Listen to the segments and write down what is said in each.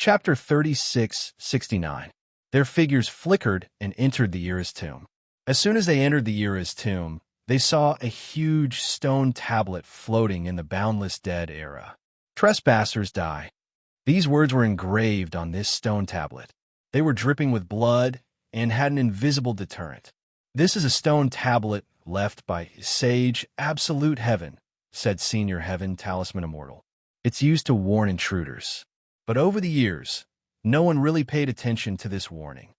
Chapter 36:69. Their figures flickered and entered the Era's tomb. As soon as they entered the Era's tomb, they saw a huge stone tablet floating in the boundless dead era. Trespassers die. These words were engraved on this stone tablet. They were dripping with blood and had an invisible deterrent. This is a stone tablet left by Sage Absolute Heaven, said Senior Heaven Talisman Immortal. It's used to warn intruders. But over the years, no one really paid attention to this warning.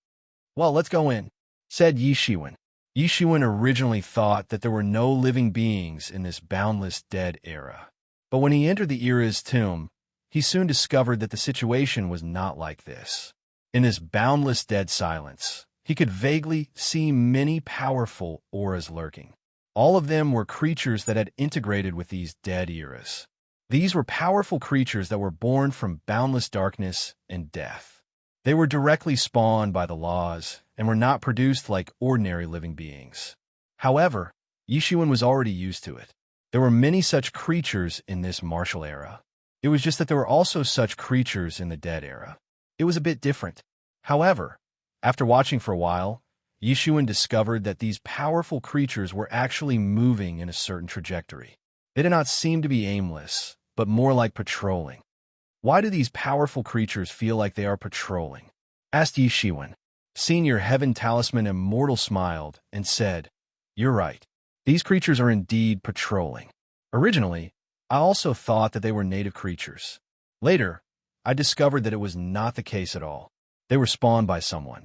Well, let's go in, said Yishiwen. Yishiwen originally thought that there were no living beings in this boundless dead era. But when he entered the Era's tomb, he soon discovered that the situation was not like this. In this boundless dead silence, he could vaguely see many powerful auras lurking. All of them were creatures that had integrated with these dead eras. These were powerful creatures that were born from boundless darkness and death. They were directly spawned by the laws and were not produced like ordinary living beings. However, Yishiwen was already used to it. There were many such creatures in this martial era. It was just that there were also such creatures in the dead era. It was a bit different. However, after watching for a while, Yishiwen discovered that these powerful creatures were actually moving in a certain trajectory. They did not seem to be aimless, but more like patrolling. Why do these powerful creatures feel like they are patrolling? Asked Yishiwen. Senior Heaven Talisman Immortal smiled and said, You're right. These creatures are indeed patrolling. Originally, I also thought that they were native creatures. Later, I discovered that it was not the case at all. They were spawned by someone.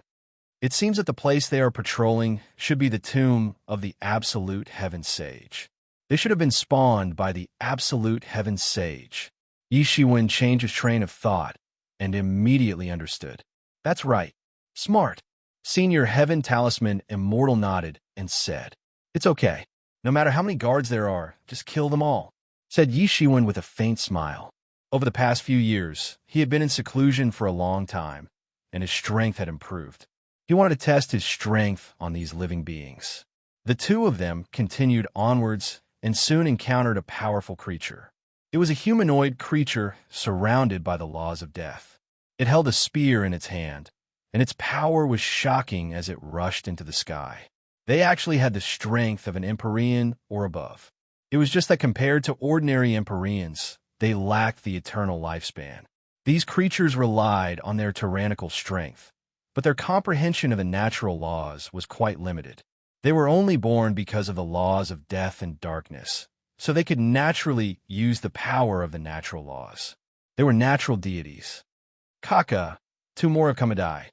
It seems that the place they are patrolling should be the tomb of the Absolute Heaven Sage. They should have been spawned by the Absolute Heaven Sage. Yishiwen changed his train of thought and immediately understood. That's right. Smart. Senior Heaven Talisman Immortal nodded and said, It's okay. No matter how many guards there are, just kill them all, said Yishiwen with a faint smile. Over the past few years, he had been in seclusion for a long time, and his strength had improved. He wanted to test his strength on these living beings. The two of them continued onwards and soon encountered a powerful creature. It was a humanoid creature surrounded by the laws of death. It held a spear in its hand, and its power was shocking as it rushed into the sky. They actually had the strength of an Empyrean or above. It was just that compared to ordinary Empyreans, they lacked the eternal lifespan. These creatures relied on their tyrannical strength, but their comprehension of the natural laws was quite limited. They were only born because of the laws of death and darkness, so they could naturally use the power of the natural laws. They were natural deities. Kaka, 2 more have come to die.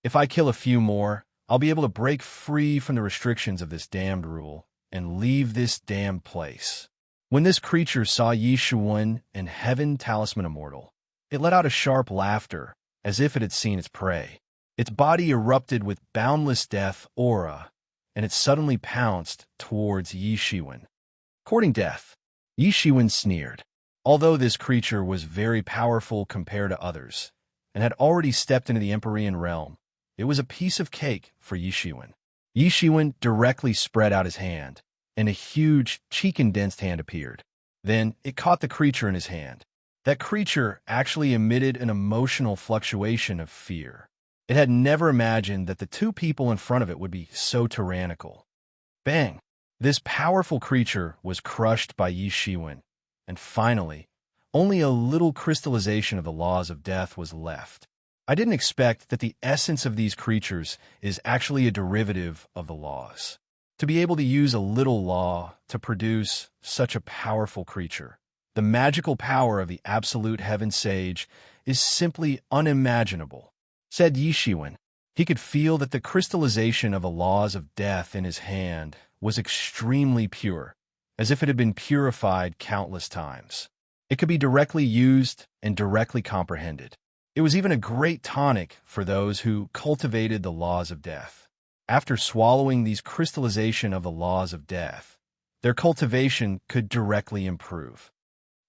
If I kill a few more, I'll be able to break free from the restrictions of this damned rule and leave this damned place. When this creature saw Yishiwen and Heaven Talisman Immortal, it let out a sharp laughter as if it had seen its prey. Its body erupted with boundless death aura, and it suddenly pounced towards Yishiwen. Courting death, Yishiwen sneered. Although this creature was very powerful compared to others, and had already stepped into the Empyrean realm, it was a piece of cake for Yishiwen. Yishiwen directly spread out his hand, and a huge, cheek-condensed hand appeared. Then it caught the creature in his hand. That creature actually emitted an emotional fluctuation of fear. It had never imagined that the two people in front of it would be so tyrannical. Bang! This powerful creature was crushed by Yishiwen, and finally, only a little crystallization of the laws of death was left. I didn't expect that the essence of these creatures is actually a derivative of the laws. To be able to use a little law to produce such a powerful creature, the magical power of the Absolute Heaven Sage is simply unimaginable, said Yishiwen. He could feel that the crystallization of the laws of death in his hand was extremely pure, as if it had been purified countless times. It could be directly used and directly comprehended. It was even a great tonic for those who cultivated the laws of death. After swallowing these crystallization of the laws of death, their cultivation could directly improve.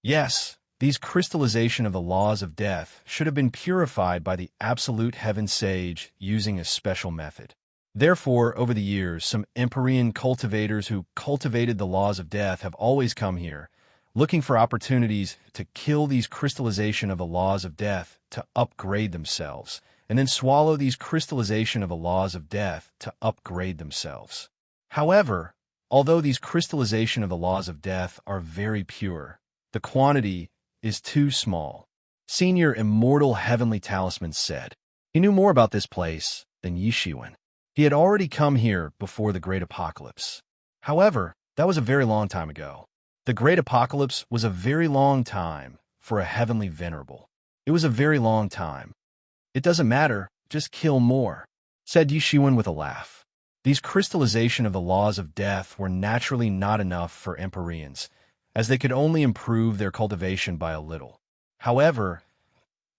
Yes, these crystallization of the laws of death should have been purified by the Absolute Heaven Sage using a special method. Therefore, over the years, some Empyrean cultivators who cultivated the laws of death have always come here, looking for opportunities to kill these crystallization of the laws of death to upgrade themselves, and then swallow these crystallization of the laws of death to upgrade themselves. However, although these crystallization of the laws of death are very pure, the quantity is too small. Senior Immortal Heavenly Talisman said. He knew more about this place than Yi Shiwen. He had already come here before the Great Apocalypse. However, that was a very long time ago. The Great Apocalypse was a very long time for a Heavenly Venerable. It was a very long time. It doesn't matter, just kill more, said Yi Shiwen with a laugh. These crystallization of the laws of death were naturally not enough for Empyreans, as they could only improve their cultivation by a little. However,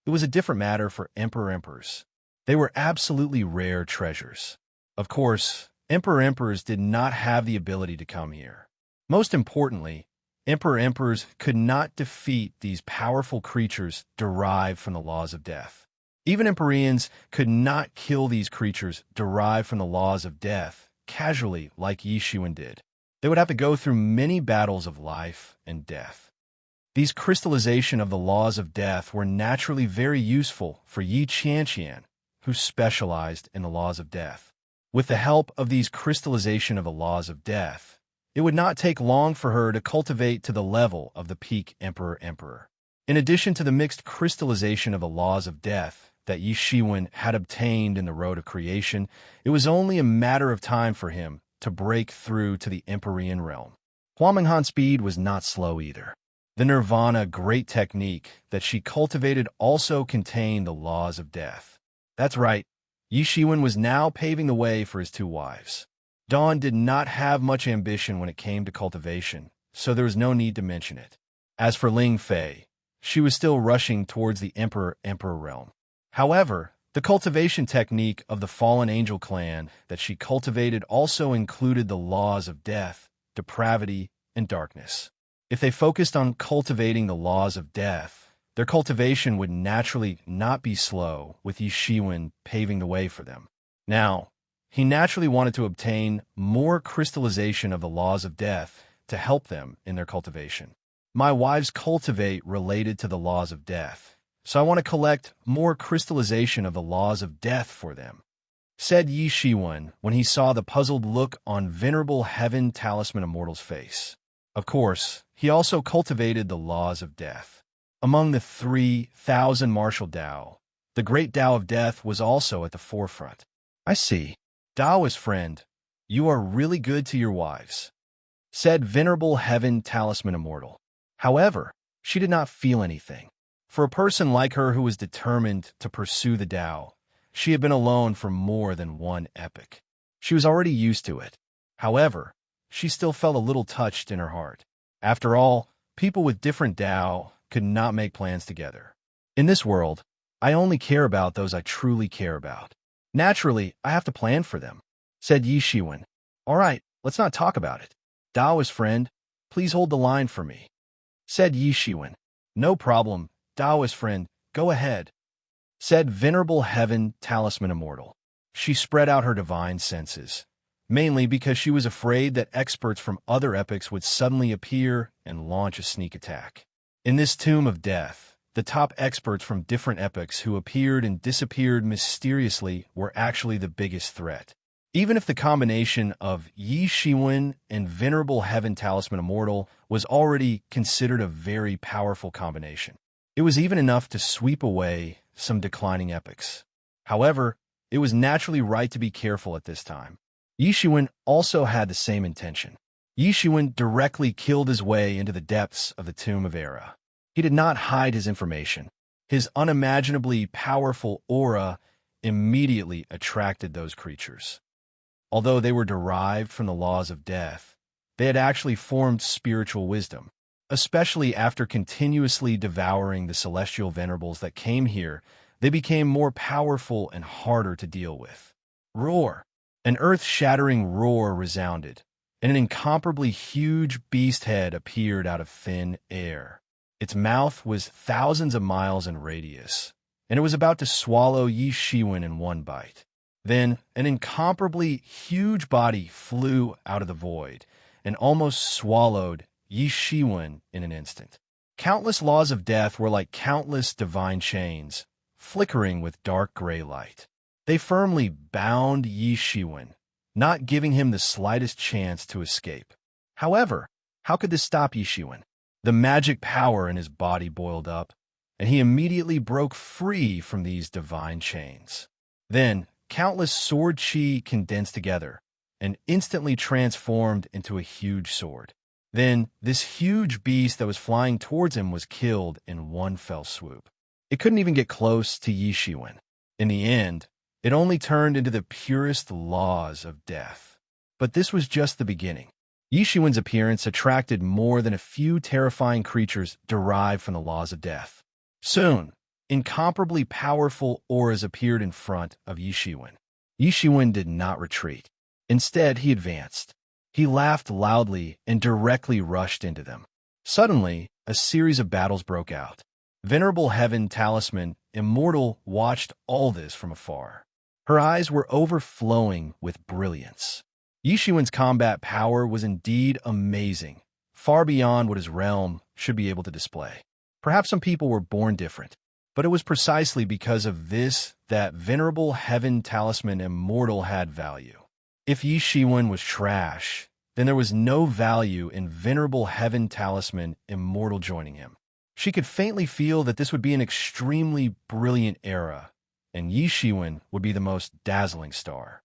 it was a different matter for Emperors. They were absolutely rare treasures. Of course, Emperors did not have the ability to come here. Most importantly, Emperors could not defeat these powerful creatures derived from the laws of death. Even Empyreans could not kill these creatures derived from the laws of death casually like Yi Shiwen did. They would have to go through many battles of life and death. These crystallization of the laws of death were naturally very useful for Yi Qianqian, who specialized in the laws of death. With the help of these crystallization of the laws of death, it would not take long for her to cultivate to the level of the peak Emperor. In addition to the mixed crystallization of the laws of death that Yi Shiwen had obtained in the road of creation, it was only a matter of time for him to break through to the Empyrean realm. Hua Minghan's speed was not slow either. The Nirvana great technique that she cultivated also contained the laws of death. That's right, Yi Shiwen was now paving the way for his two wives. Dawn did not have much ambition when it came to cultivation, so there was no need to mention it. As for Ling Fei, she was still rushing towards the Emperor realm. However, the cultivation technique of the fallen angel clan that she cultivated also included the laws of death, depravity, and darkness. If they focused on cultivating the laws of death, their cultivation would naturally not be slow, with Yi Shiwen paving the way for them. Now, he naturally wanted to obtain more crystallization of the laws of death to help them in their cultivation. My wives cultivate related to the laws of death, so I want to collect more crystallization of the laws of death for them, said Yi Shiwen when he saw the puzzled look on Venerable Heaven Talisman Immortal's face. Of course, he also cultivated the laws of death. Among the 3,000 martial Tao, the great Tao of death was also at the forefront. I see. Taoist friend, you are really good to your wives, said Venerable Heaven Talisman Immortal. However, she did not feel anything. For a person like her who was determined to pursue the Tao, she had been alone for more than one epoch. She was already used to it. However, she still felt a little touched in her heart. After all, people with different Tao could not make plans together. In this world, I only care about those I truly care about. Naturally, I have to plan for them, said Yi Shiwen. All right, let's not talk about it. Taoist friend, please hold the line for me, said Yi Shiwen. No problem, Taoist friend, go ahead, said Venerable Heaven Talisman Immortal. She spread out her divine senses, mainly because she was afraid that experts from other epochs would suddenly appear and launch a sneak attack. In this tomb of death, the top experts from different epochs who appeared and disappeared mysteriously were actually the biggest threat. Even if the combination of Yi Shiwen and Venerable Heaven Talisman Immortal was already considered a very powerful combination, it was even enough to sweep away some declining epochs. However, it was naturally right to be careful at this time. Yi Shiwen also had the same intention. Yi Shiwen directly killed his way into the depths of the Tomb of Era. He did not hide his information. His unimaginably powerful aura immediately attracted those creatures. Although they were derived from the laws of death, they had actually formed spiritual wisdom, especially after continuously devouring the celestial venerables that came here. They became more powerful and harder to deal with. Roar! An earth-shattering roar resounded, and an incomparably huge beast head appeared out of thin air. Its mouth was thousands of miles in radius, and it was about to swallow Yi Shiwen in one bite. Then an incomparably huge body flew out of the void and almost swallowed Yi Shiwen in an instant. Countless laws of death were like countless divine chains, flickering with dark gray light. They firmly bound Yi Shiwen, not giving him the slightest chance to escape. However, how could this stop Yi Shiwen? The magic power in his body boiled up, and he immediately broke free from these divine chains. Then, countless sword chi condensed together and instantly transformed into a huge sword. Then, this huge beast that was flying towards him was killed in one fell swoop. It couldn't even get close to Yi Shiwen. In the end, it only turned into the purest laws of death. But this was just the beginning. Yi Shiwen's appearance attracted more than a few terrifying creatures derived from the laws of death. Soon, incomparably powerful auras appeared in front of Yi Shiwen. Yi Shiwen did not retreat. Instead, he advanced. He laughed loudly and directly rushed into them. Suddenly, a series of battles broke out. Venerable Heaven Talisman Immortal watched all this from afar. Her eyes were overflowing with brilliance. Yi Shiwen's combat power was indeed amazing, far beyond what his realm should be able to display. Perhaps some people were born different, but it was precisely because of this that Venerable Heaven Talisman Immortal had value. If Yi Shiwen was trash, then there was no value in Venerable Heaven Talisman Immortal joining him. She could faintly feel that this would be an extremely brilliant era, and Yi Shiwen would be the most dazzling star.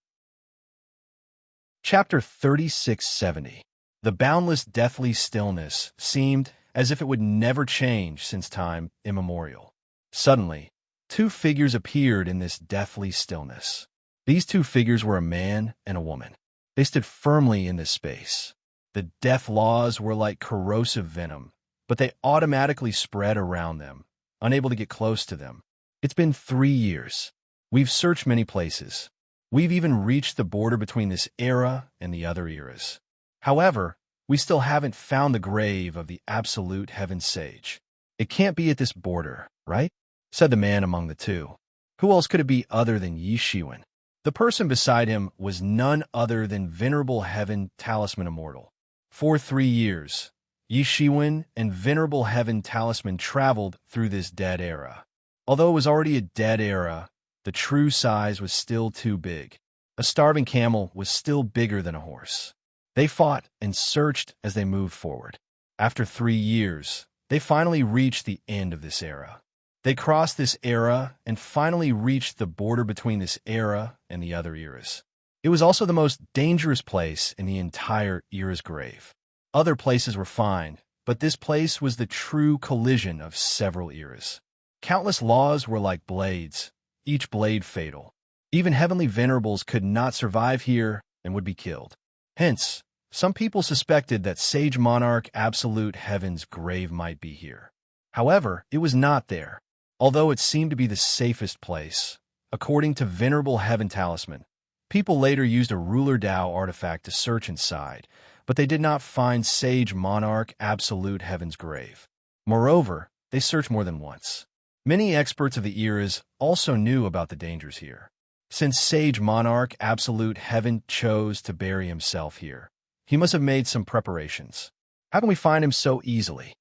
Chapter 3670. The boundless deathly stillness seemed as if it would never change since time immemorial. Suddenly, two figures appeared in this deathly stillness. These two figures were a man and a woman. They stood firmly in this space. The death laws were like corrosive venom, but they automatically spread around them, unable to get close to them. It's been 3 years. We've searched many places. We've even reached the border between this era and the other eras. However, we still haven't found the grave of the absolute heaven sage. It can't be at this border, right? Said the man among the two. Who else could it be other than Yi Shiwen? The person beside him was none other than Venerable Heaven Talisman Immortal. For 3 years, Yi Shiwen and Venerable Heaven Talisman traveled through this dead era. Although it was already a dead era, the true size was still too big. A starving camel was still bigger than a horse. They fought and searched as they moved forward. After 3 years, they finally reached the end of this era. They crossed this era and finally reached the border between this era and the other eras. It was also the most dangerous place in the entire era's grave. Other places were fine, but this place was the true collision of several eras. Countless laws were like blades, each blade fatal. Even heavenly venerables could not survive here and would be killed. Hence, some people suspected that Sage Monarch Absolute Heaven's grave might be here. However, it was not there, although it seemed to be the safest place. According to Venerable Heaven Talisman, people later used a Ruler Dao artifact to search inside, but they did not find Sage Monarch Absolute Heaven's grave. Moreover, they searched more than once. Many experts of the eras also knew about the dangers here. Since Sage Monarch Absolute Heaven chose to bury himself here, he must have made some preparations. How can we find him so easily?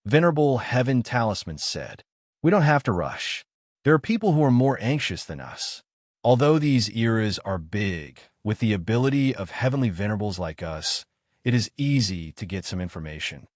Venerable Heaven Talisman said, "We don't have to rush. There are people who are more anxious than us. Although these eras are big, with the ability of heavenly venerables like us, it is easy to get some information."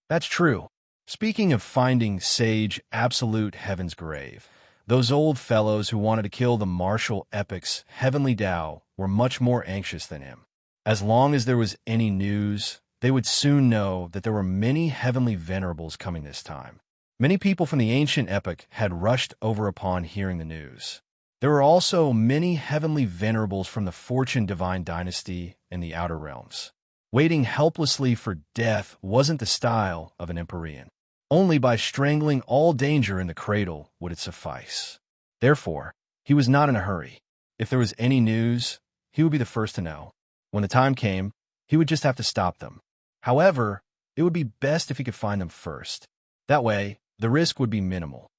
That's true. Speaking of finding Sage Absolute Heaven's grave, those old fellows who wanted to kill the martial epic's heavenly Tao were much more anxious than him. As long as there was any news, they would soon know that there were many heavenly venerables coming this time. Many people from the ancient epoch had rushed over upon hearing the news. There were also many heavenly venerables from the Fortune Divine Dynasty and the Outer Realms. Waiting helplessly for death wasn't the style of an Empyrean. Only by strangling all danger in the cradle would it suffice. Therefore, he was not in a hurry. If there was any news, he would be the first to know. When the time came, he would just have to stop them. However, it would be best if he could find them first. That way, the risk would be minimal.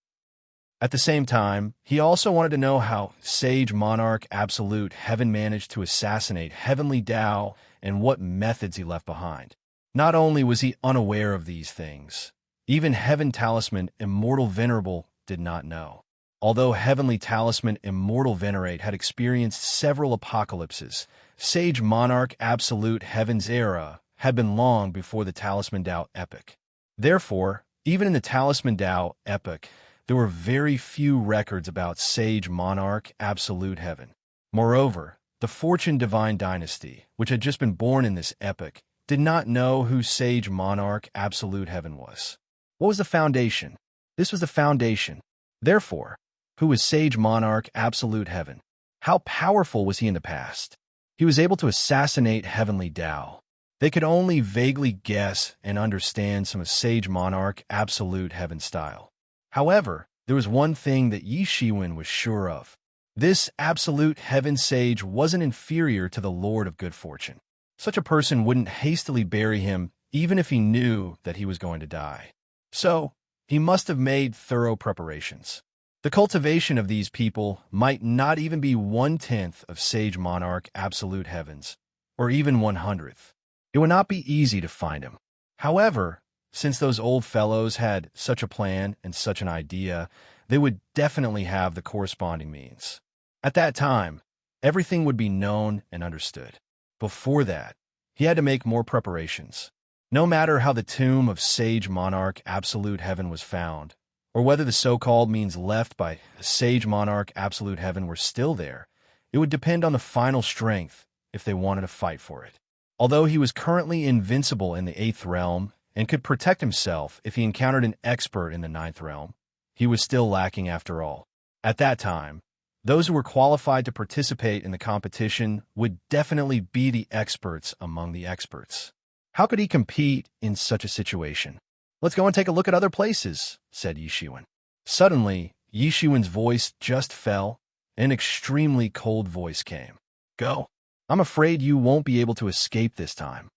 At the same time, he also wanted to know how Sage Monarch Absolute Heaven managed to assassinate Heavenly Tao and what methods he left behind. Not only was he unaware of these things, even Heaven Talisman Immortal Venerable did not know. Although Heavenly Talisman Immortal Venerate had experienced several apocalypses, Sage Monarch Absolute Heaven's era had been long before the Talisman Tao epoch. Therefore, even in the Talisman Tao epoch, there were very few records about Sage Monarch Absolute Heaven. Moreover, the Fortune Divine Dynasty, which had just been born in this epoch, did not know who Sage Monarch Absolute Heaven was. What was the foundation? This was the foundation. Therefore, who was Sage Monarch Absolute Heaven? How powerful was he in the past? He was able to assassinate Heavenly Tao. They could only vaguely guess and understand some of Sage Monarch Absolute Heaven's style. However, there was one thing that Yi Shiwen was sure of. This Absolute Heaven Sage wasn't inferior to the Lord of Good Fortune. Such a person wouldn't hastily bury him even if he knew that he was going to die. So, he must have made thorough preparations. The cultivation of these people might not even be 1/10 of Sage Monarch Absolute Heavens, or even 1/100th. It would not be easy to find him. However, since those old fellows had such a plan and such an idea, they would definitely have the corresponding means. At that time, everything would be known and understood. Before that, he had to make more preparations. No matter how the tomb of Sage Monarch Absolute Heaven was found, or whether the so-called means left by Sage Monarch Absolute Heaven were still there, it would depend on the final strength if they wanted to fight for it. Although he was currently invincible in the 8th realm and could protect himself if he encountered an expert in the 9th realm, he was still lacking after all. At that time, those who were qualified to participate in the competition would definitely be the experts among the experts. How could he compete in such a situation? "Let's go and take a look at other places," said Yi Shiwen. Suddenly, Yi Shiwen's voice just fell, and an extremely cold voice came. "Go. I'm afraid you won't be able to escape this time."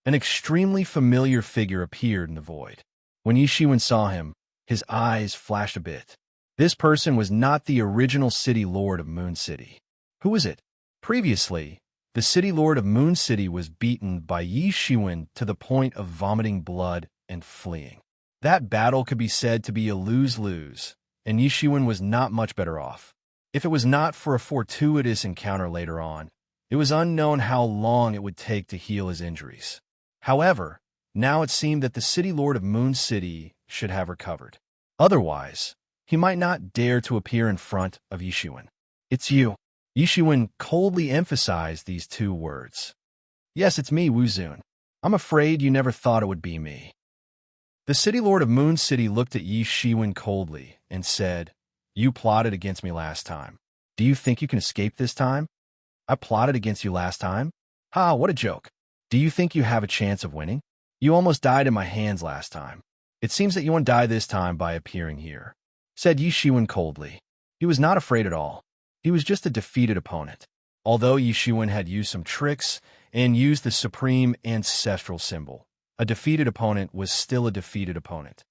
An extremely familiar figure appeared in the void. When Yi Shiwen saw him, his eyes flashed a bit. This person was not the original City Lord of Moon City. Who was it? Previously, the City Lord of Moon City was beaten by Yi Shiwen to the point of vomiting blood and fleeing. That battle could be said to be a lose-lose, and Yi Shiwen was not much better off. If it was not for a fortuitous encounter later on, it was unknown how long it would take to heal his injuries. However, now it seemed that the City Lord of Moon City should have recovered. Otherwise, he might not dare to appear in front of Yi Shiwen. "It's you." Yi Shiwen coldly emphasized these two words. "Yes, it's me, Wu Zun. I'm afraid you never thought it would be me." The City Lord of Moon City looked at Yi Shiwen coldly and said, "You plotted against me last time. Do you think you can escape this time?" "I plotted against you last time? Ha, what a joke. Do you think you have a chance of winning? You almost died in my hands last time. It seems that you won't die this time by appearing here," said Yi Shiwen coldly. He was not afraid at all. He was just a defeated opponent. Although Yi Shiwen had used some tricks and used the supreme ancestral symbol, a defeated opponent was still a defeated opponent.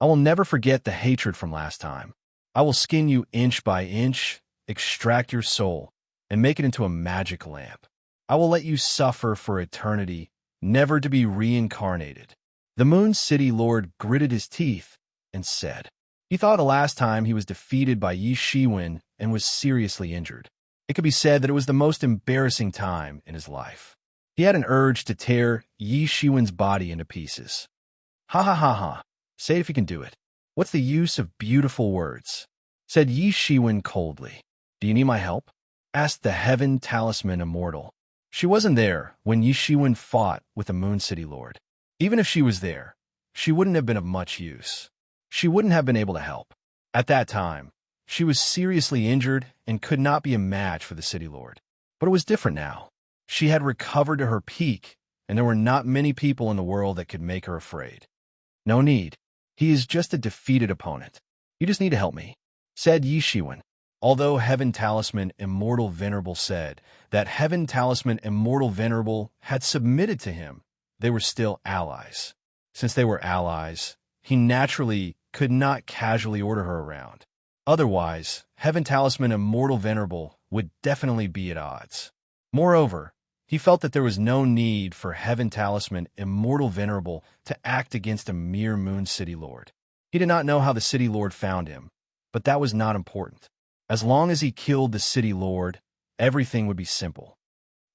"I will never forget the hatred from last time. I will skin you inch by inch, extract your soul, and make it into a magic lamp. I will let you suffer for eternity, never to be reincarnated." The Moon City Lord gritted his teeth and said, he thought the last time he was defeated by Yi Shiwen and was seriously injured. It could be said that it was the most embarrassing time in his life. He had an urge to tear Yi Shiwen's body into pieces. "Ha ha ha ha. Say it if you can do it. What's the use of beautiful words?" said Yi Shiwen coldly. "Do you need my help?" asked the Heaven Talisman Immortal. She wasn't there when Yi Shiwen fought with the Moon City Lord. Even if she was there, she wouldn't have been of much use. She wouldn't have been able to help. At that time, she was seriously injured and could not be a match for the City Lord. But it was different now. She had recovered to her peak, and there were not many people in the world that could make her afraid. "No need. He is just a defeated opponent. You just need to help me," said Yi Shiwen. Although Heaven Talisman Immortal Venerable said that Heaven Talisman Immortal Venerable had submitted to him, they were still allies. Since they were allies, he naturally could not casually order her around. Otherwise, Heaven Talisman Immortal Venerable would definitely be at odds. Moreover, He felt that there was no need for Heaven Talisman Immortal Venerable to act against a mere Moon City Lord. He did not know how the City Lord found him, but that was not important. As long as he killed the City Lord, everything would be simple.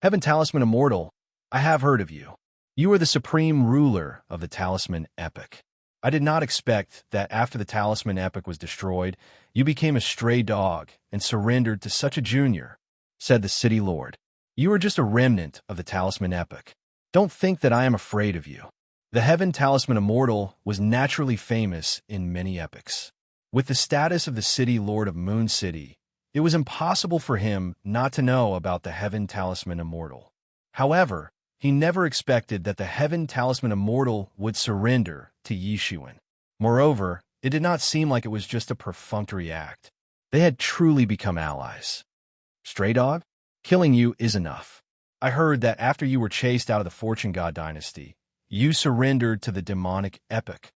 Heaven Talisman Immortal, I have heard of you. You are the supreme ruler of the Talisman Epic. I did not expect that after the Talisman Epic was destroyed, you became a stray dog and surrendered to such a junior, said the City Lord. You are just a remnant of the Talisman Epic. Don't think that I am afraid of you. The Heaven Talisman Immortal was naturally famous in many epics. With the status of the City Lord of Moon City, it was impossible for him not to know about the Heaven Talisman Immortal. However, he never expected that the Heaven Talisman Immortal would surrender to Yishuan. Moreover, it did not seem like it was just a perfunctory act. They had truly become allies. Stray dog? Killing you is enough. I heard that after you were chased out of the Fortune God dynasty, you surrendered to the demonic epic.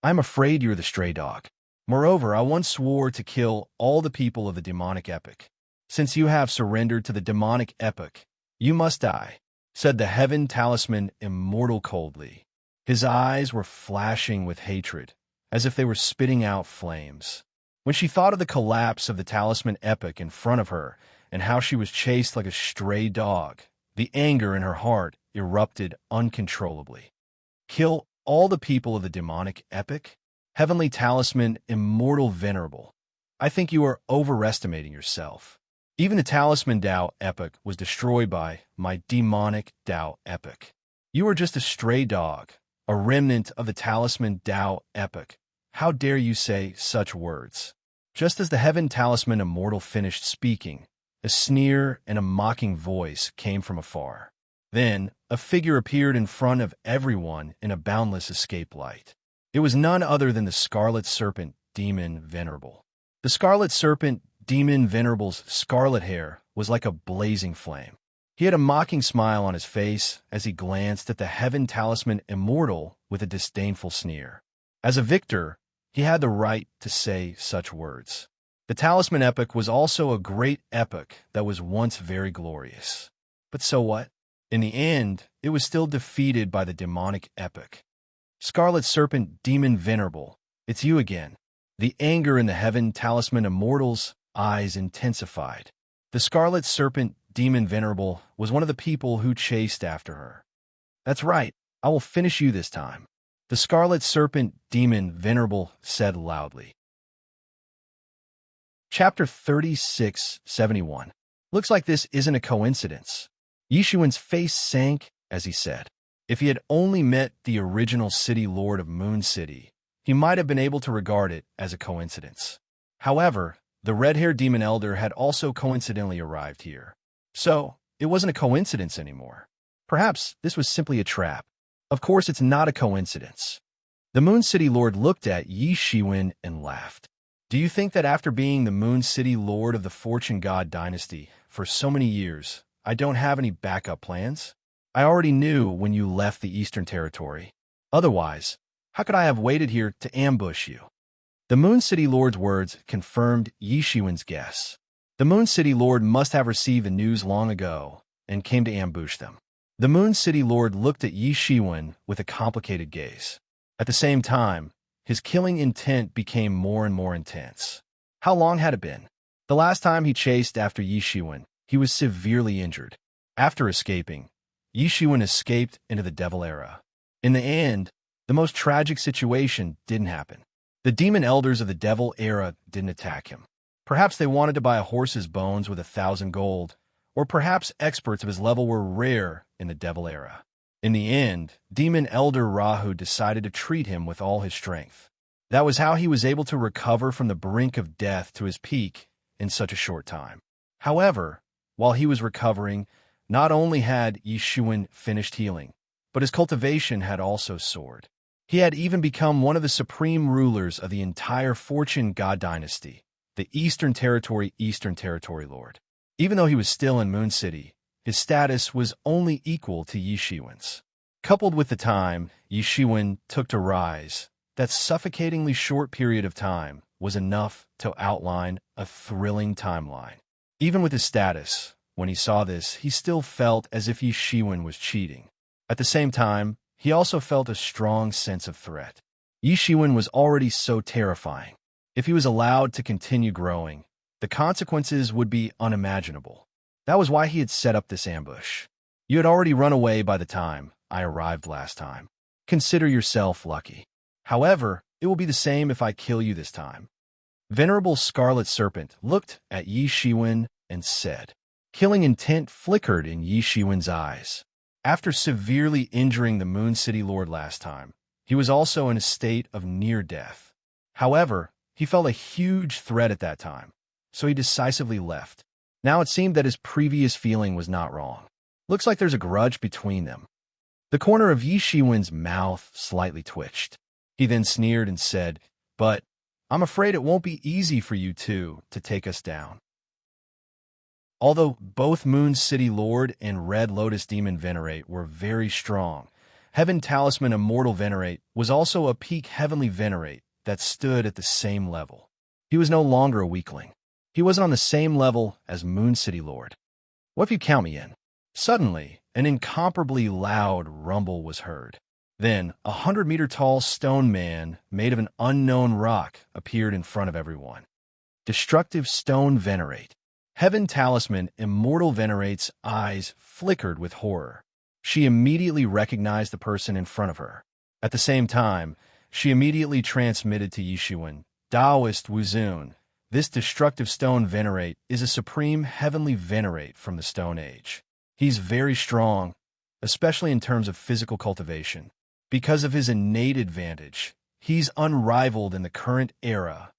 I'm afraid you're the stray dog. Moreover, I once swore to kill all the people of the demonic epic. Since you have surrendered to the demonic epic, you must die, said the Heaven Talisman Immortal coldly. His eyes were flashing with hatred, as if they were spitting out flames. When she thought of the collapse of the Talisman Epic in front of her and how she was chased like a stray dog, the anger in her heart erupted uncontrollably. Kill all the people of the demonic epic? Heavenly Talisman Immortal Venerable, I think you are overestimating yourself. Even the Talisman Tao Epic was destroyed by my demonic Tao Epic. You are just a stray dog, a remnant of the Talisman Tao Epic. How dare you say such words? Just as the Heaven Talisman Immortal finished speaking, a sneer and a mocking voice came from afar. Then, a figure appeared in front of everyone in a boundless escape light. It was none other than the Scarlet Serpent Demon Venerable. The Scarlet Serpent Demon Venerable's scarlet hair was like a blazing flame. He had a mocking smile on his face as he glanced at the Heaven Talisman Immortal with a disdainful sneer. As a victor, he had the right to say such words. The Talisman Epic was also a great epic that was once very glorious. But so what? In the end, it was still defeated by the demonic epic. Scarlet Serpent Demon Venerable, it's you again. The anger in the Heaven Talisman Immortal's eyes intensified. The Scarlet Serpent Demon Venerable was one of the people who chased after her. That's right, I will finish you this time, the Scarlet Serpent Demon Venerable said loudly. Chapter 3671. Looks like this isn't a coincidence. Yishuan's face sank as he said. If he had only met the original City Lord of Moon City, he might have been able to regard it as a coincidence. However, the red-haired demon elder had also coincidentally arrived here. So, it wasn't a coincidence anymore. Perhaps this was simply a trap. Of course, it's not a coincidence. The Moon City Lord looked at Yi Shiwen and laughed. Do you think that after being the Moon City Lord of the Fortune God dynasty for so many years, I don't have any backup plans? I already knew when you left the Eastern Territory. Otherwise, how could I have waited here to ambush you? The Moon City Lord's words confirmed Yi Shiwen's guess. The Moon City Lord must have received the news long ago and came to ambush them. The Moon City Lord looked at Yi Shiwen with a complicated gaze. At the same time, his killing intent became more and more intense. How long had it been? The last time he chased after Yi Shiwen, he was severely injured. After escaping, Yi Shiwen escaped into the Devil Era. In the end, the most tragic situation didn't happen. The demon elders of the Devil Era didn't attack him. Perhaps they wanted to buy a horse's bones with 1,000 gold, or perhaps experts of his level were rare in the Devil Era. In the end, Demon Elder Rahu decided to treat him with all his strength. That was how he was able to recover from the brink of death to his peak in such a short time. However, while he was recovering, not only had Yishuan finished healing, but his cultivation had also soared. He had even become one of the supreme rulers of the entire Fortune God dynasty, the Eastern Territory Lord. Even though he was still in Moon City, his status was only equal to Yishuan's. Coupled with the time Yishuan took to rise, that suffocatingly short period of time was enough to outline a thrilling timeline. Even with his status, When he saw this, he still felt as if Yi Shiwen was cheating. At the same time, he also felt a strong sense of threat. Yi Shiwen was already so terrifying. If he was allowed to continue growing, the consequences would be unimaginable. That was why he had set up this ambush. You had already run away by the time I arrived last time. Consider yourself lucky. However, it will be the same if I kill you this time. Venerable Scarlet Serpent looked at Yi Shiwen and said. Killing intent flickered in Yi Shiwen's eyes. After severely injuring the Moon City Lord last time, he was also in a state of near death. However, he felt a huge threat at that time, so he decisively left. Now it seemed that his previous feeling was not wrong. Looks like there's a grudge between them. The corner of Yi Shiwen's mouth slightly twitched. He then sneered and said, "But I'm afraid it won't be easy for you two to take us down." Although both Moon City Lord and Red Lotus Demon Venerate were very strong, Heaven Talisman Immortal Venerate was also a peak Heavenly Venerate that stood at the same level. He was no longer a weakling. He wasn't on the same level as Moon City Lord. What if you count me in? Suddenly, an incomparably loud rumble was heard. Then, 100-meter-tall stone man made of an unknown rock appeared in front of everyone. Destructive Stone Venerate. Heaven Talisman Immortal Venerate's eyes flickered with horror. She immediately recognized the person in front of her. At the same time, she immediately transmitted to Yi Shiwen, Taoist Wuzun. This Destructive Stone Venerate is a supreme heavenly venerate from the Stone Age. He's very strong, especially in terms of physical cultivation. Because of his innate advantage, he's unrivaled in the current era.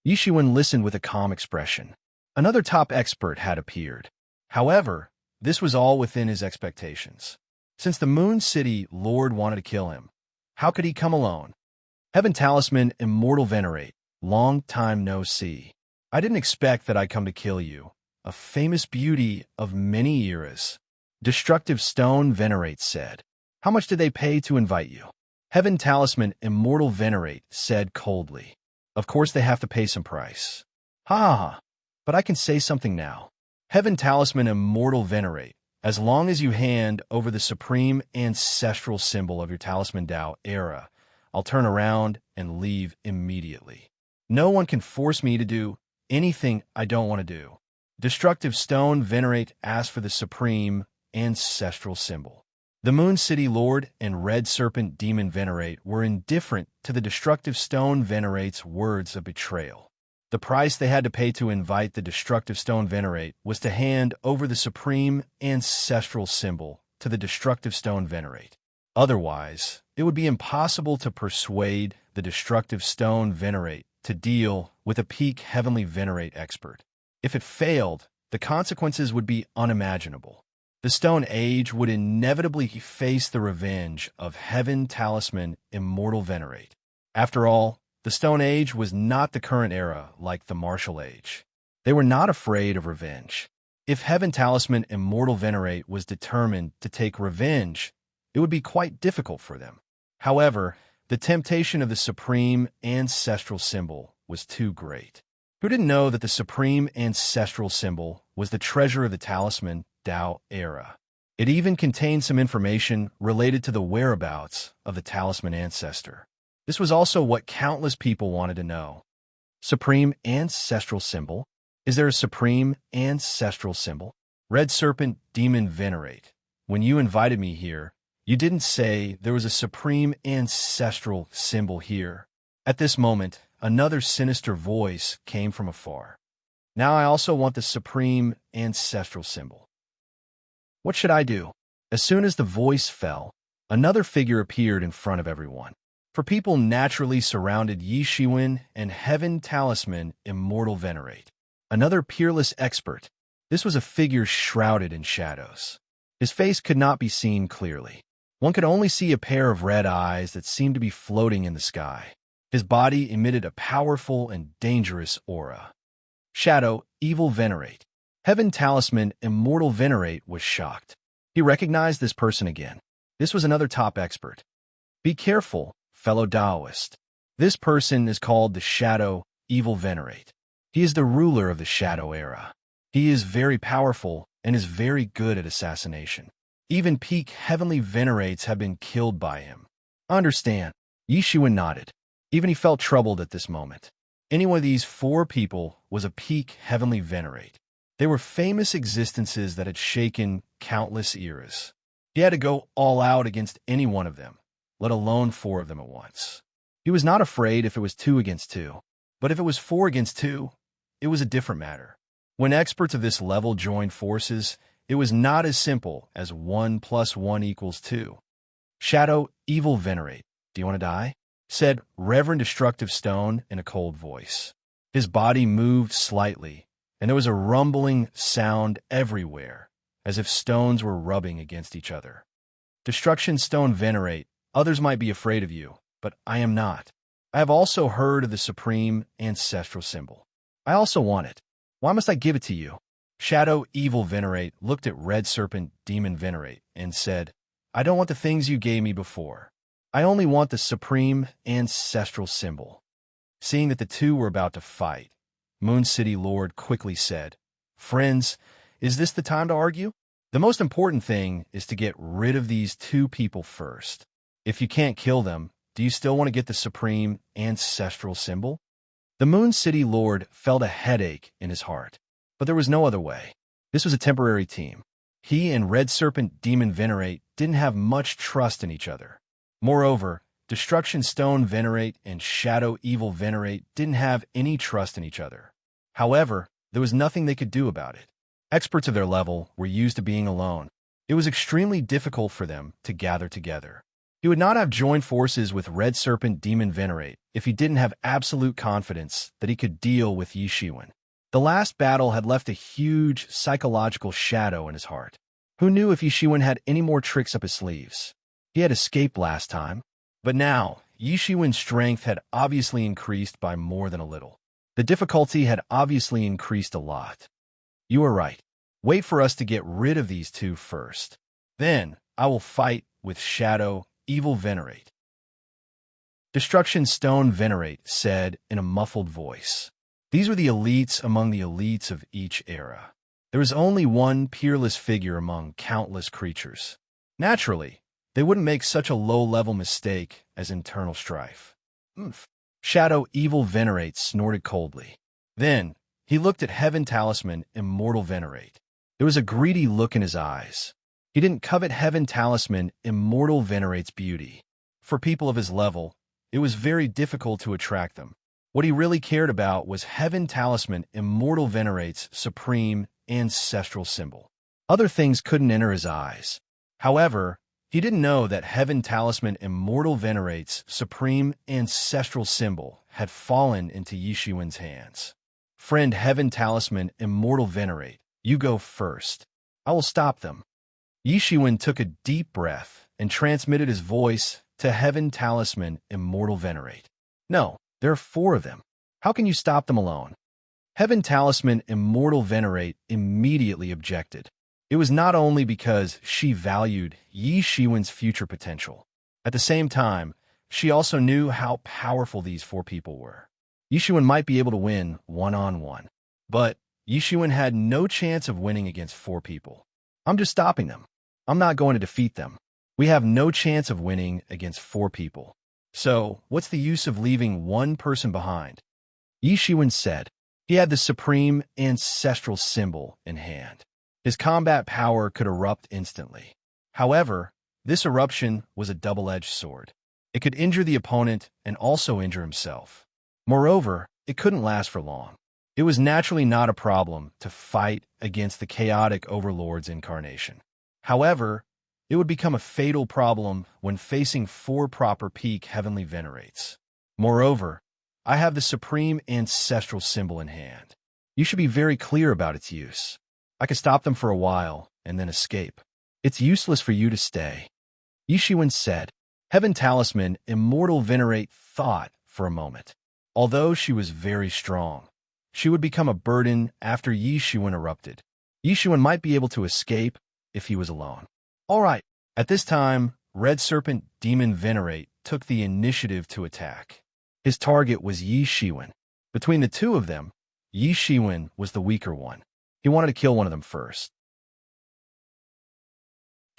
Yi Shiwen listened with a calm expression. Another top expert had appeared. However, this was all within his expectations. Since the Moon City Lord wanted to kill him, how could he come alone? Heaven Talisman Immortal Venerate, long time no see. I didn't expect that I'd come to kill you, a famous beauty of many eras. Destructive Stone Venerate said. How much did they pay to invite you? Heaven Talisman Immortal Venerate said coldly. Of course they have to pay some price. Ha ha ha. But I can say something now. Heaven Talisman Immortal Venerate, as long as you hand over the supreme ancestral symbol of your Talisman Tao era, I'll turn around and leave immediately. No one can force me to do anything I don't want to do. Destructive Stone Venerate asked for the supreme ancestral symbol. The Moon City Lord and Red Serpent Demon Venerate were indifferent to the Destructive Stone Venerate's words of betrayal. The price they had to pay to invite the Destructive Stone Venerate was to hand over the supreme ancestral symbol to the Destructive Stone Venerate. Otherwise, it would be impossible to persuade the Destructive Stone Venerate to deal with a peak Heavenly Venerate expert. If it failed, the consequences would be unimaginable. The Stone Age would inevitably face the revenge of Heaven Talisman Immortal Venerate. After all, the Stone Age was not the current era like the Martial Age. They were not afraid of revenge. If Heaven Talisman Immortal Venerate was determined to take revenge, it would be quite difficult for them. However, the temptation of the supreme ancestral symbol was too great. Who didn't know that the supreme ancestral symbol was the treasure of the Talisman Tao era? It even contained some information related to the whereabouts of the Talisman ancestor. This was also what countless people wanted to know. Supreme ancestral symbol? Is there a supreme ancestral symbol? Red Serpent Demon Venerate, when you invited me here, you didn't say there was a supreme ancestral symbol here. At this moment, another sinister voice came from afar. Now I also want the supreme ancestral symbol. What should I do? As soon as the voice fell, another figure appeared in front of everyone. For people naturally surrounded Yi Shiwen and Heaven Talisman Immortal Venerate. Another peerless expert. This was a figure shrouded in shadows. His face could not be seen clearly. One could only see a pair of red eyes that seemed to be floating in the sky. His body emitted a powerful and dangerous aura. Shadow Evil Venerate. Heaven Talisman Immortal Venerate was shocked. He recognized this person again. This was another top expert. Be careful, fellow Taoist. This person is called the Shadow Evil Venerate. He is the ruler of the Shadow era. He is very powerful and is very good at assassination. Even peak heavenly venerates have been killed by him. Understand. Yi Shiwen nodded. Even he felt troubled at this moment. Any one of these 4 people was a peak heavenly venerate. They were famous existences that had shaken countless eras. He had to go all out against any one of them, let alone 4 of them at once. He was not afraid if it was 2 against 2, but if it was 4 against 2, it was a different matter. When experts of this level joined forces, it was not as simple as 1 + 1 = 2. Shadow, evil venerate, do you want to die? Said Reverend Destructive Stone in a cold voice. His body moved slightly, and there was a rumbling sound everywhere, as if stones were rubbing against each other. Destruction Stone Venerate, others might be afraid of you, but I am not. I have also heard of the supreme ancestral symbol. I also want it. Why must I give it to you? Shadow Evil Venerate looked at Red Serpent Demon Venerate and said, I don't want the things you gave me before. I only want the supreme ancestral symbol. Seeing that the 2 were about to fight, Moon City Lord quickly said, Friends, is this the time to argue? The most important thing is to get rid of these 2 people first. If you can't kill them, do you still want to get the supreme ancestral symbol? The Moon City Lord felt a headache in his heart, but there was no other way. This was a temporary team. He and Red Serpent Demon Venerate didn't have much trust in each other. Moreover, Destruction Stone Venerate and Shadow Evil Venerate didn't have any trust in each other. However, there was nothing they could do about it. Experts of their level were used to being alone. It was extremely difficult for them to gather together. He would not have joined forces with Red Serpent Demon Venerate if he didn't have absolute confidence that he could deal with Yi Shiwen. The last battle had left a huge psychological shadow in his heart. Who knew if Yi Shiwen had any more tricks up his sleeves? He had escaped last time, but now Yi Shiwen's strength had obviously increased by more than a little. The difficulty had obviously increased a lot. You are right. Wait for us to get rid of these 2 first. Then I will fight with Shadow Evil Venerate. Destruction Stone Venerate said in a muffled voice. These were the elites among the elites of each era. There was only one peerless figure among countless creatures. Naturally, they wouldn't make such a low-level mistake as internal strife. Shadow Evil Venerate snorted coldly. Then, he looked at Heaven Talisman Immortal Venerate. There was a greedy look in his eyes. He didn't covet Heaven Talisman Immortal Venerate's beauty. For people of his level, it was very difficult to attract them. What he really cared about was Heaven Talisman Immortal Venerate's supreme ancestral symbol. Other things couldn't enter his eyes. However, he didn't know that Heaven Talisman Immortal Venerate's supreme ancestral symbol had fallen into Yi Shiwen's hands. Friend Heaven Talisman Immortal Venerate, you go first. I will stop them. Yi Shiwen took a deep breath and transmitted his voice to Heaven Talisman Immortal Venerate. No, there are 4 of them. How can you stop them alone? Heaven Talisman Immortal Venerate immediately objected. It was not only because she valued Yi Shiwen's future potential. At the same time, she also knew how powerful these 4 people were. Yi Shiwen might be able to win one-on-one, but Yi Shiwen had no chance of winning against 4 people. I'm just stopping them. I'm not going to defeat them. We have no chance of winning against 4 people. So, what's the use of leaving one person behind? Yi Shiwen said. He had the supreme ancestral symbol in hand. His combat power could erupt instantly. However, this eruption was a double-edged sword. It could injure the opponent and also injure himself. Moreover, it couldn't last for long. It was naturally not a problem to fight against the chaotic overlord's incarnation. However, it would become a fatal problem when facing 4 proper peak heavenly venerates. Moreover, I have the supreme ancestral symbol in hand. You should be very clear about its use. I could stop them for a while and then escape. It's useless for you to stay. Yi Shiwen said. Heaven Talisman Immortal Venerate thought for a moment. Although she was very strong, she would become a burden after Yi Shiwen erupted. Yi Shiwen might be able to escape if he was alone. All right. At this time, Red Serpent Demon Venerate took the initiative to attack. His target was Yi Shiwen. Between the 2 of them, Yi Shiwen was the weaker one. He wanted to kill one of them first.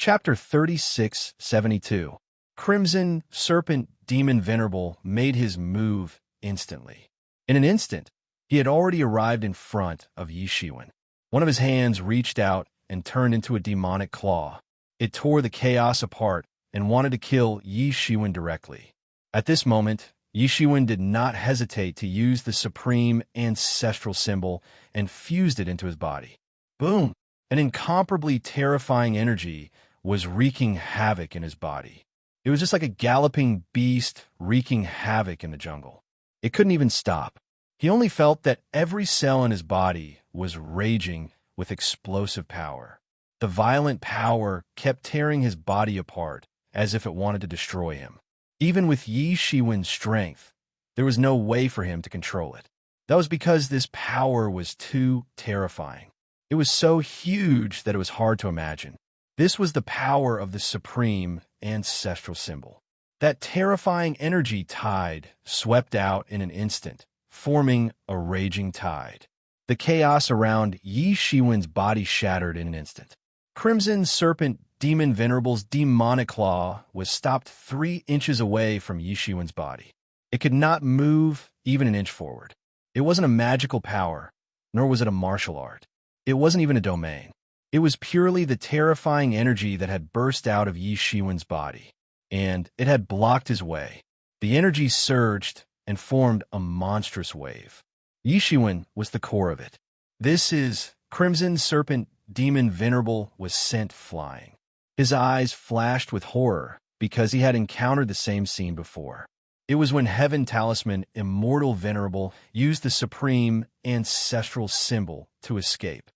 Chapter 3672. Crimson Serpent Demon Venerable made his move instantly. In an instant, he had already arrived in front of Yi Shiwen. One of his hands reached out and turned into a demonic claw. It tore the chaos apart and wanted to kill Yi Shiwen directly. At this moment, Yi Shiwen did not hesitate to use the supreme ancestral symbol and fused it into his body. Boom! An incomparably terrifying energy was wreaking havoc in his body. It was just like a galloping beast wreaking havoc in the jungle. It couldn't even stop. He only felt that every cell in his body was raging with explosive power. The violent power kept tearing his body apart as if it wanted to destroy him. Even with Yi Shiwen's strength, there was no way for him to control it. That was because this power was too terrifying. It was so huge that it was hard to imagine. This was the power of the supreme ancestral symbol. That terrifying energy tide swept out in an instant, forming a raging tide. The chaos around Yi Shiwen's body shattered in an instant. Crimson Serpent Demon Venerable's demonic claw was stopped 3 inches away from Yi Shiwen's body. It could not move even an inch forward. It wasn't a magical power, nor was it a martial art. It wasn't even a domain. It was purely the terrifying energy that had burst out of Yi Shiwen's body, and it had blocked his way. The energy surged and formed a monstrous wave. Yi Shiwen was the core of it. This is Crimson Serpent Demon Venerable was sent flying. His eyes flashed with horror because he had encountered the same scene before. It was when Heaven Talisman Immortal Venerable used the supreme ancestral symbol to escape.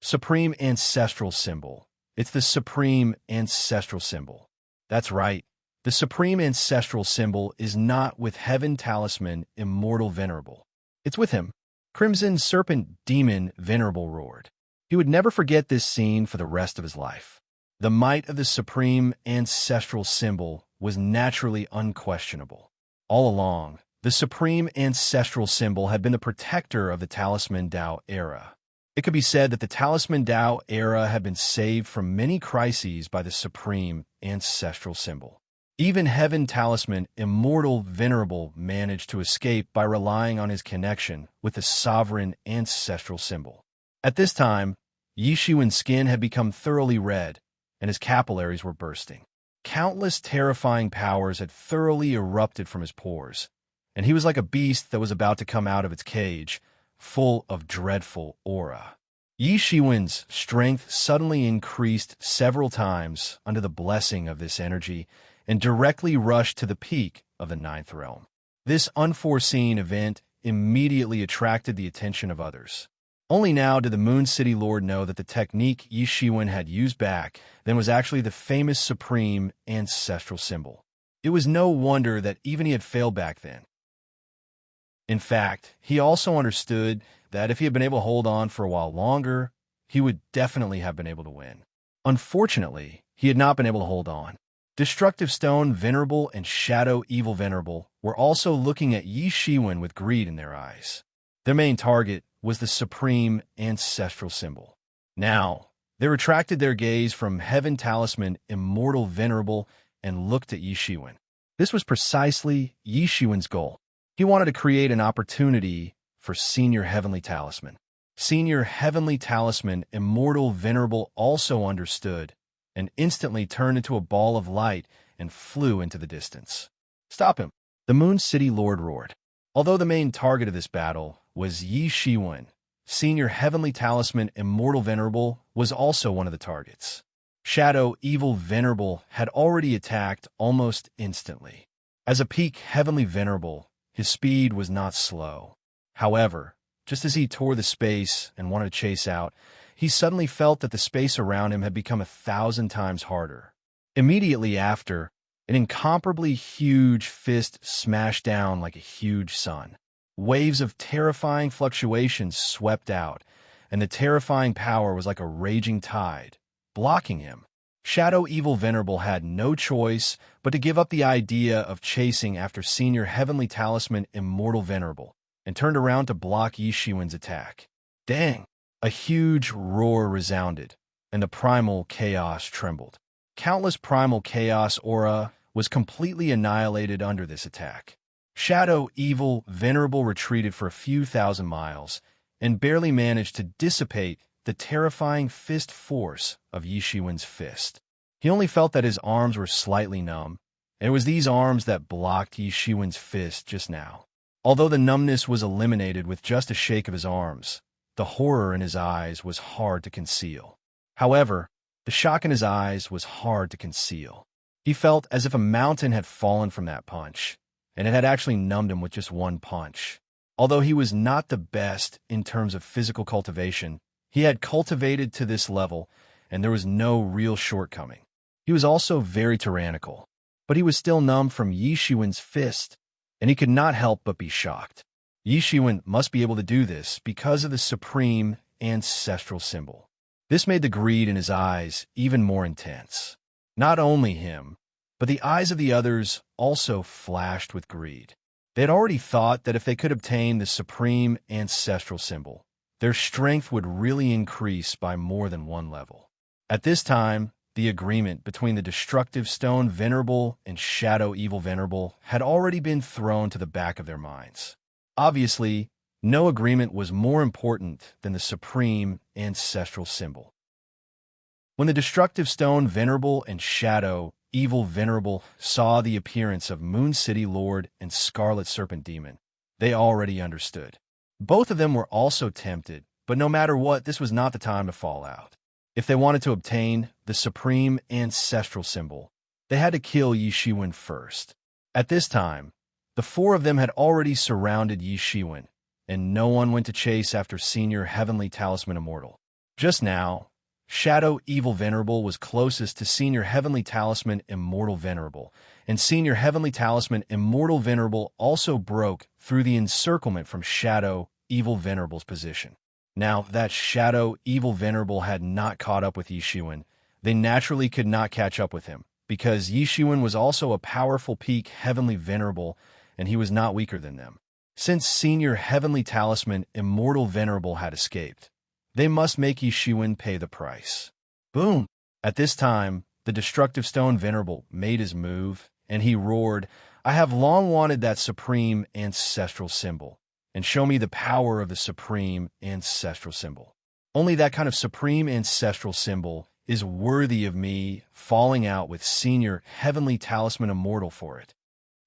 Supreme ancestral symbol. It's the supreme ancestral symbol. That's right. The supreme ancestral symbol is not with Heaven Talisman Immortal Venerable. It's with him. Crimson Serpent Demon Venerable roared. He would never forget this scene for the rest of his life. The might of the supreme ancestral symbol was naturally unquestionable. All along, the supreme ancestral symbol had been the protector of the Talisman Dao era. It could be said that the Talisman Dao era had been saved from many crises by the supreme ancestral symbol. Even Heaven Talisman Immortal Venerable managed to escape by relying on his connection with the sovereign ancestral symbol. At this time, Yi Shiwen's skin had become thoroughly red, and his capillaries were bursting. Countless terrifying powers had thoroughly erupted from his pores, and he was like a beast that was about to come out of its cage, full of dreadful aura. Yi Shiwen's strength suddenly increased several times under the blessing of this energy and directly rushed to the peak of the 9th realm. This unforeseen event immediately attracted the attention of others. Only now did the Moon City Lord know that the technique Yi Shiwen had used back then was actually the famous supreme ancestral symbol. It was no wonder that even he had failed back then. In fact, he also understood that if he had been able to hold on for a while longer, he would definitely have been able to win. Unfortunately, he had not been able to hold on. Destructive Stone Venerable and Shadow Evil Venerable were also looking at Yi Shiwen with greed in their eyes. Their main target was the supreme ancestral symbol. Now, they retracted their gaze from Heaven Talisman Immortal Venerable and looked at Yi Shiwen. This was precisely Yi Shiwen's goal. He wanted to create an opportunity for Senior Heavenly Talisman. Senior Heavenly Talisman Immortal Venerable also understood and instantly turned into a ball of light and flew into the distance. Stop him! The Moon City Lord roared. Although the main target of this battle was Yi Shiwen, Senior Heavenly Talisman Immortal Venerable was also one of the targets. Shadow Evil Venerable had already attacked almost instantly. As a peak Heavenly Venerable, his speed was not slow. However, just as he tore the space and wanted to chase out, he suddenly felt that the space around him had become 1,000 times harder. Immediately after, an incomparably huge fist smashed down like a huge sun. Waves of terrifying fluctuations swept out, and the terrifying power was like a raging tide, blocking him. Shadow Evil Venerable had no choice but to give up the idea of chasing after Senior Heavenly Talisman Immortal Venerable, and turned around to block Yi Shiwen's attack. Dang! A huge roar resounded, and the primal chaos trembled. Countless primal chaos aura was completely annihilated under this attack. Shadow, evil, venerable retreated for a few thousand miles and barely managed to dissipate the terrifying fist force of Yishiwen's fist. He only felt that his arms were slightly numb, and it was these arms that blocked Yishiwen's fist just now. Although the numbness was eliminated with just a shake of his arms, the horror in his eyes was hard to conceal. However, the shock in his eyes was hard to conceal. He felt as if a mountain had fallen from that punch, and it had actually numbed him with just one punch. Although he was not the best in terms of physical cultivation, he had cultivated to this level, and there was no real shortcoming. He was also very tyrannical, but he was still numb from Yishiwen's fist, and he could not help but be shocked. Yishiwen must be able to do this because of the supreme ancestral symbol. This made the greed in his eyes even more intense. Not only him, but the eyes of the others also flashed with greed. They had already thought that if they could obtain the supreme ancestral symbol, their strength would really increase by more than one level. At this time, the agreement between the destructive stone venerable and shadow evil venerable had already been thrown to the back of their minds. Obviously, no agreement was more important than the supreme ancestral symbol. When the destructive stone venerable and shadow evil venerable saw the appearance of Moon City Lord and Scarlet Serpent Demon, they already understood. Both of them were also tempted, but no matter what, this was not the time to fall out. If they wanted to obtain the supreme ancestral symbol, they had to kill Yishiwen first. At this time, the four of them had already surrounded Yishiwen, and no one went to chase after Senior Heavenly Talisman Immortal. Just now, Shadow Evil Venerable was closest to Senior Heavenly Talisman Immortal Venerable, and Senior Heavenly Talisman Immortal Venerable also broke through the encirclement from Shadow Evil Venerable's position. Now that Shadow Evil Venerable had not caught up with Yishiwen, they naturally could not catch up with him, because Yishiwen was also a powerful peak Heavenly Venerable, and he was not weaker than them. Since Senior Heavenly Talisman Immortal Venerable had escaped, they must make Yishiwen pay the price. Boom! At this time, the Destructive Stone Venerable made his move, and he roared, "I have long wanted that supreme ancestral symbol, and show me the power of the supreme ancestral symbol. Only that kind of supreme ancestral symbol is worthy of me falling out with Senior Heavenly Talisman Immortal for it."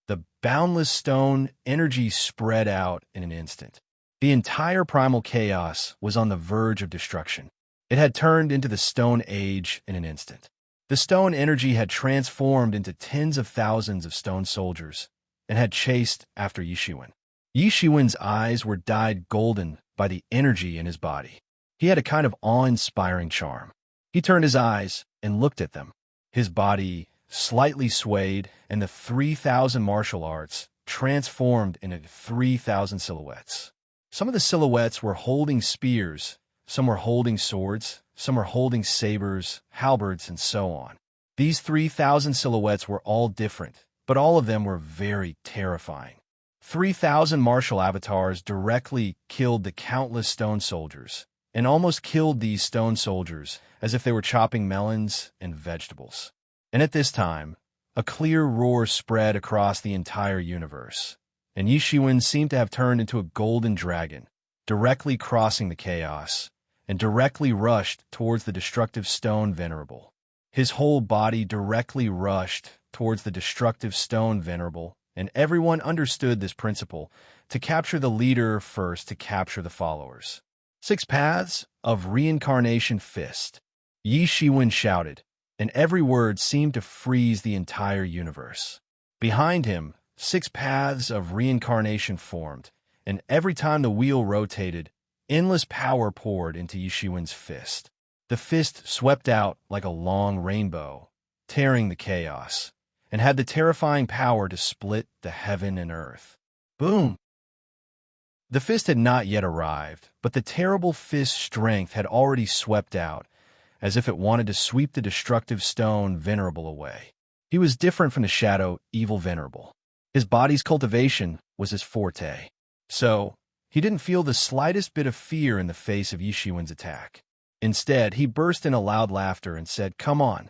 The boundless stone energy spread out in an instant. The entire primal chaos was on the verge of destruction. It had turned into the Stone Age in an instant. The stone energy had transformed into tens of thousands of stone soldiers and had chased after Yishiwen. Yishiwen's eyes were dyed golden by the energy in his body. He had a kind of awe-inspiring charm. He turned his eyes and looked at them. His body slightly swayed, and the 3,000 martial arts transformed into 3,000 silhouettes. Some of the silhouettes were holding spears, some were holding swords, some were holding sabers, halberds, and so on. These 3,000 silhouettes were all different, but all of them were very terrifying. 3,000 martial avatars directly killed the countless stone soldiers, and almost killed these stone soldiers as if they were chopping melons and vegetables. And at this time, a clear roar spread across the entire universe, and Yishiwen seemed to have turned into a golden dragon, directly crossing the chaos, and directly rushed towards the destructive stone venerable. His whole body directly rushed towards the destructive stone venerable, and everyone understood this principle: to capture the leader first to capture the followers. 6 paths of reincarnation fist. Yishiwen shouted, and every word seemed to freeze the entire universe. Behind him, 6 paths of reincarnation formed, and every time the wheel rotated, endless power poured into Yishiwen's fist. The fist swept out like a long rainbow, tearing the chaos, and had the terrifying power to split the heaven and earth. Boom! The fist had not yet arrived, but the terrible fist's strength had already swept out, as if it wanted to sweep the destructive stone venerable away. He was different from the shadow evil venerable. His body's cultivation was his forte. So, he didn't feel the slightest bit of fear in the face of Yishiwen's attack. Instead, he burst into loud laughter and said, "Come on,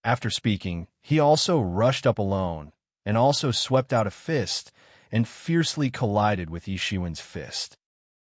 After speaking, he also rushed up alone, and also swept out a fist, and fiercely collided with Yishiwen's fist.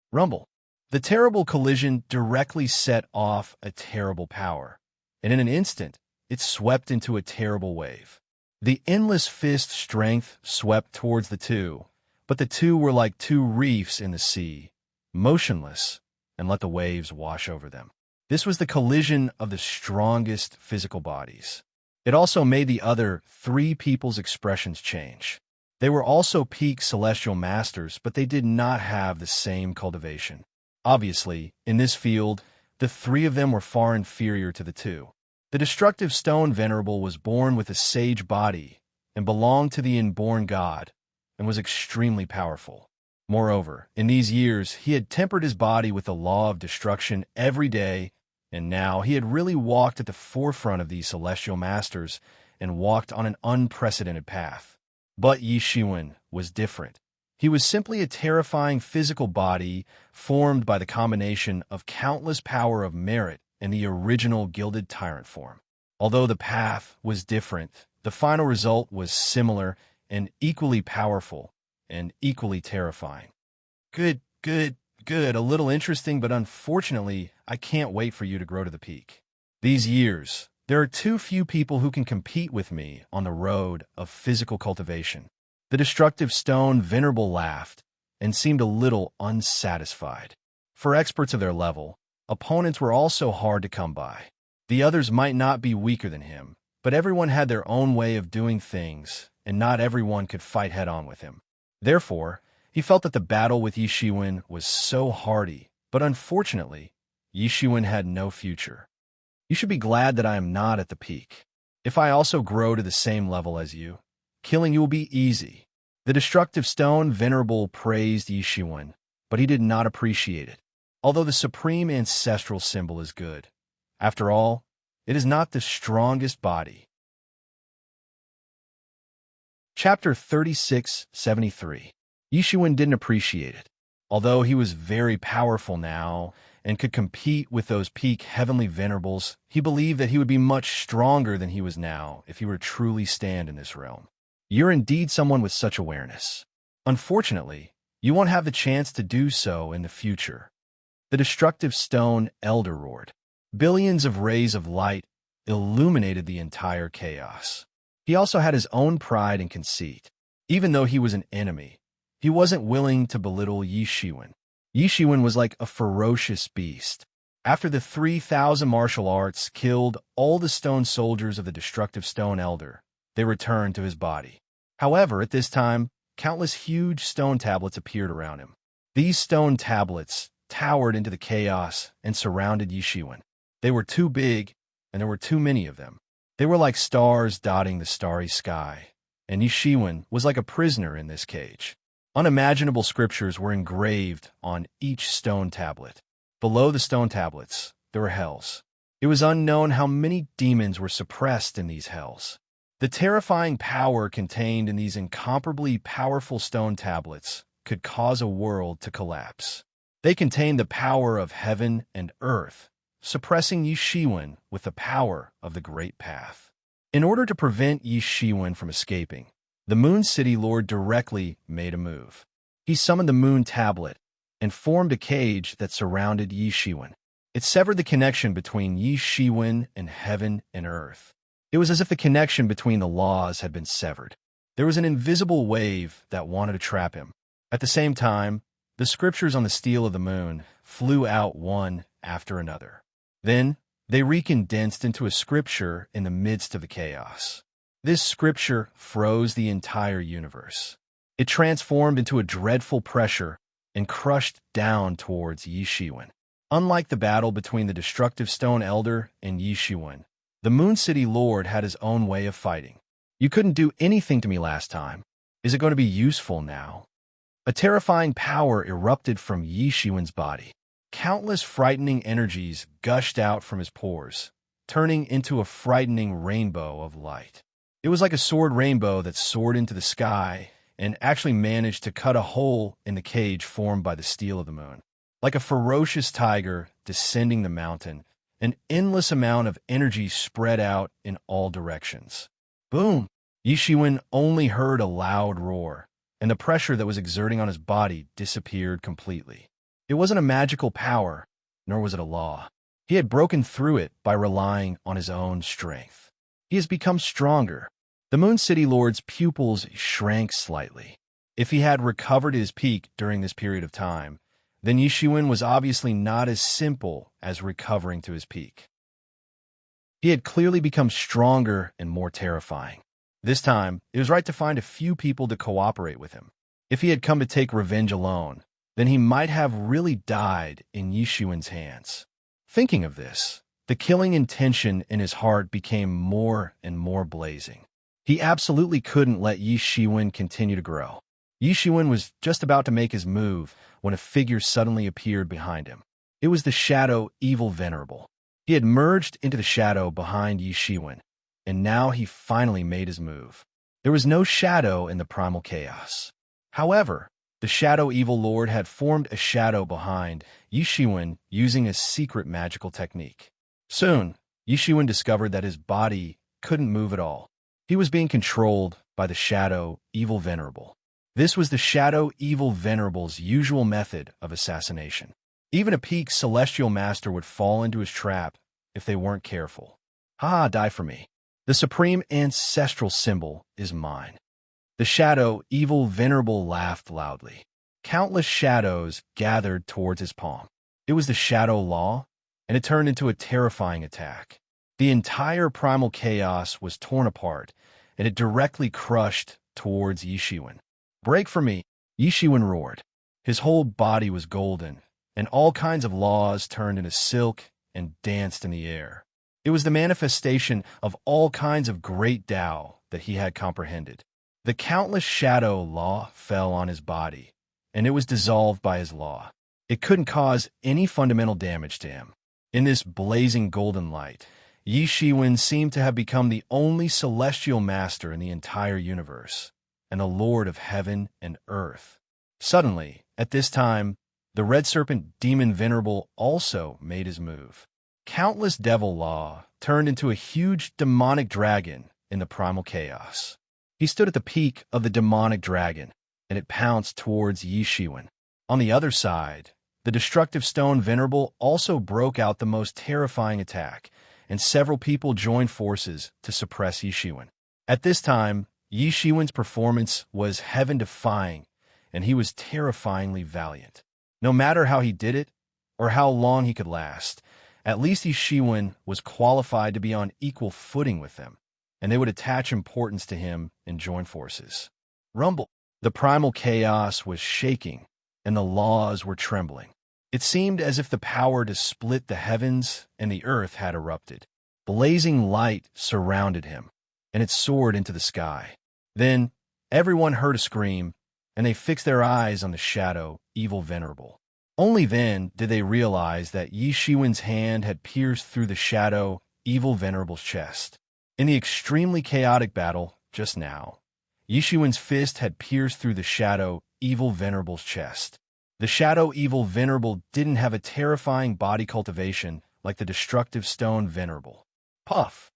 Rumble. The terrible collision directly set off a terrible power, and in an instant, it swept into a terrible wave. The endless fist strength swept towards the two, but the two were like two reefs in the sea, motionless, and let the waves wash over them. This was the collision of the strongest physical bodies. It also made the other three people's expressions change. They were also peak celestial masters, but they did not have the same cultivation. Obviously, in this field, the three of them were far inferior to the two. The destructive stone venerable was born with a sage body and belonged to the inborn god and was extremely powerful. Moreover, in these years, he had tempered his body with the law of destruction every day, and now he had really walked at the forefront of these celestial masters and walked on an unprecedented path. But Yishiwen was different. He was simply a terrifying physical body formed by the combination of countless power of merit and the original gilded tyrant form. Although the path was different, the final result was similar and equally powerful and equally terrifying. Good. A little interesting, but unfortunately, I can't wait for you to grow to the peak. These years, there are too few people who can compete with me on the road of physical cultivation. The destructive stone venerable laughed and seemed a little unsatisfied. For experts of their level, opponents were also hard to come by. The others might not be weaker than him, but everyone had their own way of doing things, and not everyone could fight head-on with him. Therefore, he felt that the battle with Yishiwen was so hardy, but unfortunately, Yishiwen had no future. You should be glad that I am not at the peak. If I also grow to the same level as you, killing you will be easy. The destructive stone venerable praised Yishiwen, but he did not appreciate it. Although the supreme ancestral symbol is good, after all, it is not the strongest body. Chapter 3673. Yishiwen didn't appreciate it. Although he was very powerful now and could compete with those peak heavenly venerables, he believed that he would be much stronger than he was now if he were to truly stand in this realm. You're indeed someone with such awareness. Unfortunately, you won't have the chance to do so in the future. The destructive stone elder roared. Billions of rays of light illuminated the entire chaos. He also had his own pride and conceit. Even though he was an enemy, he wasn't willing to belittle Yishiwen. Yishiwen was like a ferocious beast. After the 3,000 martial arts killed all the stone soldiers of the destructive stone elder, they returned to his body. However, at this time, countless huge stone tablets appeared around him. These stone tablets towered into the chaos and surrounded Yishiwen. They were too big, and there were too many of them. They were like stars dotting the starry sky, and Yishiwen was like a prisoner in this cage. Unimaginable scriptures were engraved on each stone tablet. Below the stone tablets, there were hells. It was unknown how many demons were suppressed in these hells. The terrifying power contained in these incomparably powerful stone tablets could cause a world to collapse. They contained the power of heaven and earth, suppressing Yishiwen with the power of the Great Path. In order to prevent Yishiwen from escaping, the Moon City Lord directly made a move. He summoned the Moon Tablet and formed a cage that surrounded Yishiwen. It severed the connection between Yishiwen and heaven and earth. It was as if the connection between the laws had been severed. There was an invisible wave that wanted to trap him. At the same time, the scriptures on the steel of the moon flew out one after another. Then, they recondensed into a scripture in the midst of the chaos. This scripture froze the entire universe. It transformed into a dreadful pressure and crushed down towards Yishiwen. Unlike the battle between the destructive stone elder and Yishiwen, the Moon City Lord had his own way of fighting. You couldn't do anything to me last time. Is it going to be useful now? A terrifying power erupted from Yishiwen's body. Countless frightening energies gushed out from his pores, turning into a frightening rainbow of light. It was like a sword rainbow that soared into the sky and actually managed to cut a hole in the cage formed by the steel of the moon. Like a ferocious tiger descending the mountain An endless amount of energy spread out in all directions. Boom! Yi Shiwen only heard a loud roar, and the pressure that was exerting on his body disappeared completely. It wasn't a magical power, nor was it a law. He had broken through it by relying on his own strength. He has become stronger. The Moon City Lord's pupils shrank slightly. If he had recovered his peak during this period of time, then Yi Shiwen was obviously not as simple as recovering to his peak. He had clearly become stronger and more terrifying. This time, it was right to find a few people to cooperate with him. If he had come to take revenge alone, then he might have really died in Yi Shiwen's hands. Thinking of this, the killing intention in his heart became more and more blazing. He absolutely couldn't let Yi Shiwen continue to grow. Yi Shiwen was just about to make his move when a figure suddenly appeared behind him. It was the shadow Evil Venerable. He had merged into the shadow behind Yi Shiwen, and now he finally made his move. There was no shadow in the primal chaos. However, the Shadow Evil Lord had formed a shadow behind Yi Shiwen using a secret magical technique. Soon, Yi Shiwen discovered that his body couldn't move at all. He was being controlled by the Shadow Evil Venerable. This was the Shadow Evil Venerable's usual method of assassination. Even a peak celestial master would fall into his trap if they weren't careful. Ha, die for me. The supreme ancestral symbol is mine. The Shadow Evil Venerable laughed loudly. Countless shadows gathered towards his palm. It was the Shadow Law, and it turned into a terrifying attack. The entire primal chaos was torn apart, and it directly crushed towards Yi Shiwen. Break for me, Yi Shiwen roared. His whole body was golden, and all kinds of laws turned into silk and danced in the air. It was the manifestation of all kinds of great Tao that he had comprehended. The countless shadow law fell on his body, and it was dissolved by his law. It couldn't cause any fundamental damage to him. In this blazing golden light, Yi Shiwen seemed to have become the only celestial master in the entire universe, and the Lord of heaven and earth. Suddenly, at this time, the Red Serpent Demon Venerable also made his move. Countless devil law turned into a huge demonic dragon in the primal chaos. He stood at the peak of the demonic dragon, and it pounced towards Yi Shiwen. On the other side, the destructive stone venerable also broke out the most terrifying attack, and several people joined forces to suppress Yi Shiwen. At this time, Yi Shiwen's performance was heaven-defying, and he was terrifyingly valiant. No matter how he did it, or how long he could last, at least Yi Shiwen was qualified to be on equal footing with them, and they would attach importance to him and join forces. Rumble. The primal chaos was shaking, and the laws were trembling. It seemed as if the power to split the heavens and the earth had erupted. Blazing light surrounded him, and it soared into the sky. Then, everyone heard a scream, and they fixed their eyes on the Shadow Evil Venerable. Only then did they realize that Yi Shiwen's hand had pierced through the Shadow Evil Venerable's chest. In the extremely chaotic battle just now, Yi Shiwen's fist had pierced through the Shadow Evil Venerable's chest. The Shadow Evil Venerable didn't have a terrifying body cultivation like the destructive stone Venerable. Puff!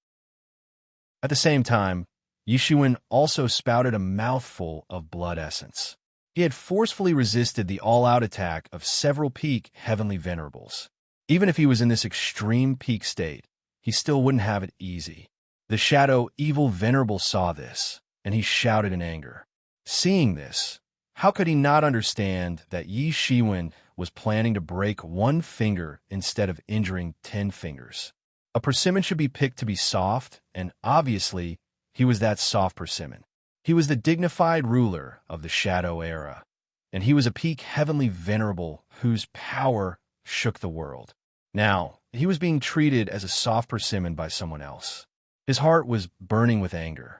At the same time, Yi Shiwen also spouted a mouthful of blood essence. He had forcefully resisted the all-out attack of several peak heavenly venerables. Even if he was in this extreme peak state, he still wouldn't have it easy. The Shadow Evil Venerable saw this, and he shouted in anger. Seeing this, how could he not understand that Yi Shiwen was planning to break one finger instead of injuring 10 fingers? A persimmon should be picked to be soft, and obviously, he was that soft persimmon. He was the dignified ruler of the Shadow Era, and he was a peak heavenly venerable whose power shook the world. Now, he was being treated as a soft persimmon by someone else. His heart was burning with anger.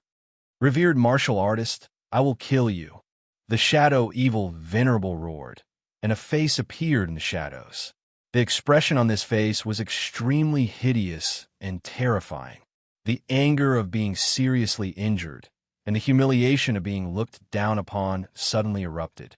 Revered martial artist, I will kill you. The Shadow Evil Venerable roared, and a face appeared in the shadows. The expression on this face was extremely hideous and terrifying. The anger of being seriously injured and the humiliation of being looked down upon suddenly erupted.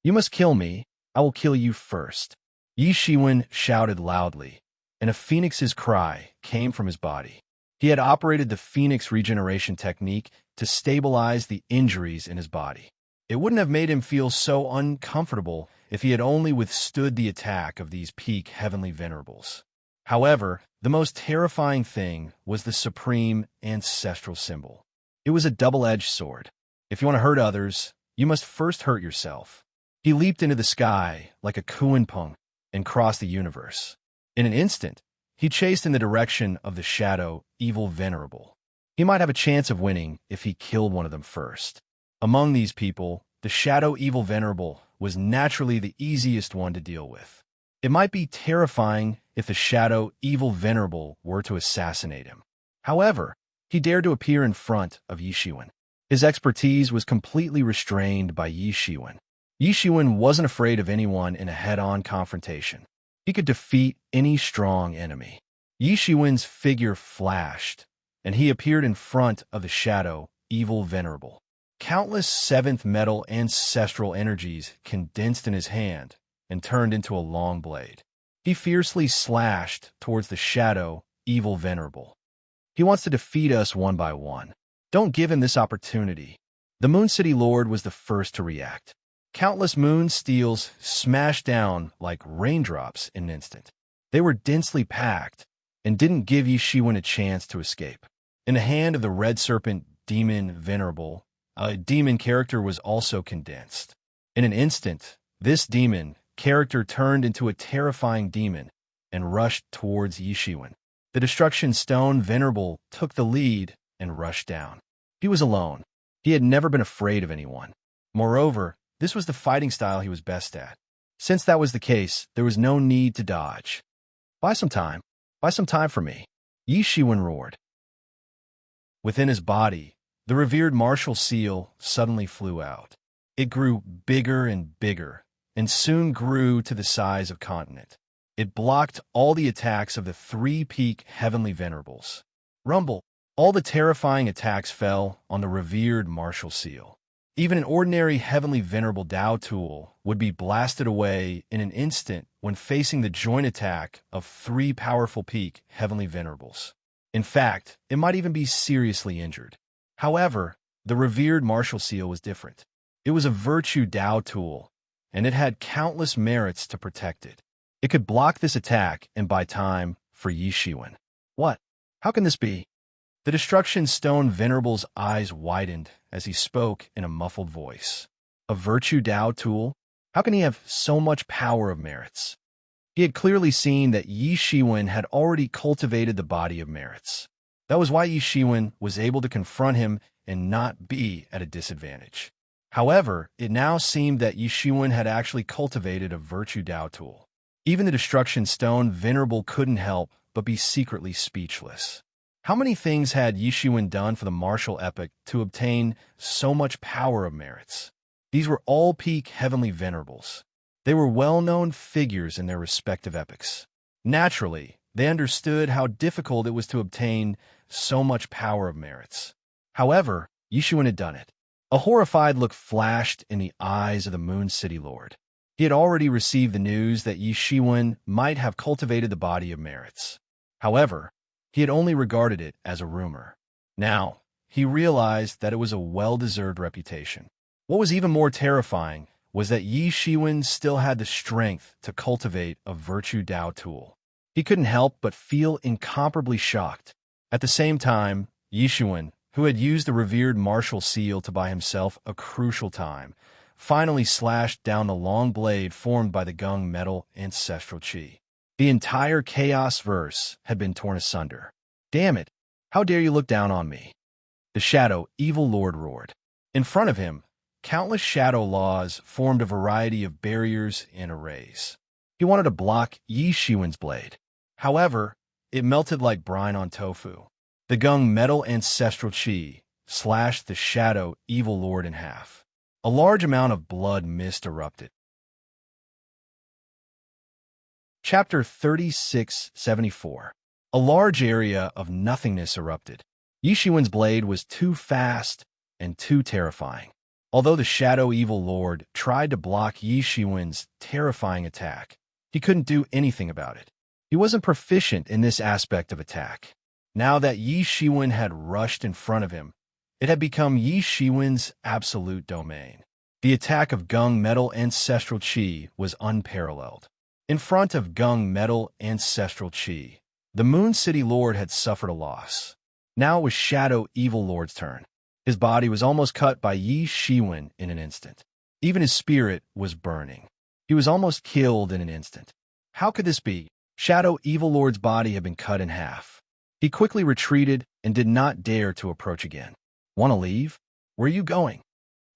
You must kill me. I will kill you first. Yi Shiwen shouted loudly, and a phoenix's cry came from his body. He had operated the phoenix regeneration technique to stabilize the injuries in his body. It wouldn't have made him feel so uncomfortable if he had only withstood the attack of these peak heavenly venerables. However, the most terrifying thing was the supreme ancestral symbol. It was a double-edged sword. If you want to hurt others, you must first hurt yourself. He leaped into the sky like a kuenpeng and crossed the universe. In an instant, he chased in the direction of the shadow evil venerable. He might have a chance of winning if he killed one of them first. Among these people, the shadow evil venerable was naturally the easiest one to deal with. It might be terrifying if the shadow evil venerable were to assassinate him. However, he dared to appear in front of Yi Shiwen. His expertise was completely restrained by Yi Shiwen. Yi Shiwen wasn't afraid of anyone in a head-on confrontation. He could defeat any strong enemy. Yi Shiwen's figure flashed, and he appeared in front of the shadow evil venerable. Countless seventh metal ancestral energies condensed in his hand and turned into a long blade. He fiercely slashed towards the shadow evil venerable. He wants to defeat us one by one. Don't give him this opportunity. The Moon City Lord was the first to react. Countless moon steels smashed down like raindrops in an instant. They were densely packed and didn't give Yi Shiwen a chance to escape. In the hand of the red serpent demon venerable, a demon character was also condensed. In an instant, this demon character turned into a terrifying demon and rushed towards Yi Shiwen. The Destruction Stone Venerable took the lead and rushed down. He was alone. He had never been afraid of anyone. Moreover, this was the fighting style he was best at. Since that was the case, there was no need to dodge. Buy some time. Buy some time for me. Yi Shiwen roared. Within his body, the revered martial seal suddenly flew out. It grew bigger and bigger, and soon grew to the size of a continent. It blocked all the attacks of the three-peak heavenly venerables. Rumble! All the terrifying attacks fell on the revered martial seal. Even an ordinary heavenly venerable Dao tool would be blasted away in an instant when facing the joint attack of three powerful peak heavenly venerables. In fact, it might even be seriously injured. However, the revered martial seal was different. It was a virtue Dao tool, and it had countless merits to protect it. It could block this attack and buy time for Yi Shiwen. What? How can this be? The Destruction Stone Venerable's eyes widened as he spoke in a muffled voice. A virtue Dao tool? How can he have so much power of merits? He had clearly seen that Yi Shiwen had already cultivated the body of merits. That was why Yi Shiwen was able to confront him and not be at a disadvantage. However, it now seemed that Yi Shiwen had actually cultivated a virtue Dao tool. Even the Destruction Stone Venerable couldn't help but be secretly speechless. How many things had Yi Shiwen done for the martial epic to obtain so much power of merits? These were all peak heavenly venerables. They were well-known figures in their respective epics. Naturally, they understood how difficult it was to obtain so much power of merits. However, Yi Shiwen had done it. A horrified look flashed in the eyes of the Moon City Lord. He had already received the news that Yi Shiwen might have cultivated the body of merits. However, he had only regarded it as a rumor. Now, he realized that it was a well-deserved reputation. What was even more terrifying was that Yi Shiwen still had the strength to cultivate a virtue Dao tool. He couldn't help but feel incomparably shocked. At the same time, Yi Shiwen, who had used the revered martial seal to buy himself a crucial time, finally slashed down the long blade formed by the Gung metal ancestral chi. The entire chaos verse had been torn asunder. Damn it! How dare you look down on me? The shadow evil lord roared. In front of him, countless shadow laws formed a variety of barriers and arrays. He wanted to block Yi Shiwen's blade. However, it melted like brine on tofu. The Gung metal ancestral chi slashed the shadow evil lord in half. A large amount of blood mist erupted. Chapter 3674. A large area of nothingness erupted. Yi Shiwen's blade was too fast and too terrifying. Although the Shadow Evil Lord tried to block Yi Shiwen's terrifying attack, he couldn't do anything about it. He wasn't proficient in this aspect of attack. Now that Yi Shiwen had rushed in front of him, it had become Yi Shiwen's absolute domain. The attack of Gung Metal Ancestral Qi was unparalleled. In front of Gung Metal Ancestral Qi, the Moon City Lord had suffered a loss. Now it was Shadow Evil Lord's turn. His body was almost cut by Yi Shiwen in an instant. Even his spirit was burning. He was almost killed in an instant. How could this be? Shadow Evil Lord's body had been cut in half. He quickly retreated and did not dare to approach again. Want to leave? Where are you going?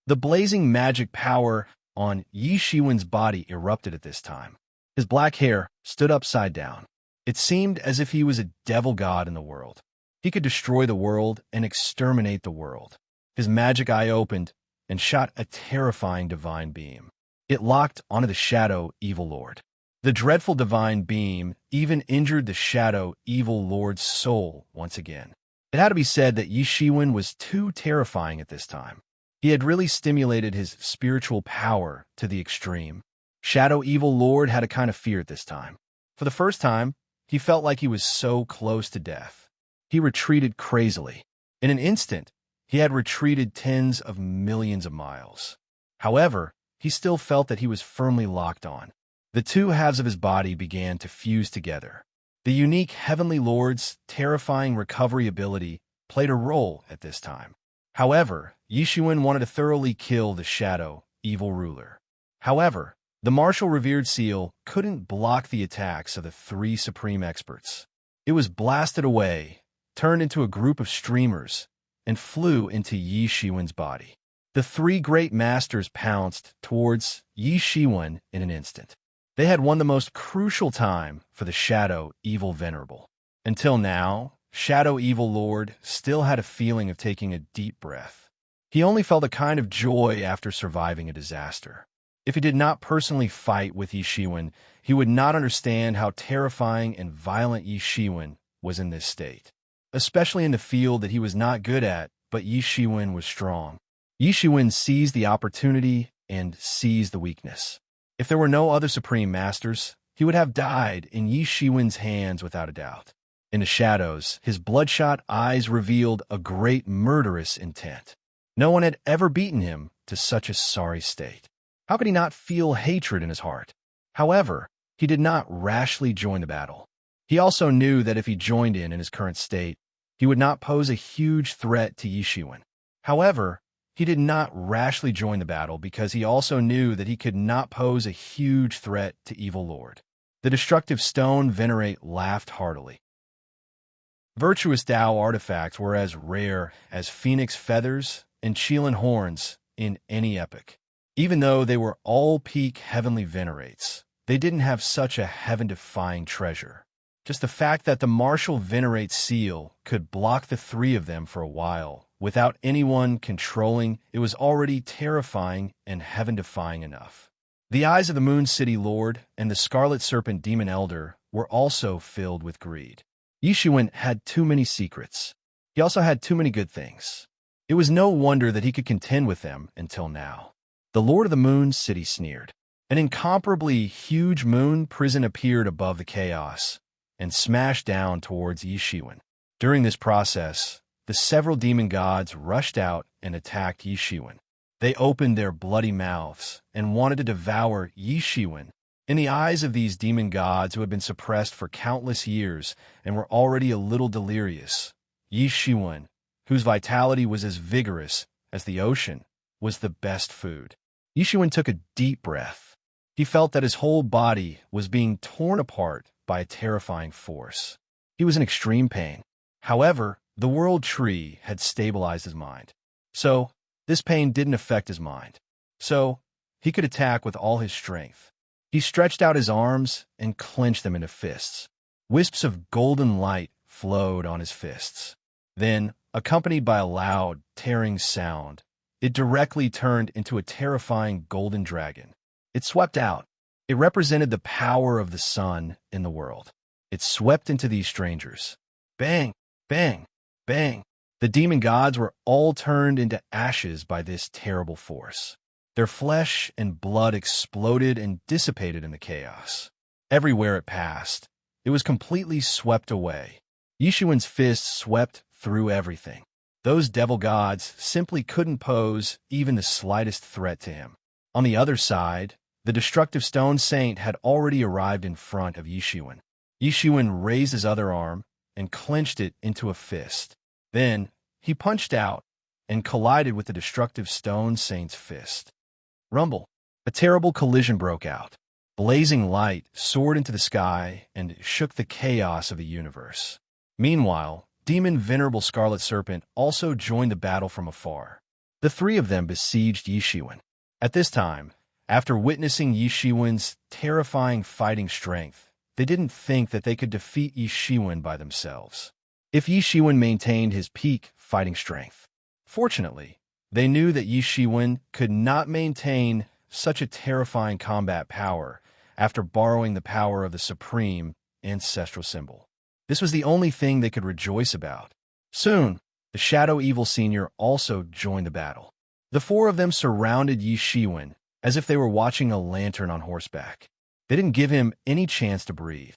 The blazing magic power on Yi Shiwen's body erupted at this time. His black hair stood upside down. It seemed as if he was a devil god in the world. He could destroy the world and exterminate the world. His magic eye opened and shot a terrifying divine beam. It locked onto the Shadow Evil Lord. The dreadful divine beam even injured the Shadow Evil Lord's soul once again. It had to be said that Yi Shiwen was too terrifying at this time. He had really stimulated his spiritual power to the extreme. Shadow Evil Lord had a kind of fear at this time. For the first time, he felt like he was so close to death. He retreated crazily. In an instant, he had retreated tens of millions of miles. However, he still felt that he was firmly locked on. The two halves of his body began to fuse together. The unique Heavenly Lord's terrifying recovery ability played a role at this time. However, Yi Shiwen wanted to thoroughly kill the Shadow Evil Ruler. However, the martial revered seal couldn't block the attacks of the three supreme experts. It was blasted away, turned into a group of streamers, and flew into Yi Shiwen's body. The three great masters pounced towards Yi Shiwen in an instant. They had won the most crucial time for the Shadow Evil Venerable. Until now, Shadow Evil Lord still had a feeling of taking a deep breath. He only felt a kind of joy after surviving a disaster. If he did not personally fight with Yi Shiwen, he would not understand how terrifying and violent Yi Shiwen was in this state, especially in the field that he was not good at, but Yi Shiwen was strong. Yi Shiwen seized the opportunity and seized the weakness. If there were no other supreme masters, he would have died in Yi Shiwen's hands without a doubt. In the shadows, his bloodshot eyes revealed a great murderous intent. No one had ever beaten him to such a sorry state. How could he not feel hatred in his heart? However, he did not rashly join the battle. He also knew that if he joined in his current state, he would not pose a huge threat to Yi Shiwen. However, he did not rashly join the battle because he also knew that he could not pose a huge threat to Evil Lord. The destructive stone venerate laughed heartily. Virtuous Tao artifacts were as rare as phoenix feathers and Qilin horns in any epoch. Even though they were all peak heavenly venerates, they didn't have such a heaven-defying treasure. Just the fact that the martial venerate seal could block the three of them for a while without anyone controlling it was already terrifying and heaven-defying enough. The eyes of the Moon City Lord and the Scarlet Serpent Demon Elder were also filled with greed. Yi Shiwen had too many secrets. He also had too many good things. It was no wonder that he could contend with them until now. The Lord of the Moon City sneered. An incomparably huge moon prison appeared above the chaos and smashed down towards Yi Shiwen. During this process, the several demon gods rushed out and attacked Yi Shiwen. They opened their bloody mouths and wanted to devour Yi Shiwen. In the eyes of these demon gods who had been suppressed for countless years and were already a little delirious, Yi Shiwen, whose vitality was as vigorous as the ocean, was the best food. Yi Shiwen took a deep breath. He felt that his whole body was being torn apart by a terrifying force. He was in extreme pain. However, the World Tree had stabilized his mind. So, this pain didn't affect his mind. So, he could attack with all his strength. He stretched out his arms and clenched them into fists. Wisps of golden light flowed on his fists. Then, accompanied by a loud, tearing sound, it directly turned into a terrifying golden dragon. It swept out. It represented the power of the sun in the world. It swept into these strangers. Bang, bang, bang. The demon gods were all turned into ashes by this terrible force. Their flesh and blood exploded and dissipated in the chaos. Everywhere it passed, It was completely swept away. Yishuan's fist swept through everything. Those devil gods simply couldn't pose even the slightest threat to him. On the other side, the destructive stone saint had already arrived in front of Yishuan. Yishuan raised his other arm and clenched it into a fist. Then, he punched out and collided with the destructive stone saint's fist. Rumble. A terrible collision broke out. Blazing light soared into the sky and shook the chaos of the universe. Meanwhile, Demon Venerable Scarlet Serpent also joined the battle from afar. The three of them besieged Yishuan. At this time, after witnessing Yishuan's terrifying fighting strength, they didn't think that they could defeat Yishuan by themselves. If Yishuan maintained his peak fighting strength. Fortunately, they knew that Yishuan could not maintain such a terrifying combat power after borrowing the power of the supreme ancestral symbol. This was the only thing they could rejoice about. Soon, the Shadow Evil Senior also joined the battle. The four of them surrounded Yishuan as if they were watching a lantern on horseback. They didn't give him any chance to breathe.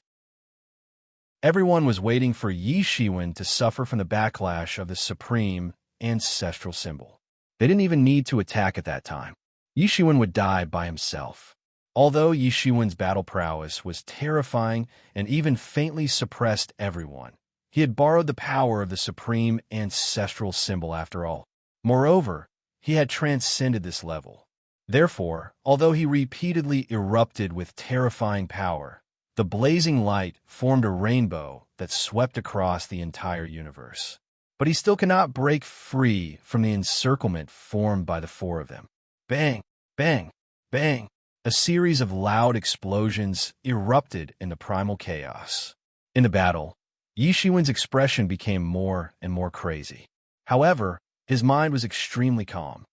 Everyone was waiting for Yishuan to suffer from the backlash of the supreme ancestral symbol. They didn't even need to attack at that time. Yishuan would die by himself. Although Yishuan's battle prowess was terrifying and even faintly suppressed everyone, he had borrowed the power of the supreme ancestral symbol after all. Moreover, he had transcended this level. Therefore, although he repeatedly erupted with terrifying power, the blazing light formed a rainbow that swept across the entire universe. But he still cannot break free from the encirclement formed by the four of them. Bang, bang, bang. A series of loud explosions erupted in the primal chaos. In the battle, Yishuan's expression became more and more crazy. However, his mind was extremely calm.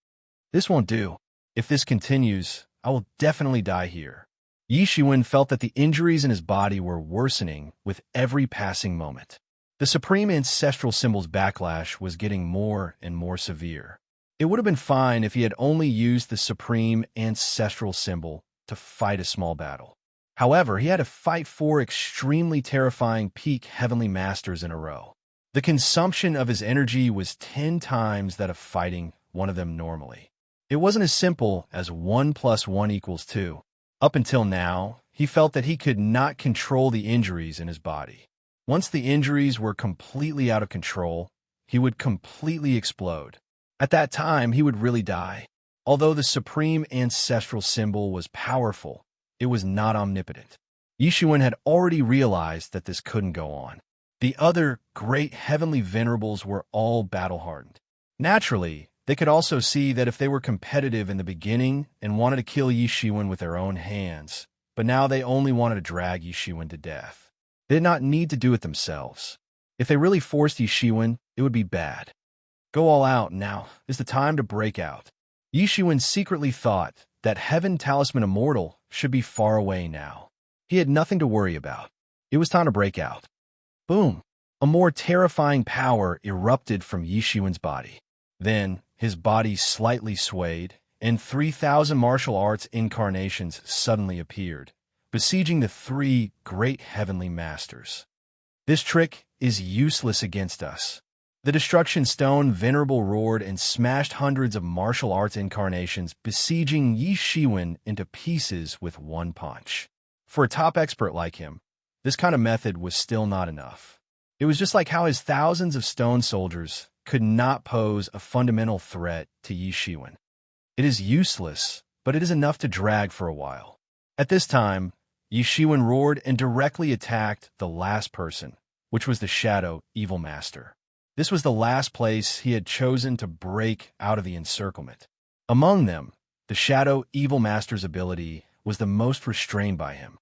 This won't do. If this continues, I will definitely die here. Yishuan felt that the injuries in his body were worsening with every passing moment. The supreme ancestral symbol's backlash was getting more and more severe. It would have been fine if he had only used the supreme ancestral symbol to fight a small battle. However, he had to fight four extremely terrifying peak heavenly masters in a row. The consumption of his energy was 10 times that of fighting one of them normally. It wasn't as simple as 1 + 1 = 2. Up until now, he felt that he could not control the injuries in his body. Once the injuries were completely out of control, he would completely explode. At that time, he would really die. Although the supreme ancestral symbol was powerful, it was not omnipotent. Yishuan had already realized that this couldn't go on. The other great heavenly venerables were all battle-hardened. Naturally, they could also see that if they were competitive in the beginning and wanted to kill Yishuan with their own hands, but now they only wanted to drag Yishuan to death. They did not need to do it themselves. If they really forced Yishuan, it would be bad. Go all out now is the time to break out. Yishuan secretly thought that Heaven Talisman Immortal should be far away now. He had nothing to worry about. It was time to break out. Boom! A more terrifying power erupted from Yishuan's body. Then, his body slightly swayed, and 3,000 martial arts incarnations suddenly appeared, besieging the three great heavenly masters. This trick is useless against us. The Destruction Stone Venerable roared and smashed hundreds of martial arts incarnations, besieging Yishuan into pieces with one punch. For a top expert like him, this kind of method was still not enough. It was just like how his thousands of stone soldiers could not pose a fundamental threat to Yishuan. It is useless, but it is enough to drag for a while. At this time, Yishuan roared and directly attacked the last person, which was the Shadow Evil Master. This was the last place he had chosen to break out of the encirclement. Among them, the Shadow Evil Master's ability was the most restrained by him.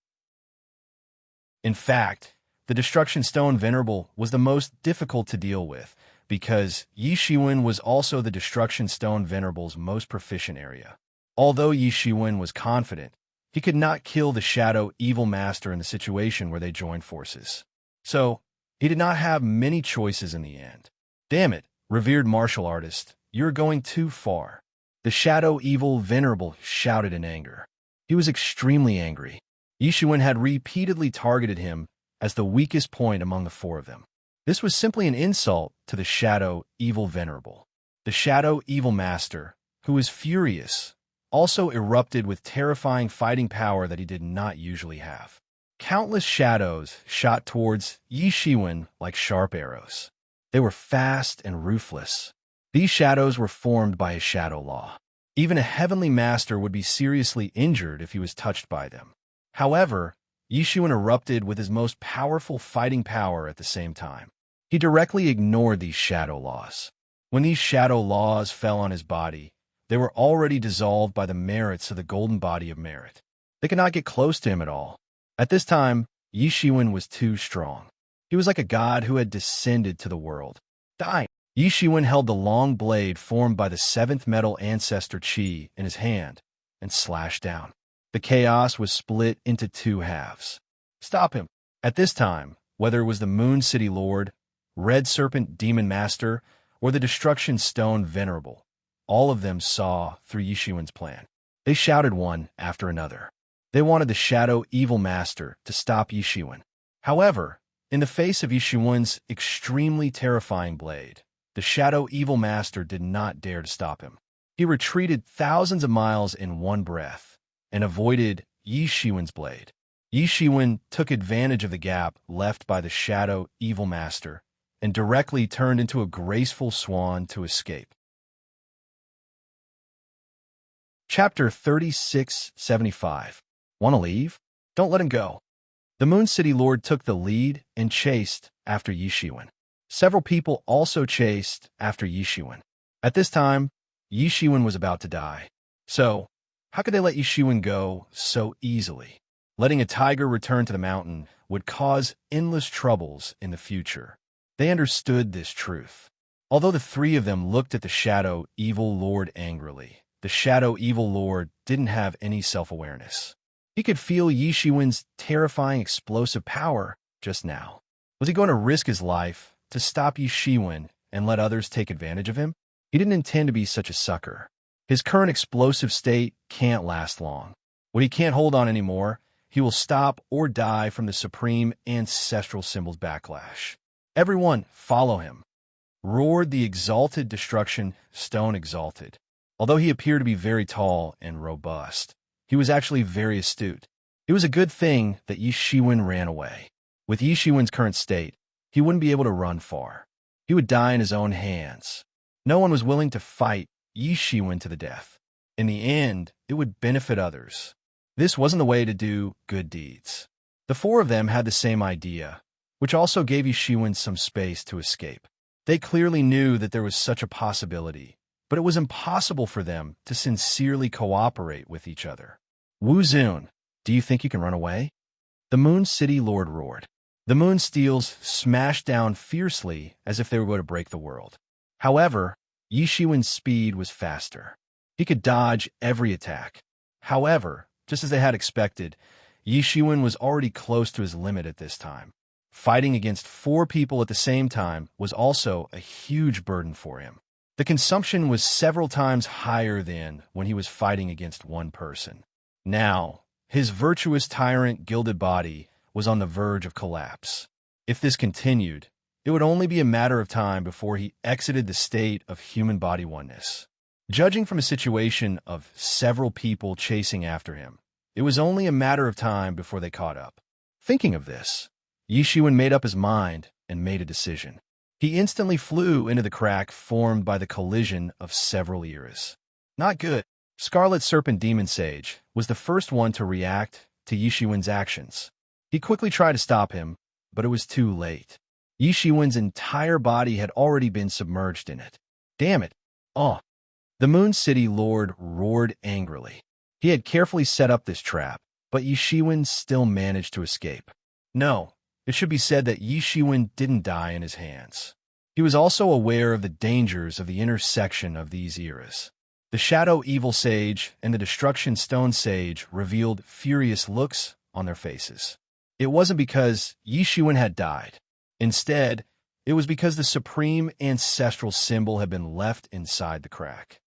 In fact, the Destruction Stone Venerable was the most difficult to deal with, because Yishuan was also the Destruction Stone Venerable's most proficient area. Although Yishuan was confident, he could not kill the Shadow Evil Master in the situation where they joined forces. So, he did not have many choices in the end. Damn it, revered martial artist, you're going too far. The Shadow Evil Venerable shouted in anger. He was extremely angry. Yishuan had repeatedly targeted him as the weakest point among the four of them. This was simply an insult to the Shadow Evil Venerable. The Shadow Evil Master, who was furious, also erupted with terrifying fighting power that he did not usually have. Countless shadows shot towards Yi Shiwen like sharp arrows. They were fast and ruthless. These shadows were formed by a shadow law. Even a heavenly master would be seriously injured if he was touched by them. However, Yi Shiwen erupted with his most powerful fighting power at the same time. He directly ignored these shadow laws. When these shadow laws fell on his body, they were already dissolved by the merits of the golden body of merit. They could not get close to him at all. At this time, Yi Shiwen was too strong. He was like a god who had descended to the world. Dying. Yi Shiwen held the long blade formed by the seventh metal ancestor Qi in his hand and slashed down. The chaos was split into two halves. Stop him. At this time, whether it was the Moon City Lord, Red Serpent Demon Master, or the Destruction Stone Venerable, all of them saw through Yi Shiwen's plan. They shouted one after another. They wanted the Shadow Evil Master to stop Yi Shiwen. However, in the face of Yi Shiwen's extremely terrifying blade, the Shadow Evil Master did not dare to stop him. He retreated thousands of miles in one breath and avoided Yi Shiwen's blade. Yi Shiwen took advantage of the gap left by the Shadow Evil Master and directly turned into a graceful swan to escape. Chapter 3675. Want to leave? Don't let him go. The Moon City Lord took the lead and chased after Yi Shiwen. Several people also chased after Yi Shiwen. At this time, Yi Shiwen was about to die. So, how could they let Yi Shiwen go so easily? Letting a tiger return to the mountain would cause endless troubles in the future. They understood this truth. Although the three of them looked at the Shadow Evil Lord angrily, the Shadow Evil Lord didn't have any self-awareness. He could feel Yi Shiwen's terrifying explosive power just now. Was he going to risk his life to stop Yi Shiwen and let others take advantage of him? He didn't intend to be such a sucker. His current explosive state can't last long. When he can't hold on anymore, he will stop or die from the supreme ancestral symbol's backlash. Everyone, follow him, roared the exalted Destruction Stone Exalted. Although he appeared to be very tall and robust, he was actually very astute. It was a good thing that Yi Shiwen ran away. With Yi Shiwen's current state, he wouldn't be able to run far. He would die in his own hands. No one was willing to fight Yi Shiwen to the death. In the end, it would benefit others. This wasn't the way to do good deeds. The four of them had the same idea, which also gave Yi Shiwen some space to escape. They clearly knew that there was such a possibility, but it was impossible for them to sincerely cooperate with each other. Wu Zun, do you think you can run away? The Moon City Lord roared. The moon steels smashed down fiercely as if they were going to break the world. However, Yi Shiwen's speed was faster. He could dodge every attack. However, just as they had expected, Yi Shiwen was already close to his limit at this time. Fighting against four people at the same time was also a huge burden for him. The consumption was several times higher than when he was fighting against one person. Now, his virtuous tyrant gilded body was on the verge of collapse. If this continued, it would only be a matter of time before he exited the state of human body oneness. Judging from a situation of several people chasing after him, it was only a matter of time before they caught up. Thinking of this, Yi Shiwen made up his mind and made a decision. He instantly flew into the crack formed by the collision of several eras. Not good. Scarlet Serpent Demon Sage was the first one to react to Yi Shiwen's actions. He quickly tried to stop him, but it was too late. Yi Shiwen's entire body had already been submerged in it. Damn it. Oh. The Moon City Lord roared angrily. He had carefully set up this trap, but Yi Shiwen still managed to escape. No, it should be said that Yi Shiwen didn't die in his hands. He was also aware of the dangers of the intersection of these eras. The Shadow Evil Sage and the Destruction Stone Sage revealed furious looks on their faces. It wasn't because Yi Shiwen had died. Instead, it was because the supreme ancestral symbol had been left inside the crack.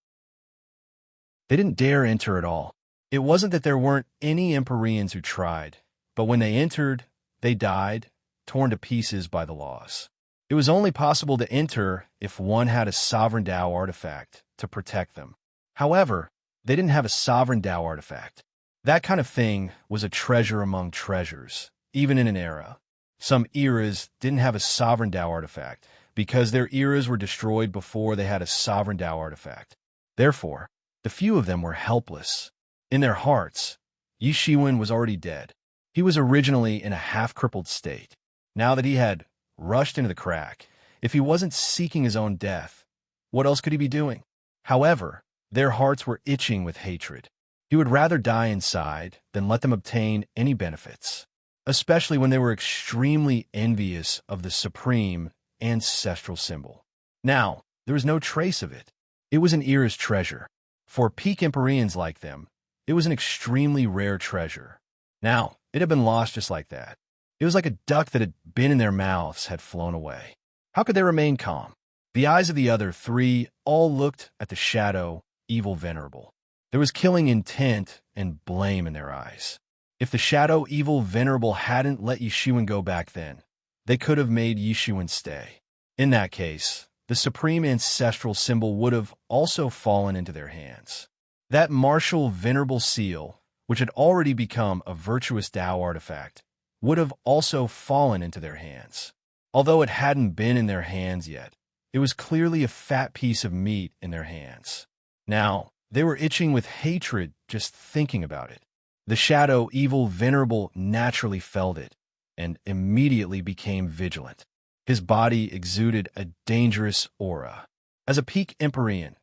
They didn't dare enter at all. It wasn't that there weren't any Empyreans who tried, but when they entered, they died torn to pieces by the laws. It was only possible to enter if one had a sovereign Tao artifact to protect them. However, they didn't have a sovereign Tao artifact. That kind of thing was a treasure among treasures, even in an era. Some eras didn't have a sovereign Tao artifact because their eras were destroyed before they had a sovereign Tao artifact. Therefore, the few of them were helpless. In their hearts, Yi Shiwen was already dead. He was originally in a half-crippled state. Now that he had rushed into the crack, if he wasn't seeking his own death, what else could he be doing? However, their hearts were itching with hatred. He would rather die inside than let them obtain any benefits, especially when they were extremely envious of the supreme ancestral symbol. Now, there was no trace of it. It was an era's treasure. For peak Empyreans like them, it was an extremely rare treasure. Now, it had been lost just like that. It was like a duck that had been in their mouths had flown away. How could they remain calm? The eyes of the other three all looked at the shadow, evil venerable. There was killing intent and blame in their eyes. If the shadow, evil venerable hadn't let Yi Shiwen go back then, they could have made Yi Shiwen stay. In that case, the supreme ancestral symbol would have also fallen into their hands. That martial venerable seal, which had already become a virtuous Tao artifact, would have also fallen into their hands. Although it hadn't been in their hands yet, it was clearly a fat piece of meat in their hands. Now, they were itching with hatred just thinking about it. The shadow, evil venerable naturally felt it, and immediately became vigilant. His body exuded a dangerous aura. As a peak Empyrean,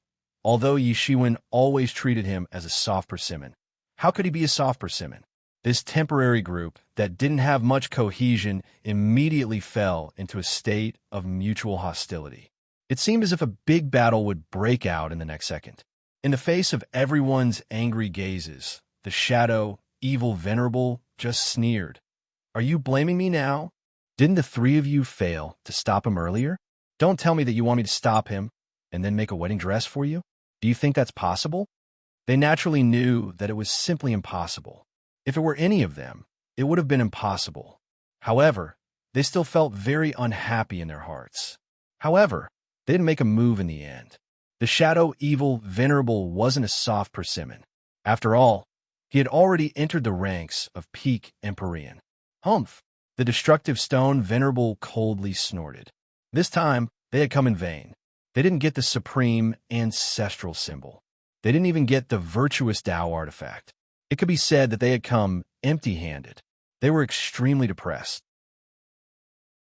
although Yi Shiwen always treated him as a soft persimmon, how could he be a soft persimmon? This temporary group that didn't have much cohesion immediately fell into a state of mutual hostility. It seemed as if a big battle would break out in the next second. In the face of everyone's angry gazes, the shadow, evil venerable, just sneered. "Are you blaming me now? Didn't the three of you fail to stop him earlier? Don't tell me that you want me to stop him and then make a wedding dress for you. Do you think that's possible?" They naturally knew that it was simply impossible. If it were any of them, it would have been impossible. However, they still felt very unhappy in their hearts. However, they didn't make a move in the end. The shadow, evil, venerable wasn't a soft persimmon. After all, he had already entered the ranks of peak Empyrean. Humph! The destructive stone venerable coldly snorted. This time, they had come in vain. They didn't get the supreme ancestral symbol. They didn't even get the virtuous Tao artifact. It could be said that they had come empty-handed. They were extremely depressed.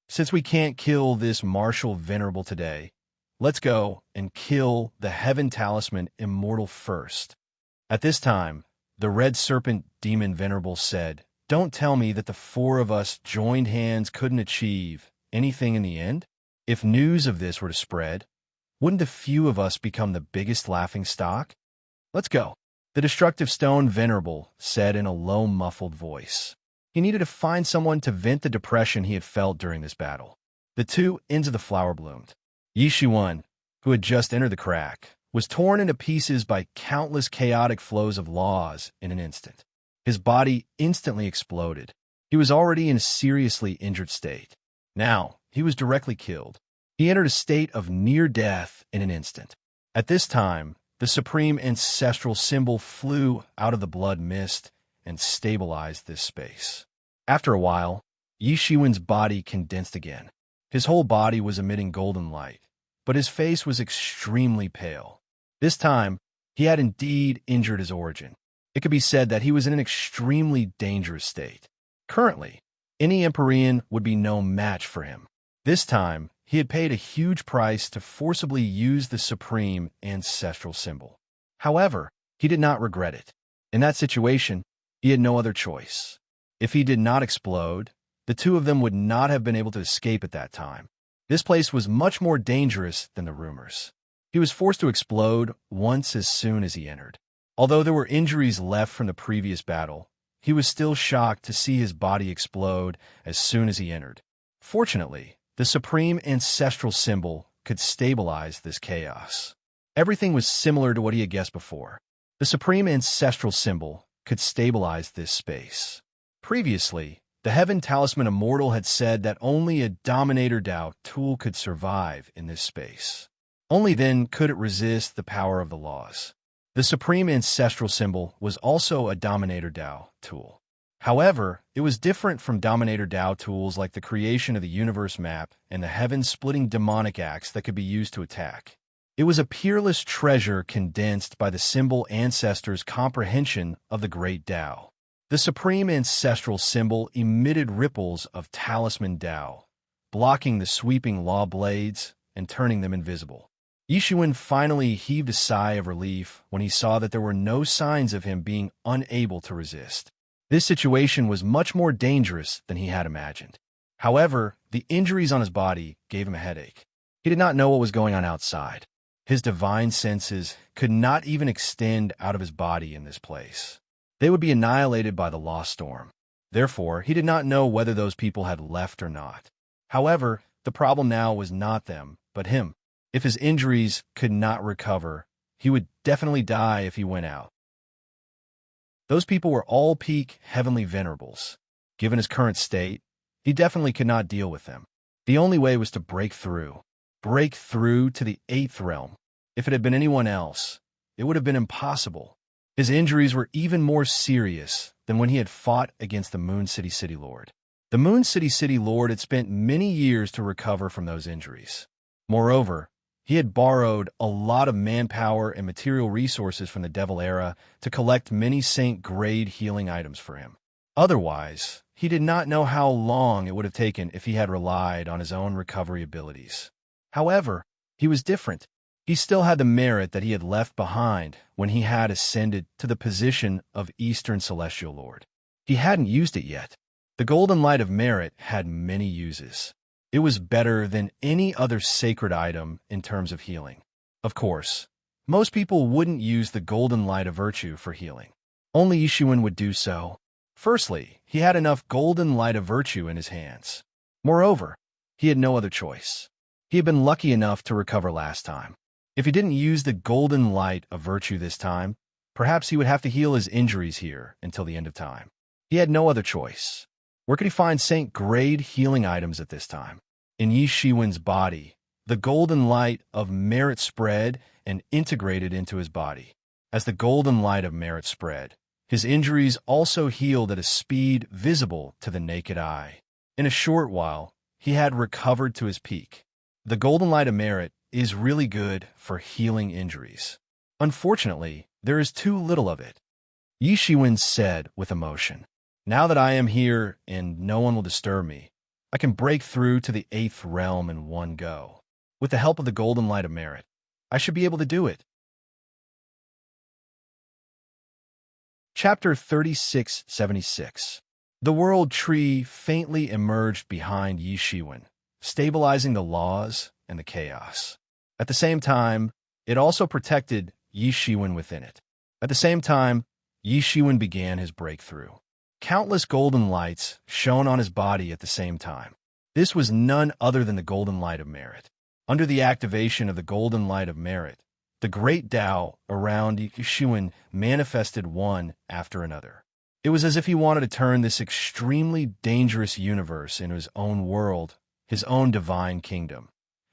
Since we can't kill this martial venerable today, let's go and kill the heaven talisman immortal first. At this time, the red serpent demon venerable said, "Don't tell me that the four of us joined hands couldn't achieve anything in the end? If news of this were to spread, wouldn't the few of us become the biggest laughing stock? Let's go." The destructive stone venerable said in a low, muffled voice. He needed to find someone to vent the depression he had felt during this battle. The two ends of the flower bloomed. Yi Shiwen, who had just entered the crack, was torn into pieces by countless chaotic flows of laws in an instant. His body instantly exploded. He was already in a seriously injured state. Now, he was directly killed. He entered a state of near death in an instant. At this time, the supreme ancestral symbol flew out of the blood mist and stabilized this space. After a while, Yi Shiwen's body condensed again. His whole body was emitting golden light, but his face was extremely pale. This time, he had indeed injured his origin. It could be said that he was in an extremely dangerous state. Currently, any Empyrean would be no match for him. This time, he had paid a huge price to forcibly use the supreme ancestral symbol. However, he did not regret it. In that situation, he had no other choice. If he did not explode, the two of them would not have been able to escape at that time. This place was much more dangerous than the rumors. He was forced to explode once as soon as he entered. Although there were injuries left from the previous battle, he was still shocked to see his body explode as soon as he entered. Fortunately, the supreme ancestral symbol could stabilize this chaos. Everything was similar to what he had guessed before. The supreme ancestral symbol could stabilize this space. Previously, The Heaven Talisman Immortal had said that only a Dominator Dao tool could survive in this space. Only then could it resist the power of the laws. The Supreme Ancestral Symbol was also a Dominator Dao tool. However, it was different from Dominator Dao tools like the creation of the universe map and the heaven-splitting demonic axe that could be used to attack. It was a peerless treasure condensed by the symbol ancestors' comprehension of the Great Dao. The Supreme Ancestral Symbol emitted ripples of Talisman Dao, blocking the sweeping law blades and turning them invisible. Yishuan finally heaved a sigh of relief when he saw that there were no signs of him being unable to resist. This situation was much more dangerous than he had imagined. However, the injuries on his body gave him a headache. He did not know what was going on outside. His divine senses could not even extend out of his body in this place. They would be annihilated by the law storm. Therefore, he did not know whether those people had left or not. However, the problem now was not them, but him. If his injuries could not recover, he would definitely die if he went out. Those people were all peak heavenly venerables. Given his current state, he definitely could not deal with them. The only way was to break through to the 8th realm. If it had been anyone else, it would have been impossible. His injuries were even more serious than when he had fought against the Moon City Lord. The Moon City Lord had spent many years to recover from those injuries. Moreover, he had borrowed a lot of manpower and material resources from the Devil Era to collect many Saint-grade healing items for him. Otherwise, he did not know how long it would have taken if he had relied on his own recovery abilities. However, he was different. He still had the merit that he had left behind when he had ascended to the position of Eastern Celestial Lord. He hadn't used it yet. The Golden Light of Merit had many uses. It was better than any other sacred item in terms of healing. Of course, most people wouldn't use the Golden Light of Virtue for healing. Only Yishuan would do so. Firstly, he had enough Golden Light of Virtue in his hands. Moreover, he had no other choice. He had been lucky enough to recover last time. If he didn't use the Golden Light of Virtue this time, perhaps he would have to heal his injuries here until the end of time. He had no other choice. Where could he find Saint-grade healing items at this time? In Yishuan's body, the Golden Light of Merit spread and integrated into his body. As the Golden Light of Merit spread, his injuries also healed at a speed visible to the naked eye. In a short while, he had recovered to his peak. The Golden Light of Merit is really good for healing injuries. Unfortunately, there is too little of it. Yishuan said with emotion, "Now that I am here and no one will disturb me, I can break through to the 8th realm in one go. With the help of the Golden Light of Merit, I should be able to do it." Chapter 3676. The World Tree faintly emerged behind Yishuan, stabilizing the laws and the chaos. At the same time, it also protected Yishuan within it. At the same time, Yishuan began his breakthrough. Countless golden lights shone on his body at the same time. This was none other than the Golden Light of Merit. Under the activation of the Golden Light of Merit, the great Tao around Yishuan manifested one after another. It was as if he wanted to turn this extremely dangerous universe into his own world, his own divine kingdom.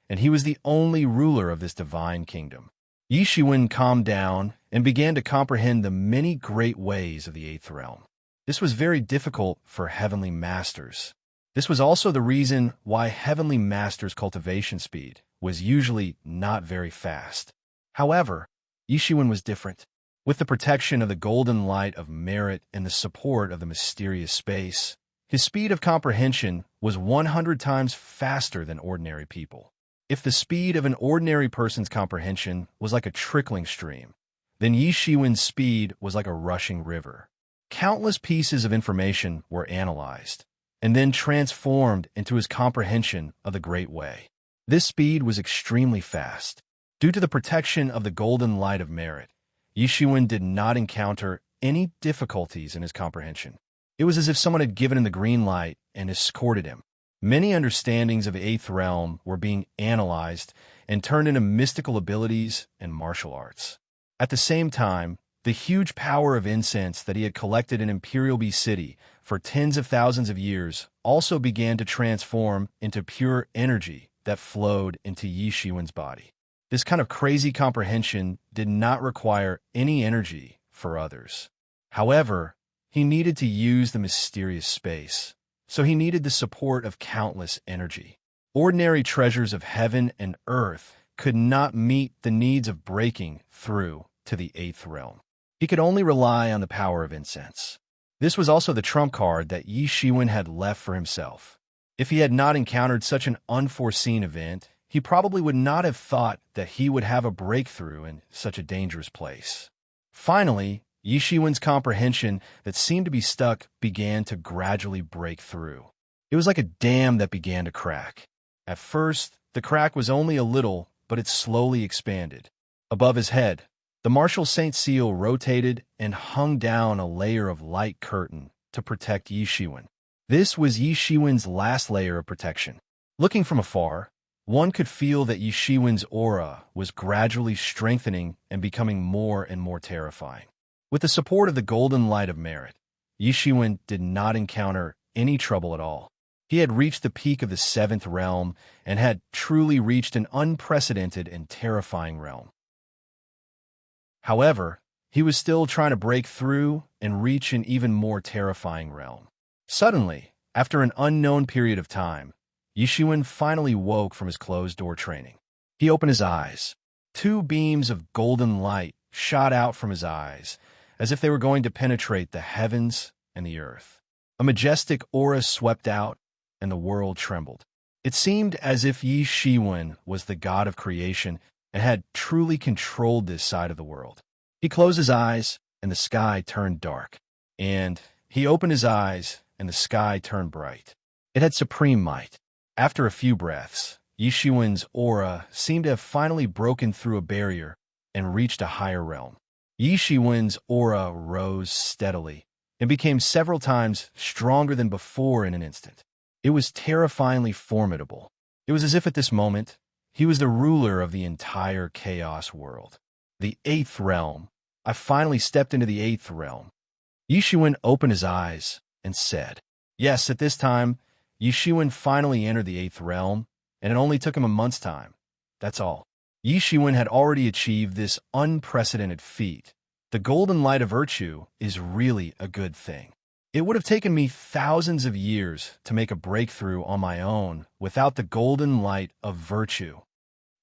And he was the only ruler of this divine kingdom. Yishuan calmed down and began to comprehend the many great ways of the 8th realm. This was very difficult for heavenly masters. This was also the reason why heavenly masters' cultivation speed was usually not very fast. However, Yishuan was different. With the protection of the Golden Light of Merit and the support of the mysterious space, his speed of comprehension was 100 times faster than ordinary people. If the speed of an ordinary person's comprehension was like a trickling stream, then Yishuan's speed was like a rushing river. Countless pieces of information were analyzed and then transformed into his comprehension of the Great Way. This speed was extremely fast. Due to the protection of the Golden Light of Merit, Yishuan did not encounter any difficulties in his comprehension. It was as if someone had given him the green light and escorted him. Many understandings of the 8th realm were being analyzed and turned into mystical abilities and martial arts. At the same time, The huge power of incense that he had collected in Imperial Bee City for tens of thousands of years also began to transform into pure energy that flowed into Yi Shiwen's body. This kind of crazy comprehension did not require any energy for others. However, he needed to use the mysterious space, so he needed the support of countless energy. Ordinary treasures of heaven and earth could not meet the needs of breaking through to the eighth realm. He could only rely on the power of incense. This was also the trump card that Yi Shiwen had left for himself. If he had not encountered such an unforeseen event, he probably would not have thought that he would have a breakthrough in such a dangerous place. Finally, Yi Shiwen's comprehension that seemed to be stuck began to gradually break through. It was like a dam that began to crack. At first, the crack was only a little, but it slowly expanded. Above his head, the Martial Saint Seal rotated and hung down a layer of light curtain to protect Yi Shiwen. This was Yi Shiwen's last layer of protection. Looking from afar, one could feel that Yi Shiwen's aura was gradually strengthening and becoming more and more terrifying. With the support of the golden light of merit, Yi Shiwen did not encounter any trouble at all. He had reached the peak of the seventh realm and had truly reached an unprecedented and terrifying realm. However, he was still trying to break through and reach an even more terrifying realm. Suddenly, after an unknown period of time, Yi Shiwen finally woke from his closed-door training. He opened his eyes. Two beams of golden light shot out from his eyes, as if they were going to penetrate the heavens and the earth. A majestic aura swept out, and the world trembled. It seemed as if Yi Shiwen was the god of creation and had truly controlled this side of the world. He closed his eyes, and the sky turned dark. And he opened his eyes, and the sky turned bright. It had supreme might. After a few breaths, Yi Shiwen's aura seemed to have finally broken through a barrier and reached a higher realm. Yi Shiwen's aura rose steadily and became several times stronger than before in an instant. It was terrifyingly formidable. It was as if at this moment, he was the ruler of the entire chaos world. The eighth realm. I finally stepped into the eighth realm. Yi Shiwen opened his eyes and said, yes, at this time, Yi Shiwen finally entered the eighth realm, and it only took him a month's time. That's all. Yi Shiwen had already achieved this unprecedented feat. The golden light of virtue is really a good thing. It would have taken me thousands of years to make a breakthrough on my own without the golden light of virtue.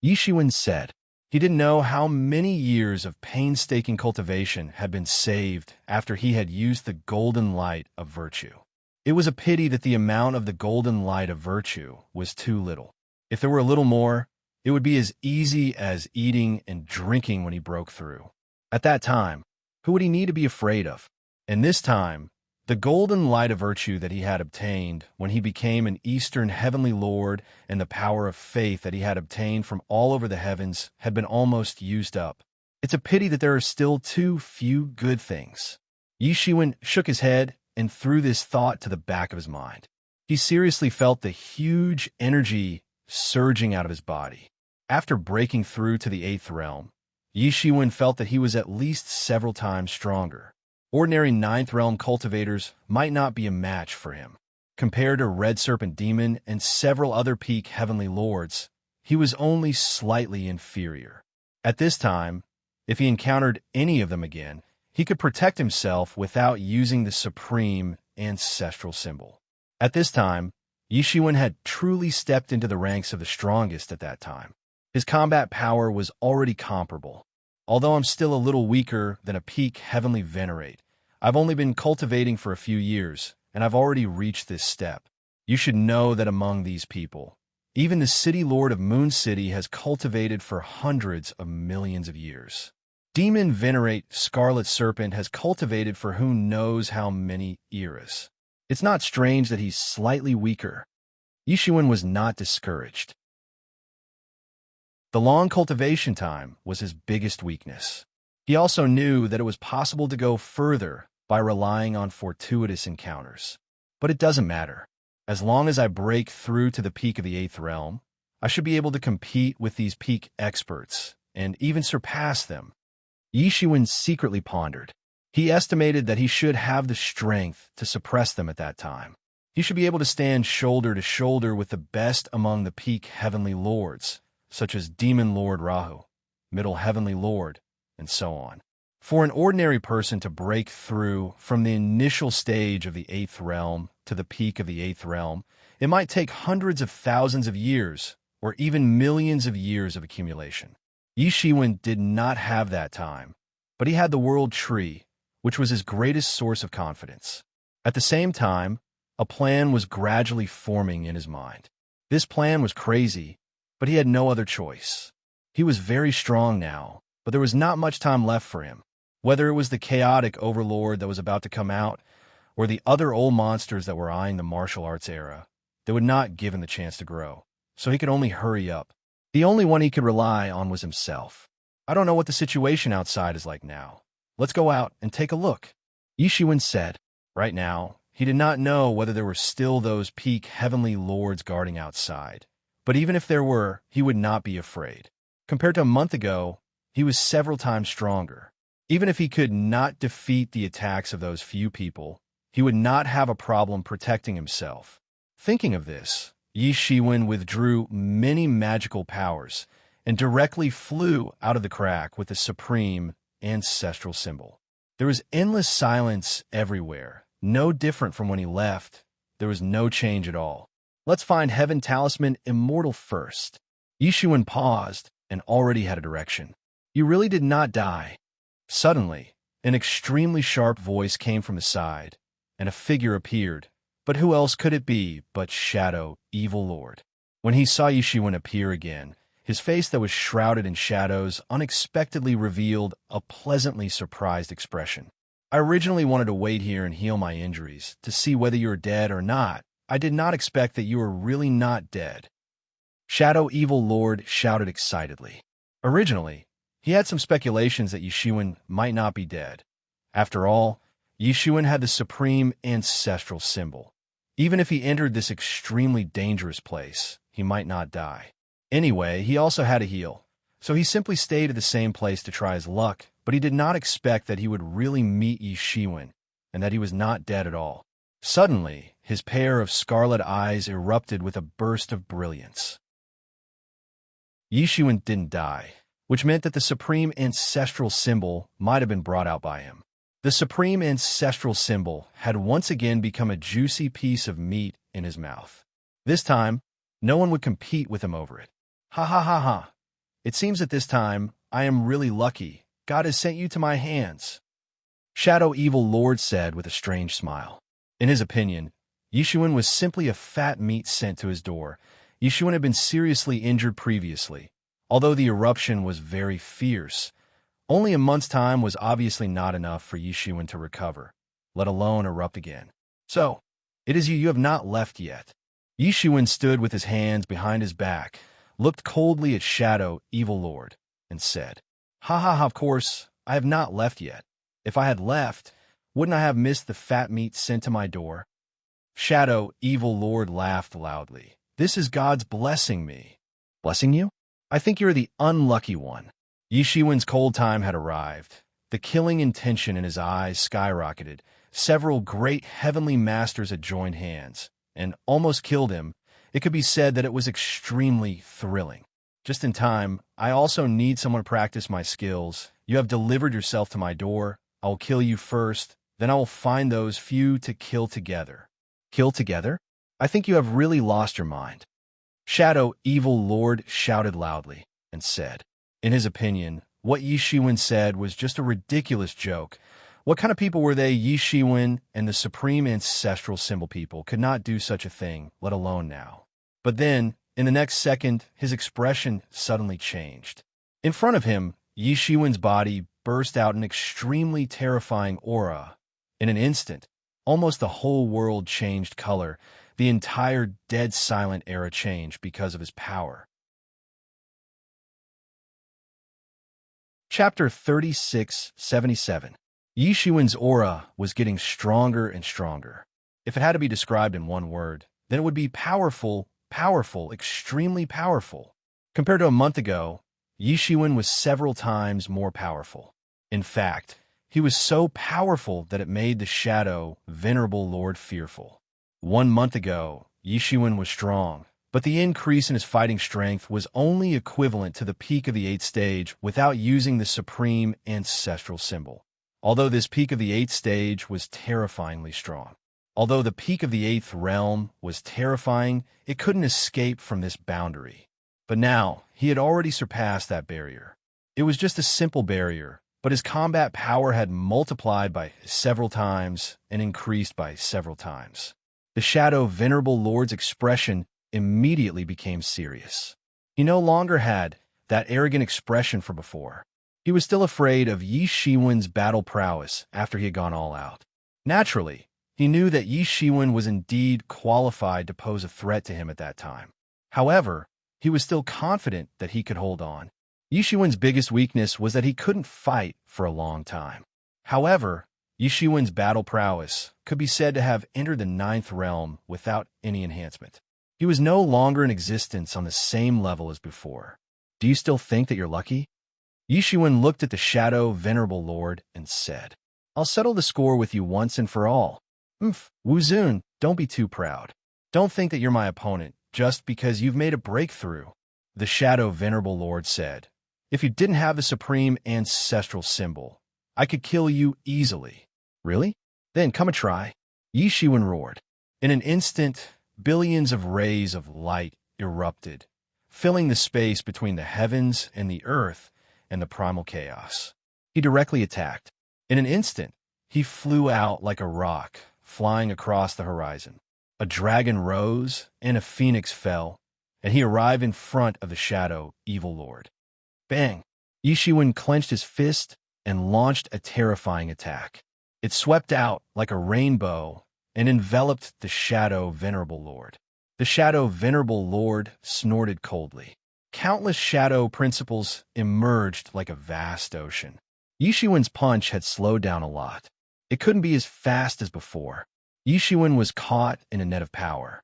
Yi Shiwen said he didn't know how many years of painstaking cultivation had been saved after he had used the golden light of virtue. It was a pity that the amount of the golden light of virtue was too little. If there were a little more, it would be as easy as eating and drinking when he broke through. At that time, who would he need to be afraid of? And this time, the golden light of virtue that he had obtained when he became an Eastern heavenly lord and the power of faith that he had obtained from all over the heavens had been almost used up. It's a pity that there are still too few good things. Yi Shiwen shook his head and threw this thought to the back of his mind. He seriously felt the huge energy surging out of his body. After breaking through to the eighth realm, Yi Shiwen felt that he was at least several times stronger. Ordinary ninth realm cultivators might not be a match for him. Compared to Red Serpent Demon and several other peak heavenly lords, he was only slightly inferior. At this time, if he encountered any of them again, he could protect himself without using the supreme ancestral symbol. At this time, Yi Shiwen had truly stepped into the ranks of the strongest at that time. His combat power was already comparable. Although I'm still a little weaker than a peak heavenly venerate, I've only been cultivating for a few years, and I've already reached this step. You should know that among these people, even the city lord of Moon City has cultivated for hundreds of millions of years. Demon venerate Scarlet Serpent has cultivated for who knows how many eras. It's not strange that he's slightly weaker. Yi Shiwen was not discouraged. The long cultivation time was his biggest weakness. He also knew that it was possible to go further by relying on fortuitous encounters. But it doesn't matter. As long as I break through to the peak of the eighth realm, I should be able to compete with these peak experts and even surpass them. Yi Shiwen secretly pondered. He estimated that he should have the strength to suppress them at that time. He should be able to stand shoulder to shoulder with the best among the peak heavenly lords, such as Demon Lord Rahu, Middle Heavenly Lord, and so on. For an ordinary person to break through from the initial stage of the 8th realm to the peak of the 8th realm, it might take hundreds of thousands of years or even millions of years of accumulation. Yi Shiwen did not have that time, but he had the world tree, which was his greatest source of confidence. At the same time, a plan was gradually forming in his mind. This plan was crazy, but he had no other choice. He was very strong now, but there was not much time left for him. Whether it was the chaotic overlord that was about to come out, or the other old monsters that were eyeing the martial arts era, they would not give him the chance to grow, so he could only hurry up. The only one he could rely on was himself. I don't know what the situation outside is like now. Let's go out and take a look, Yi Shiwen said. Right now, he did not know whether there were still those peak heavenly lords guarding outside. But even if there were, he would not be afraid. Compared to a month ago, he was several times stronger. Even if he could not defeat the attacks of those few people, he would not have a problem protecting himself. Thinking of this, Yi Shiwen withdrew many magical powers and directly flew out of the crack with the supreme ancestral symbol. There was endless silence everywhere, no different from when he left. There was no change at all. Let's find Heaven Talisman Immortal first. Yi Shiwen paused and already had a direction. You really did not die. Suddenly, an extremely sharp voice came from his side, and a figure appeared. But who else could it be but Shadow, Evil Lord? When he saw Yi Shiwen appear again, his face that was shrouded in shadows unexpectedly revealed a pleasantly surprised expression. I originally wanted to wait here and heal my injuries, to see whether you were dead or not. I did not expect that you were really not dead. Shadow Evil Lord shouted excitedly. Originally, he had some speculations that Yi Shiwen might not be dead. After all, Yi Shiwen had the supreme ancestral symbol. Even if he entered this extremely dangerous place, he might not die. Anyway, he also had a heal, so he simply stayed at the same place to try his luck, but he did not expect that he would really meet Yi Shiwen, and that he was not dead at all. Suddenly, his pair of scarlet eyes erupted with a burst of brilliance. Yi Shiwen didn't die, which meant that the supreme ancestral symbol might have been brought out by him. The supreme ancestral symbol had once again become a juicy piece of meat in his mouth. This time, no one would compete with him over it. Ha ha ha ha. It seems that this time, I am really lucky. God has sent you to my hands. Shadow Evil Lord said with a strange smile. In his opinion, Yi Shiwen was simply a fat meat sent to his door. Yi Shiwen had been seriously injured previously. Although the eruption was very fierce, only a month's time was obviously not enough for Yi Shiwen to recover, let alone erupt again. So, it is you have not left yet. Yi Shiwen stood with his hands behind his back, looked coldly at Shadow Evil Lord, and said, Ha ha ha, of course, I have not left yet. If I had left, wouldn't I have missed the fat meat sent to my door? Shadow Evil Lord laughed loudly. This is God's blessing me. Blessing you? I think you're the unlucky one. Yi Shiwen's cold time had arrived. The killing intention in his eyes skyrocketed. Several great heavenly masters had joined hands and almost killed him. It could be said that it was extremely thrilling. Just in time, I also need someone to practice my skills. You have delivered yourself to my door. I will kill you first, then I will find those few to kill together. Kill together? I think you have really lost your mind. Shadow Evil Lord shouted loudly and said. In his opinion, what Yi Shiwen said was just a ridiculous joke. What kind of people were they? Yi Shiwen and the supreme ancestral symbol people could not do such a thing, let alone now. But then, in the next second, his expression suddenly changed. In front of him, Yi Shiwen's body burst out an extremely terrifying aura. In an instant, almost the whole world changed color. The entire dead silent era changed because of his power. Chapter 3677. Yi Shiwen's aura was getting stronger and stronger. If it had to be described in one word, then it would be powerful, powerful, extremely powerful. Compared to a month ago, Yi Shiwen was several times more powerful. In fact, he was so powerful that it made the Shadow Venerable Lord fearful. 1 month ago, Yishuan was strong, but the increase in his fighting strength was only equivalent to the peak of the 8th stage without using the supreme ancestral symbol. Although this peak of the 8th stage was terrifyingly strong. Although the peak of the 8th realm was terrifying, it couldn't escape from this boundary. But now, he had already surpassed that barrier. It was just a simple barrier, but his combat power had multiplied by several times and increased by several times. The Shadow Venerable Lord's expression immediately became serious. He no longer had that arrogant expression from before. He was still afraid of Yi Shiwen's battle prowess after he had gone all out. Naturally, he knew that Yi Shiwen was indeed qualified to pose a threat to him at that time. However, he was still confident that he could hold on. Yi Shiwen's biggest weakness was that he couldn't fight for a long time. However, Yi Shiwen's battle prowess could be said to have entered the 9th realm without any enhancement. He was no longer in existence on the same level as before. Do you still think that you're lucky? Yi Shiwen looked at the Shadow Venerable Lord and said, I'll settle the score with you once and for all. Wu Zun, don't be too proud. Don't think that you're my opponent just because you've made a breakthrough. The Shadow Venerable Lord said, If you didn't have the supreme ancestral symbol, I could kill you easily. Really? Then come and try. Yi Shiwen roared. In an instant, billions of rays of light erupted, filling the space between the heavens and the earth and the primal chaos. He directly attacked. In an instant, he flew out like a rock, flying across the horizon. A dragon rose and a phoenix fell, and he arrived in front of the Shadow Evil Lord. Bang! Yi Shiwen clenched his fist and launched a terrifying attack. It swept out like a rainbow and enveloped the Shadow Venerable Lord. The Shadow Venerable Lord snorted coldly. Countless shadow principles emerged like a vast ocean. Yi Shiwen's punch had slowed down a lot. It couldn't be as fast as before. Yi Shiwen was caught in a net of power.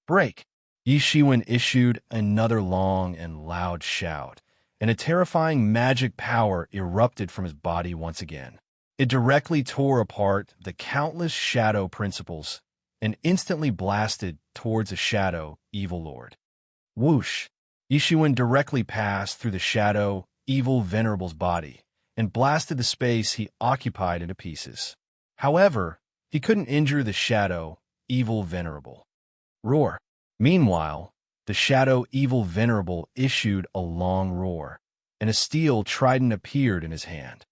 Break! Yi Shiwen issued another long and loud shout, and a terrifying magic power erupted from his body once again. It directly tore apart the countless shadow principles and instantly blasted towards the Shadow Evil Lord. Whoosh! Yi Shiwen directly passed through the Shadow Evil Venerable's body and blasted the space he occupied into pieces. However, he couldn't injure the Shadow Evil Venerable. Roar! Meanwhile, the Shadow Evil Venerable issued a long roar, and a steel trident appeared in his hand.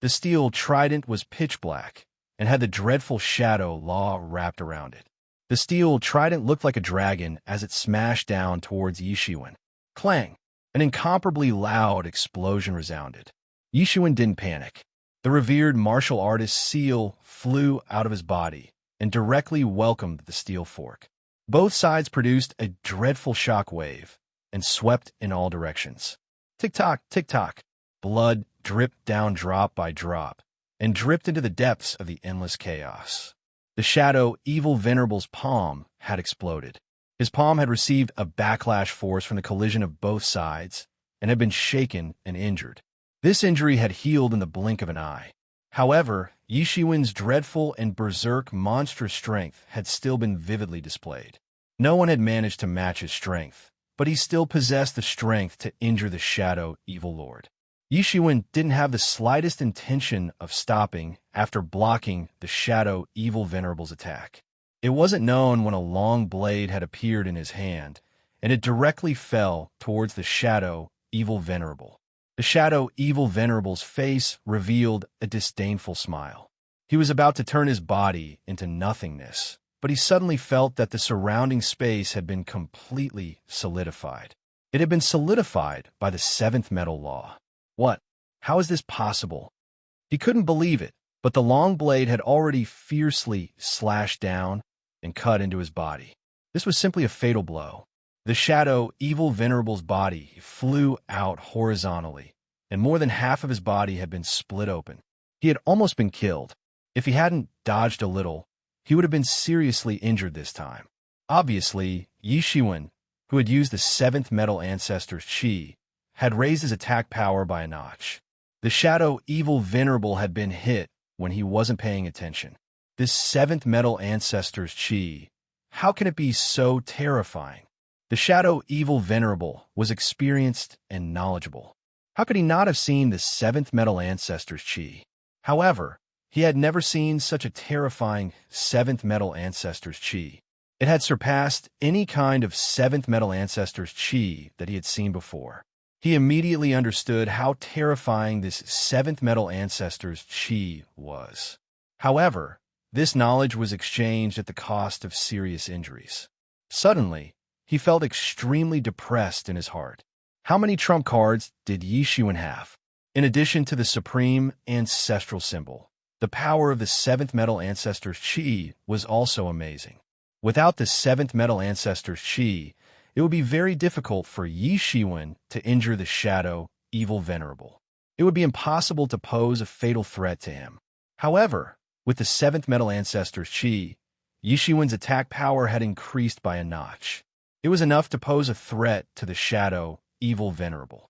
The steel trident was pitch black and had the dreadful shadow law wrapped around it. The steel trident looked like a dragon as it smashed down towards Yi Shiwen. Clang! An incomparably loud explosion resounded. Yi Shiwen didn't panic. The revered martial artist's seal flew out of his body and directly welcomed the steel fork. Both sides produced a dreadful shock wave and swept in all directions. Tick-tock, tick-tock. Blood dripped down drop by drop and dripped into the depths of the endless chaos. The Shadow Evil Venerable's palm had exploded. His palm had received a backlash force from the collision of both sides and had been shaken and injured. This injury had healed in the blink of an eye. However, Yi Shiwen's dreadful and berserk monstrous strength had still been vividly displayed. No one had managed to match his strength, but he still possessed the strength to injure the Shadow Evil Lord. Yi Shiwen didn't have the slightest intention of stopping after blocking the Shadow Evil Venerable's attack. It wasn't known when a long blade had appeared in his hand, and it directly fell towards the Shadow Evil Venerable. The Shadow Evil Venerable's face revealed a disdainful smile. He was about to turn his body into nothingness, but he suddenly felt that the surrounding space had been completely solidified. It had been solidified by the 7th metal law. What? How is this possible? He couldn't believe it, but the long blade had already fiercely slashed down and cut into his body. This was simply a fatal blow. The Shadow Evil Venerable's body flew out horizontally, and more than half of his body had been split open. He had almost been killed. If he hadn't dodged a little, he would have been seriously injured this time. Obviously, Yi Shiwen, who had used the 7th metal ancestor's chi, had raised his attack power by a notch. The shadow evil venerable had been hit when he wasn't paying attention. This seventh metal ancestor's chi, how can it be so terrifying? The shadow evil venerable was experienced and knowledgeable. How could he not have seen the seventh metal ancestor's chi? However, he had never seen such a terrifying seventh metal ancestor's chi. It had surpassed any kind of seventh metal ancestor's chi that he had seen before. He immediately understood how terrifying this seventh metal ancestor's chi was. However, this knowledge was exchanged at the cost of serious injuries. Suddenly, he felt extremely depressed in his heart. How many trump cards did Yixuan have? In addition to the supreme ancestral symbol, the power of the seventh metal ancestor's chi was also amazing. Without the seventh metal ancestor's chi, it would be very difficult for Yixuan to injure the shadow evil venerable. It would be impossible to pose a fatal threat to him. However, with the seventh metal ancestor's chi, Yixuan's attack power had increased by a notch. It was enough to pose a threat to the shadow evil venerable.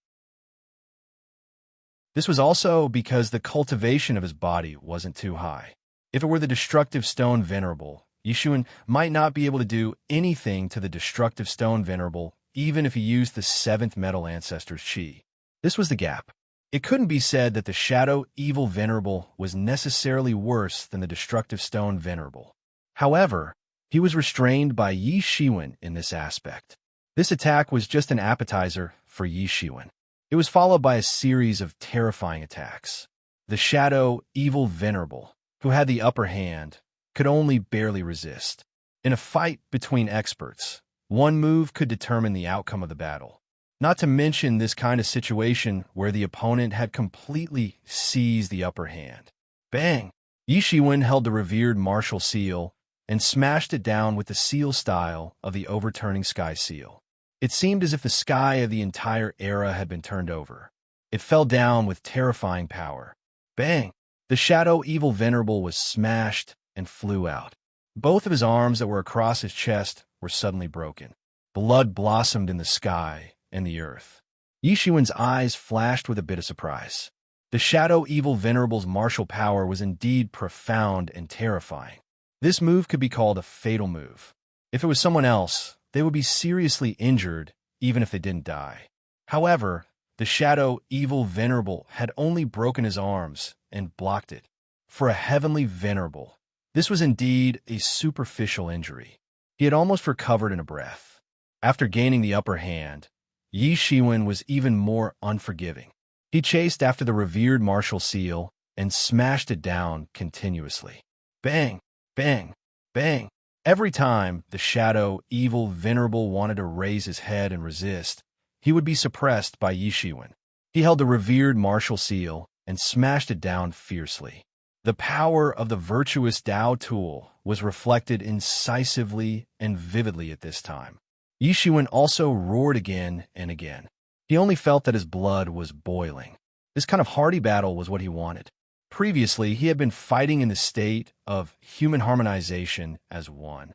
This was also because the cultivation of his body wasn't too high. If it were the destructive stone venerable, Yixuan might not be able to do anything to the destructive stone venerable even if he used the seventh metal ancestor's chi. This was the gap. It couldn't be said that the shadow evil venerable was necessarily worse than the destructive stone venerable. However, he was restrained by Yixuan in this aspect. This attack was just an appetizer for Yixuan. It was followed by a series of terrifying attacks. The shadow evil venerable, who had the upper hand, could only barely resist. In a fight between experts, one move could determine the outcome of the battle. Not to mention this kind of situation where the opponent had completely seized the upper hand. Bang! Yixuan held the revered martial seal and smashed it down with the seal style of the overturning sky seal. It seemed as if the sky of the entire era had been turned over. It fell down with terrifying power. Bang! The shadow evil venerable was smashed and flew out. Both of his arms that were across his chest were suddenly broken. Blood blossomed in the sky and the earth. Yixuan's eyes flashed with a bit of surprise. The shadow evil venerable's martial power was indeed profound and terrifying. This move could be called a fatal move. If it was someone else, they would be seriously injured even if they didn't die. However, the shadow evil venerable had only broken his arms and blocked it. For a heavenly venerable, this was indeed a superficial injury. He had almost recovered in a breath. After gaining the upper hand, Yixuan was even more unforgiving. He chased after the revered martial seal and smashed it down continuously. Bang! Bang! Bang! Every time the shadow evil venerable wanted to raise his head and resist, he would be suppressed by Yixuan. He held the revered martial seal and smashed it down fiercely. The power of the virtuous Tao tool was reflected incisively and vividly at this time. Yixuan also roared again and again. He only felt that his blood was boiling. This kind of hearty battle was what he wanted. Previously, he had been fighting in the state of human harmonization as one.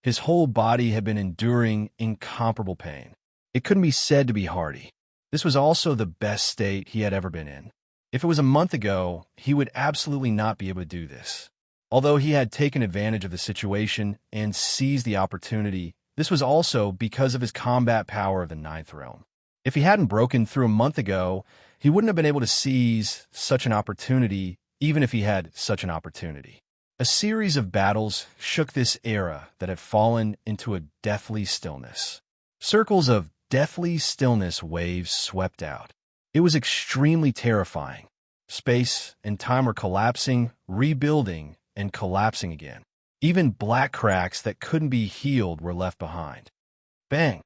His whole body had been enduring incomparable pain. It couldn't be said to be hearty. This was also the best state he had ever been in. If it was a month ago, he would absolutely not be able to do this. Although he had taken advantage of the situation and seized the opportunity, this was also because of his combat power of the ninth realm. If he hadn't broken through a month ago, he wouldn't have been able to seize such an opportunity, even if he had such an opportunity. A series of battles shook this era that had fallen into a deathly stillness. Circles of deathly stillness waves swept out. It was extremely terrifying. Space and time were collapsing, rebuilding, and collapsing again. Even black cracks that couldn't be healed were left behind. Bang!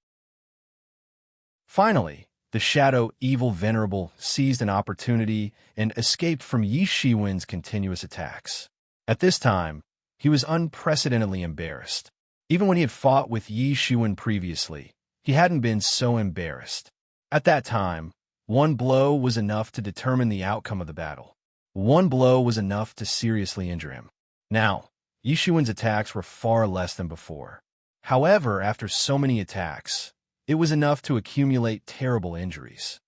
Finally, the shadow evil venerable seized an opportunity and escaped from Yixuan's continuous attacks. At this time, he was unprecedentedly embarrassed. Even when he had fought with Yixuan previously, he hadn't been so embarrassed. At that time, one blow was enough to determine the outcome of the battle. One blow was enough to seriously injure him. Now, Yixuan's attacks were far less than before. However, after so many attacks, it was enough to accumulate terrible injuries.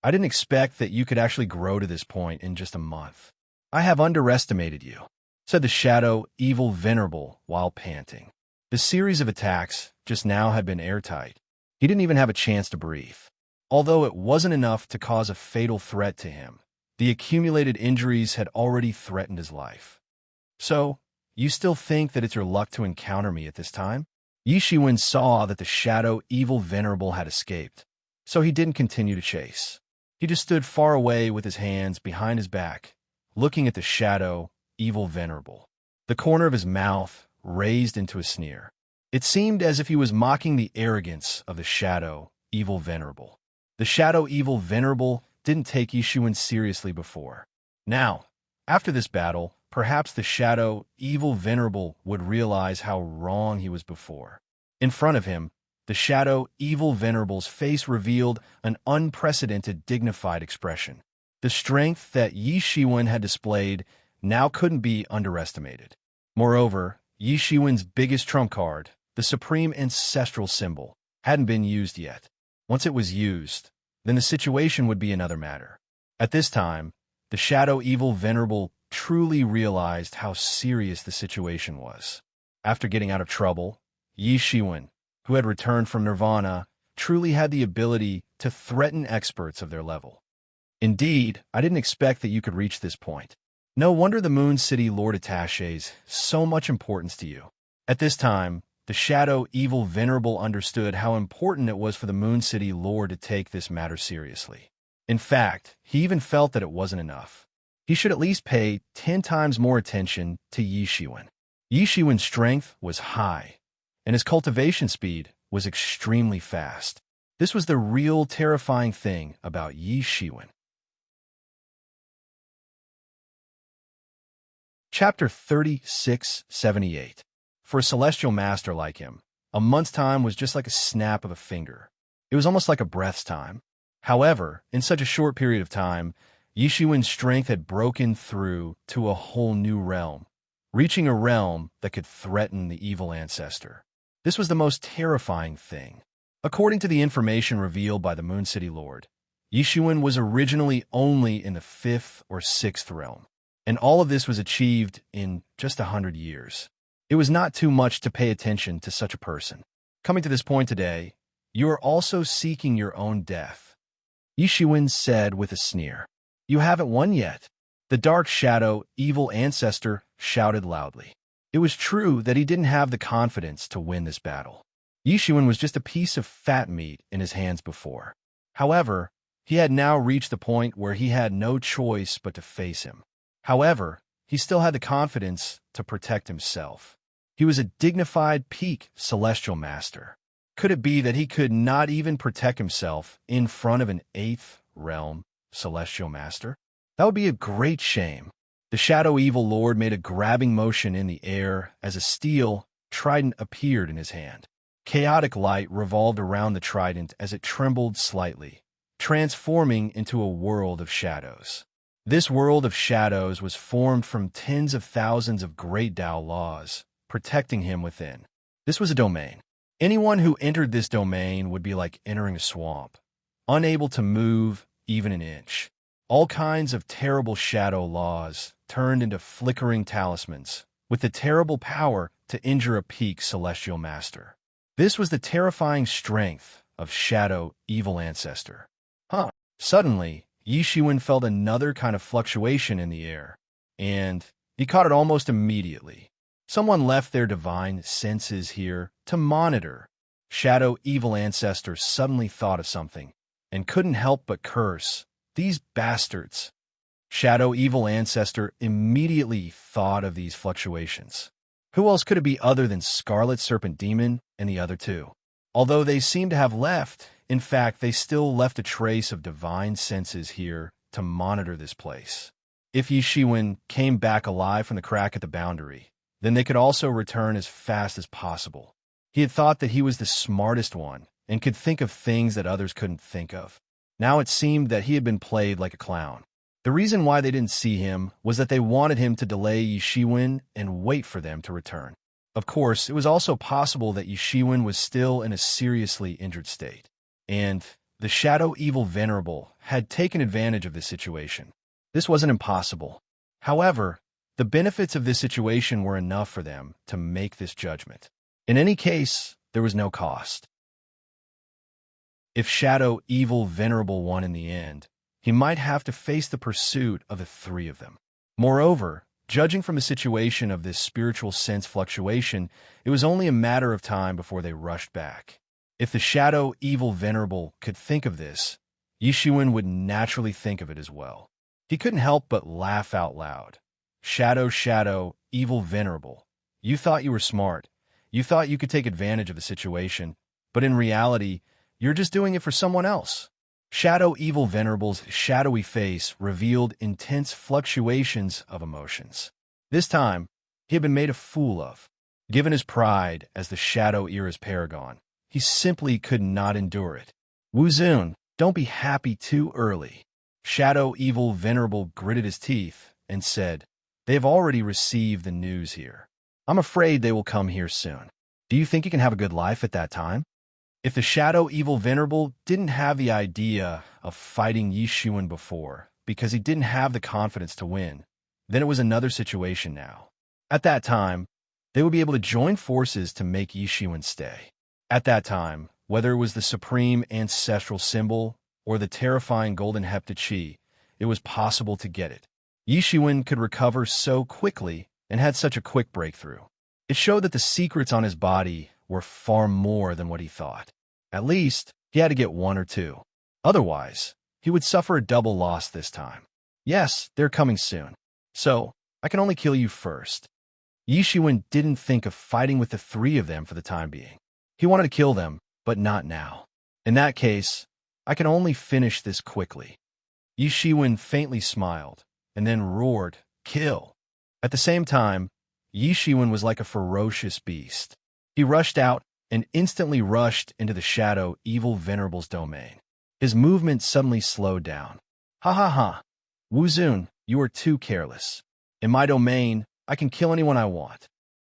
I didn't expect that you could actually grow to this point in just a month. I have underestimated you, said the shadow, evil venerable, while panting. The series of attacks just now had been airtight. He didn't even have a chance to breathe. Although it wasn't enough to cause a fatal threat to him, the accumulated injuries had already threatened his life. So, you still think that it's your luck to encounter me at this time? Yi Shiwen saw that the shadow, evil venerable had escaped, so he didn't continue to chase. He just stood far away with his hands behind his back, looking at the shadow, evil venerable. The corner of his mouth raised into a sneer. It seemed as if he was mocking the arrogance of the shadow, evil venerable. The shadow, evil venerable didn't take Yi Shiwen seriously before. Now, after this battle, perhaps the shadow, evil venerable would realize how wrong he was before. In front of him, the shadow, evil venerable's face revealed an unprecedented, dignified expression. The strength that Yi Shiwen had displayed now couldn't be underestimated. Moreover, Yi Shiwen's biggest trump card, the supreme ancestral symbol, hadn't been used yet. Once it was used, then the situation would be another matter. At this time, the shadow, evil venerable truly realized how serious the situation was. After getting out of trouble, Yi Shiwen, who had returned from Nirvana, truly had the ability to threaten experts of their level. Indeed, I didn't expect that you could reach this point. No wonder the Moon City Lord attaches so much importance to you. At this time, the shadow, evil venerable understood how important it was for the Moon City Lord to take this matter seriously. In fact, he even felt that it wasn't enough. He should at least pay 10 times more attention to Yi Shiwen. Yi Shiwen's strength was high, and his cultivation speed was extremely fast. This was the real terrifying thing about Yi Shiwen. Chapter 3678. For a celestial master like him, a month's time was just like a snap of a finger. It was almost like a breath's time. However, in such a short period of time, Yi Shiwen's strength had broken through to a whole new realm, reaching a realm that could threaten the evil ancestor. This was the most terrifying thing. According to the information revealed by the Moon City Lord, Yi Shiwen was originally only in the 5th or 6th realm, and all of this was achieved in just 100 years. It was not too much to pay attention to such a person. Coming to this point today, you are also seeking your own death, Yi Shiwen said with a sneer. You haven't won yet. The dark shadow, evil ancestor shouted loudly. It was true that he didn't have the confidence to win this battle. Yi Shiwen was just a piece of fat meat in his hands before. However, he had now reached the point where he had no choice but to face him. However, he still had the confidence to protect himself. He was a dignified peak celestial master. Could it be that he could not even protect himself in front of an 8th realm celestial master? That would be a great shame. The shadow evil lord made a grabbing motion in the air as a steel trident appeared in his hand. Chaotic light revolved around the trident as it trembled slightly, transforming into a world of shadows. This world of shadows was formed from tens of thousands of great Tao laws, protecting him within. This was a domain. Anyone who entered this domain would be like entering a swamp, unable to move even an inch. All kinds of terrible shadow laws turned into flickering talismans, with the terrible power to injure a peak celestial master. This was the terrifying strength of shadow evil ancestor. Suddenly, Yi Shiwen felt another kind of fluctuation in the air, and he caught it almost immediately. Someone left their divine senses here to monitor. Shadow evil ancestor suddenly thought of something, and couldn't help but curse. These bastards. Shadow evil ancestor immediately thought of these fluctuations. Who else could it be other than Scarlet Serpent Demon and the other two? Although they seem to have left, in fact, they still left a trace of divine senses here to monitor this place. If Yi Shiwen came back alive from the crack at the boundary, then they could also return as fast as possible. He had thought that he was the smartest one and could think of things that others couldn't think of. Now it seemed that he had been played like a clown. The reason why they didn't see him was that they wanted him to delay Yi Shiwen and wait for them to return. Of course, it was also possible that Yi Shiwen was still in a seriously injured state. And The Shadow Evil Venerable had taken advantage of this situation. This wasn't impossible. However, the benefits of this situation were enough for them to make this judgment. In any case, there was no cost. If Shadow Evil Venerable won in the end, he might have to face the pursuit of the three of them. Moreover, judging from the situation of this spiritual sense fluctuation, it was only a matter of time before they rushed back. If the Shadow Evil Venerable could think of this, Yishuin would naturally think of it as well. He couldn't help but laugh out loud. Shadow Evil Venerable, you thought you were smart. You thought you could take advantage of the situation, but in reality, you're just doing it for someone else. Shadow Evil Venerable's shadowy face revealed intense fluctuations of emotions. This time, he had been made a fool of. Given his pride as the Shadow Era's paragon, he simply could not endure it. Wuzun, don't be happy too early. Shadow Evil Venerable gritted his teeth and said, they have already received the news here. I'm afraid they will come here soon. Do you think you can have a good life at that time? If the Shadow Evil Venerable didn't have the idea of fighting Yishuin before because he didn't have the confidence to win, then it was another situation now. At that time, they would be able to join forces to make Yishuin stay. At that time, whether it was the supreme ancestral symbol or the terrifying golden heptachi, it was possible to get it. Yishuin could recover so quickly and had such a quick breakthrough. It showed that the secrets on his body were far more than what he thought. At least, he had to get one or two. Otherwise, he would suffer a double loss this time. Yes, they're coming soon. So, I can only kill you first. Yishuin didn't think of fighting with the three of them for the time being. He wanted to kill them, but not now. In that case, I can only finish this quickly. Yishuin faintly smiled, and then roared, kill. At the same time, Yishuin was like a ferocious beast. He rushed out and instantly rushed into the Shadow Evil Venerable's domain. His movement suddenly slowed down. Ha ha ha. Wuzun, you are too careless. In my domain, I can kill anyone I want.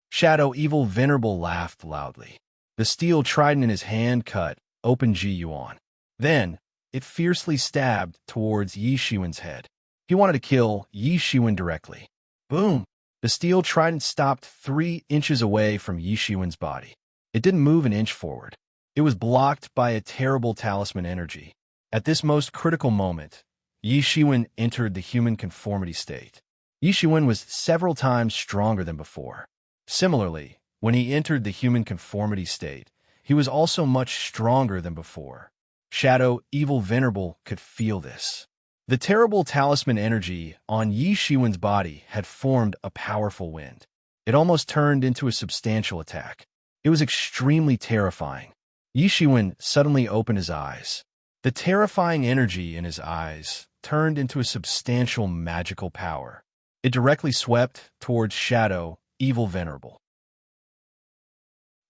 Shadow Evil Venerable laughed loudly. The steel trident in his hand cut open Ji Yuan. Then, it fiercely stabbed towards Yishuin's head. He wanted to kill Yishuin directly. Boom! The steel trident stopped 3 inches away from Yishuin's body. It didn't move an inch forward. It was blocked by a terrible talisman energy. At this most critical moment, Yishuin entered the human conformity state. Yishuin was several times stronger than before. Similarly, when he entered the human conformity state, he was also much stronger than before. Shadow Evil Venerable could feel this. The terrible talisman energy on Yishuin's body had formed a powerful wind. It almost turned into a substantial attack. It was extremely terrifying. Yishuin suddenly opened his eyes. The terrifying energy in his eyes turned into a substantial magical power. It directly swept towards Shadow Evil Venerable.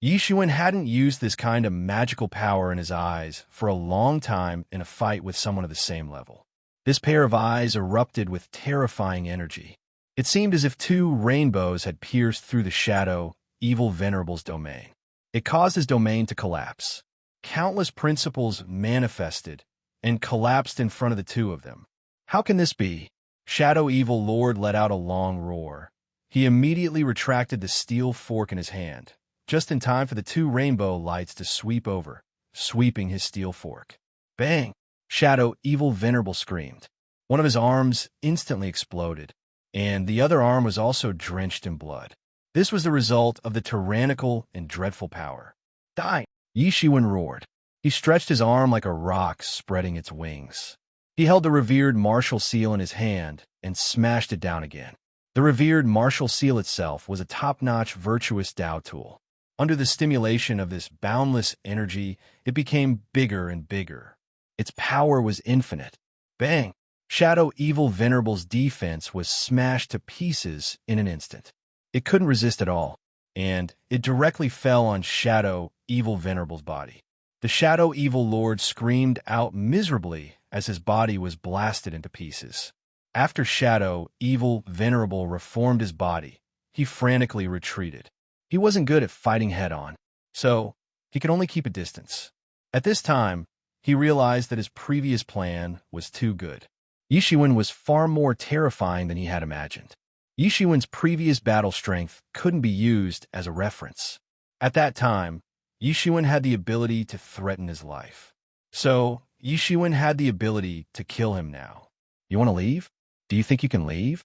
Yishuin hadn't used this kind of magical power in his eyes for a long time in a fight with someone of the same level. This pair of eyes erupted with terrifying energy. It seemed as if 2 rainbows had pierced through the Shadow Evil Venerable's domain. It caused his domain to collapse. Countless principles manifested and collapsed in front of the 2 of them. How can this be? Shadow Evil Lord let out a long roar. He immediately retracted the steel fork in his hand, just in time for the 2 rainbow lights to sweep over, sweeping his steel fork. Bang! Shadow Evil Venerable screamed. One of his arms instantly exploded, and the other arm was also drenched in blood. This was the result of the tyrannical and dreadful power. Die! Yishuin roared. He stretched his arm like a rock spreading its wings. He held the revered martial seal in his hand and smashed it down again. The revered martial seal itself was a top-notch virtuous Tao tool. Under the stimulation of this boundless energy, it became bigger and bigger. Its power was infinite. Bang! Shadow Evil Venerable's defense was smashed to pieces in an instant. It couldn't resist at all, and it directly fell on Shadow Evil Venerable's body. The Shadow Evil Lord screamed out miserably as his body was blasted into pieces. After Shadow Evil Venerable reformed his body, he frantically retreated. He wasn't good at fighting head-on, so he could only keep a distance. At this time, he realized that his previous plan was too good. Yishuan was far more terrifying than he had imagined. Yishuan's previous battle strength couldn't be used as a reference. At that time, Yishuan had the ability to threaten his life. So, Yishuan had the ability to kill him now. You want to leave? Do you think you can leave?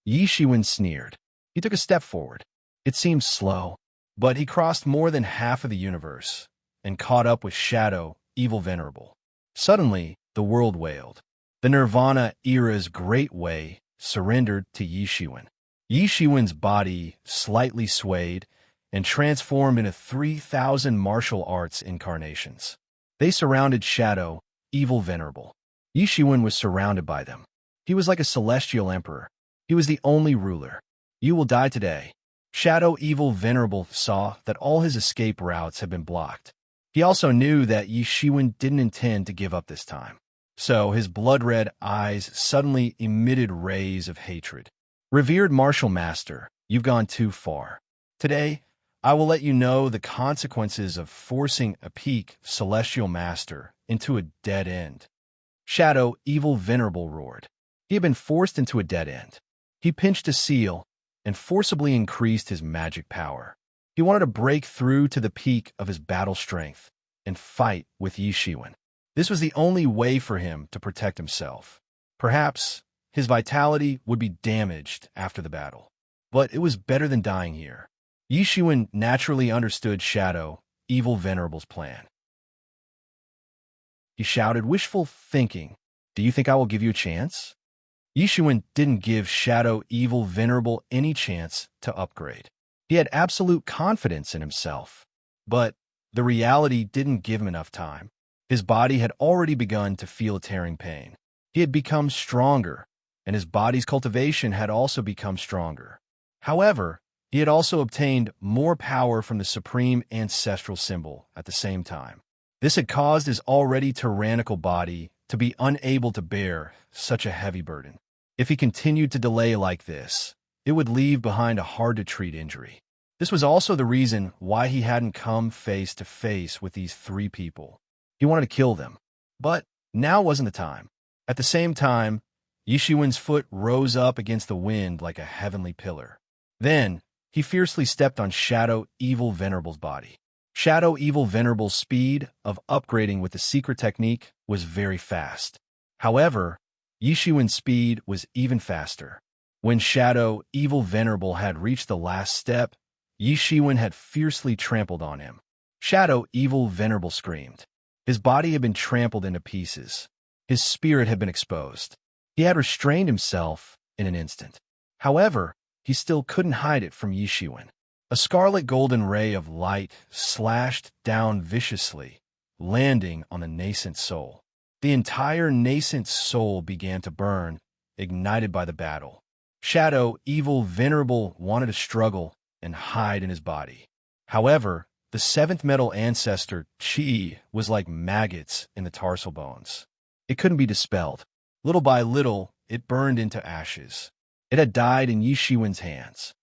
Yishuan sneered. He took a step forward. It seemed slow, but he crossed more than half of the universe and caught up with Shadow, Evil Venerable. Suddenly, the world wailed. The Nirvana era's great way surrendered to Yishuan. Yishuan's body slightly swayed and transformed into 3,000 martial arts incarnations. They surrounded Shadow, Evil Venerable. Yishuan was surrounded by them. He was like a celestial emperor. He was the only ruler. You will die today. Shadow, Evil Venerable saw that all his escape routes had been blocked. He also knew that Yishuan didn't intend to give up this time. So his blood-red eyes suddenly emitted rays of hatred. Revered martial master, you've gone too far. Today, I will let you know the consequences of forcing a peak celestial master into a dead end. Shadow, Evil Venerable roared. He had been forced into a dead end. He pinched a seal and forcibly increased his magic power. He wanted to break through to the peak of his battle strength and fight with Yishuan. This was the only way for him to protect himself. Perhaps his vitality would be damaged after the battle, but it was better than dying here. Yishuan naturally understood Shadow, Evil Venerable's plan. He shouted, wishful thinking, do you think I will give you a chance? Yishuan didn't give Shadow, Evil Venerable any chance to upgrade. He had absolute confidence in himself, but the reality didn't give him enough time. His body had already begun to feel a tearing pain. He had become stronger, and his body's cultivation had also become stronger. However, he had also obtained more power from the supreme ancestral symbol at the same time. This had caused his already tyrannical body to be unable to bear such a heavy burden. If he continued to delay like this, it would leave behind a hard-to-treat injury. This was also the reason why he hadn't come face to face with these three people. He wanted to kill them, but now wasn't the time. At the same time, Yishuan's foot rose up against the wind like a heavenly pillar. Then, he fiercely stepped on Shadow, Evil Venerable's body. Shadow, Evil Venerable's speed of upgrading with the secret technique was very fast. However, Yishuan's speed was even faster. When Shadow, Evil Venerable had reached the last step, Yishuan had fiercely trampled on him. Shadow, Evil Venerable screamed. His body had been trampled into pieces. His spirit had been exposed. He had restrained himself in an instant. However, he still couldn't hide it from Yishuan. A scarlet golden ray of light slashed down viciously, landing on the nascent soul. The entire nascent soul began to burn, ignited by the battle. Shadow, Evil Venerable wanted to struggle and hide in his body. However, the seventh metal ancestor, Chi, was like maggots in the tarsal bones. It couldn't be dispelled. Little by little, it burned into ashes. It had died in Yishuan's hands.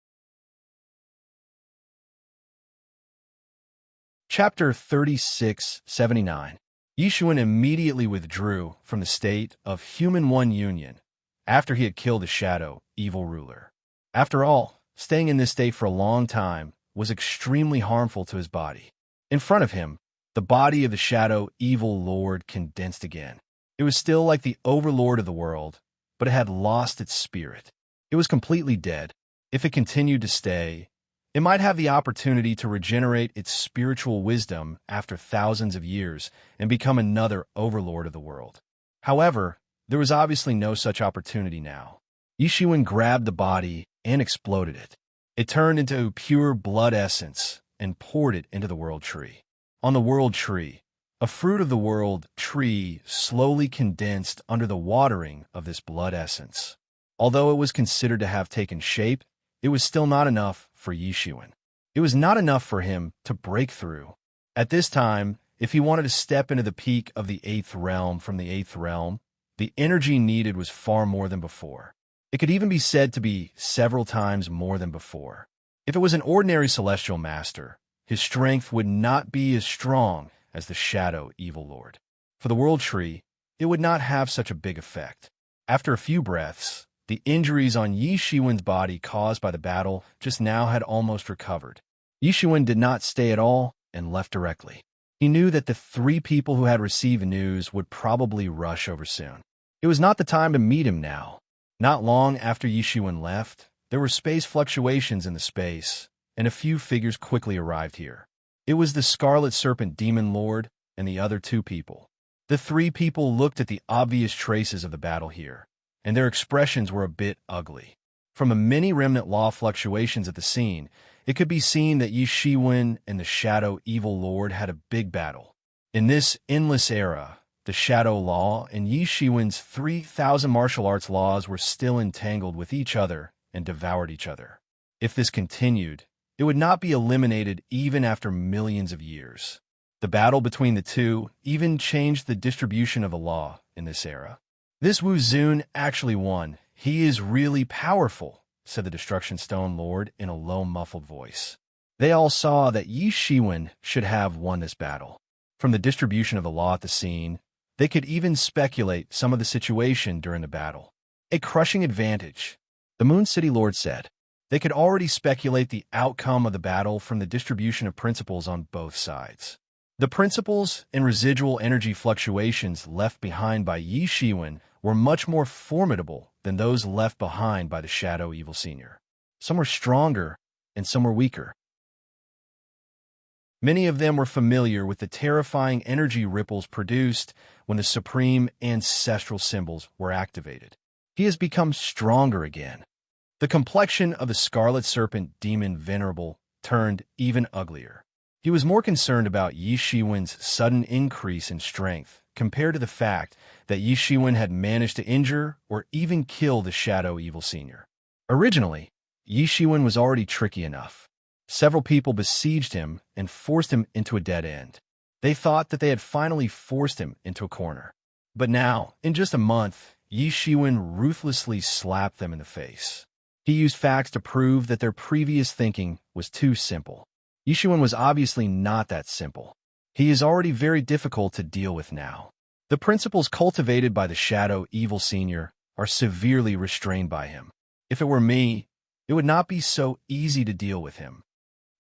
Chapter 3679. Yishuan immediately withdrew from the state of Human One Union after he had killed the Shadow, Evil Ruler. After all, staying in this state for a long time was extremely harmful to his body. In front of him, the body of the Shadow, Evil Lord condensed again. It was still like the overlord of the world, but it had lost its spirit. It was completely dead. If it continued to stay, it might have the opportunity to regenerate its spiritual wisdom after thousands of years and become another overlord of the world. However, there was obviously no such opportunity now. Yishuan grabbed the body and exploded it. It turned into pure blood essence and poured it into the world tree. On the world tree, a fruit of the world tree slowly condensed under the watering of this blood essence. Although it was considered to have taken shape, it was still not enough for Yishuan. It was not enough for him to break through. At this time, if he wanted to step into the peak of the eighth realm from the eighth realm, the energy needed was far more than before. It could even be said to be several times more than before. If it was an ordinary celestial master, his strength would not be as strong as the Shadow Evil Lord. For the world tree, it would not have such a big effect. After a few breaths, the injuries on Yi Shiwen's body caused by the battle just now had almost recovered. Yi Shiwen did not stay at all and left directly. He knew that the 3 people who had received news would probably rush over soon. It was not the time to meet him now. Not long after Yi Shiwen left, there were space fluctuations in the space, and a few figures quickly arrived here. It was the Scarlet Serpent Demon Lord and the other 2 people. The 3 people looked at the obvious traces of the battle here, and their expressions were a bit ugly. From the many remnant law fluctuations at the scene, it could be seen that Yi Shiwen and the Shadow Evil Lord had a big battle. In this endless era, the Shadow Law and Yi Shiwen's 3,000 martial arts laws were still entangled with each other and devoured each other. If this continued, it would not be eliminated even after millions of years. The battle between the 2 even changed the distribution of the law in this era. This Wu Zun actually won. He is really powerful, said the Destruction Stone Lord in a low, muffled voice. They all saw that Yi Shiwen should have won this battle. From the distribution of the law at the scene, they could even speculate some of the situation during the battle. A crushing advantage, the Moon City Lord said. They could already speculate the outcome of the battle from the distribution of principles on both sides. The principles and residual energy fluctuations left behind by Yi Shiwen were much more formidable than those left behind by the Shadow Evil Senior. Some were stronger and some were weaker. Many of them were familiar with the terrifying energy ripples produced when the supreme ancestral symbols were activated. He has become stronger again. The complexion of the Scarlet Serpent Demon Venerable turned even uglier. He was more concerned about Yi Shiwen's sudden increase in strength compared to the fact that Yi Shiwen had managed to injure or even kill the Shadow Evil Senior. Originally, Yi Shiwen was already tricky enough. Several people besieged him and forced him into a dead end. They thought that they had finally forced him into a corner. But now, in just a month, Yi Shiwen ruthlessly slapped them in the face. He used facts to prove that their previous thinking was too simple. Yi Shiwen was obviously not that simple. He is already very difficult to deal with now. The principles cultivated by the Shadow Evil Senior are severely restrained by him. If it were me, it would not be so easy to deal with him.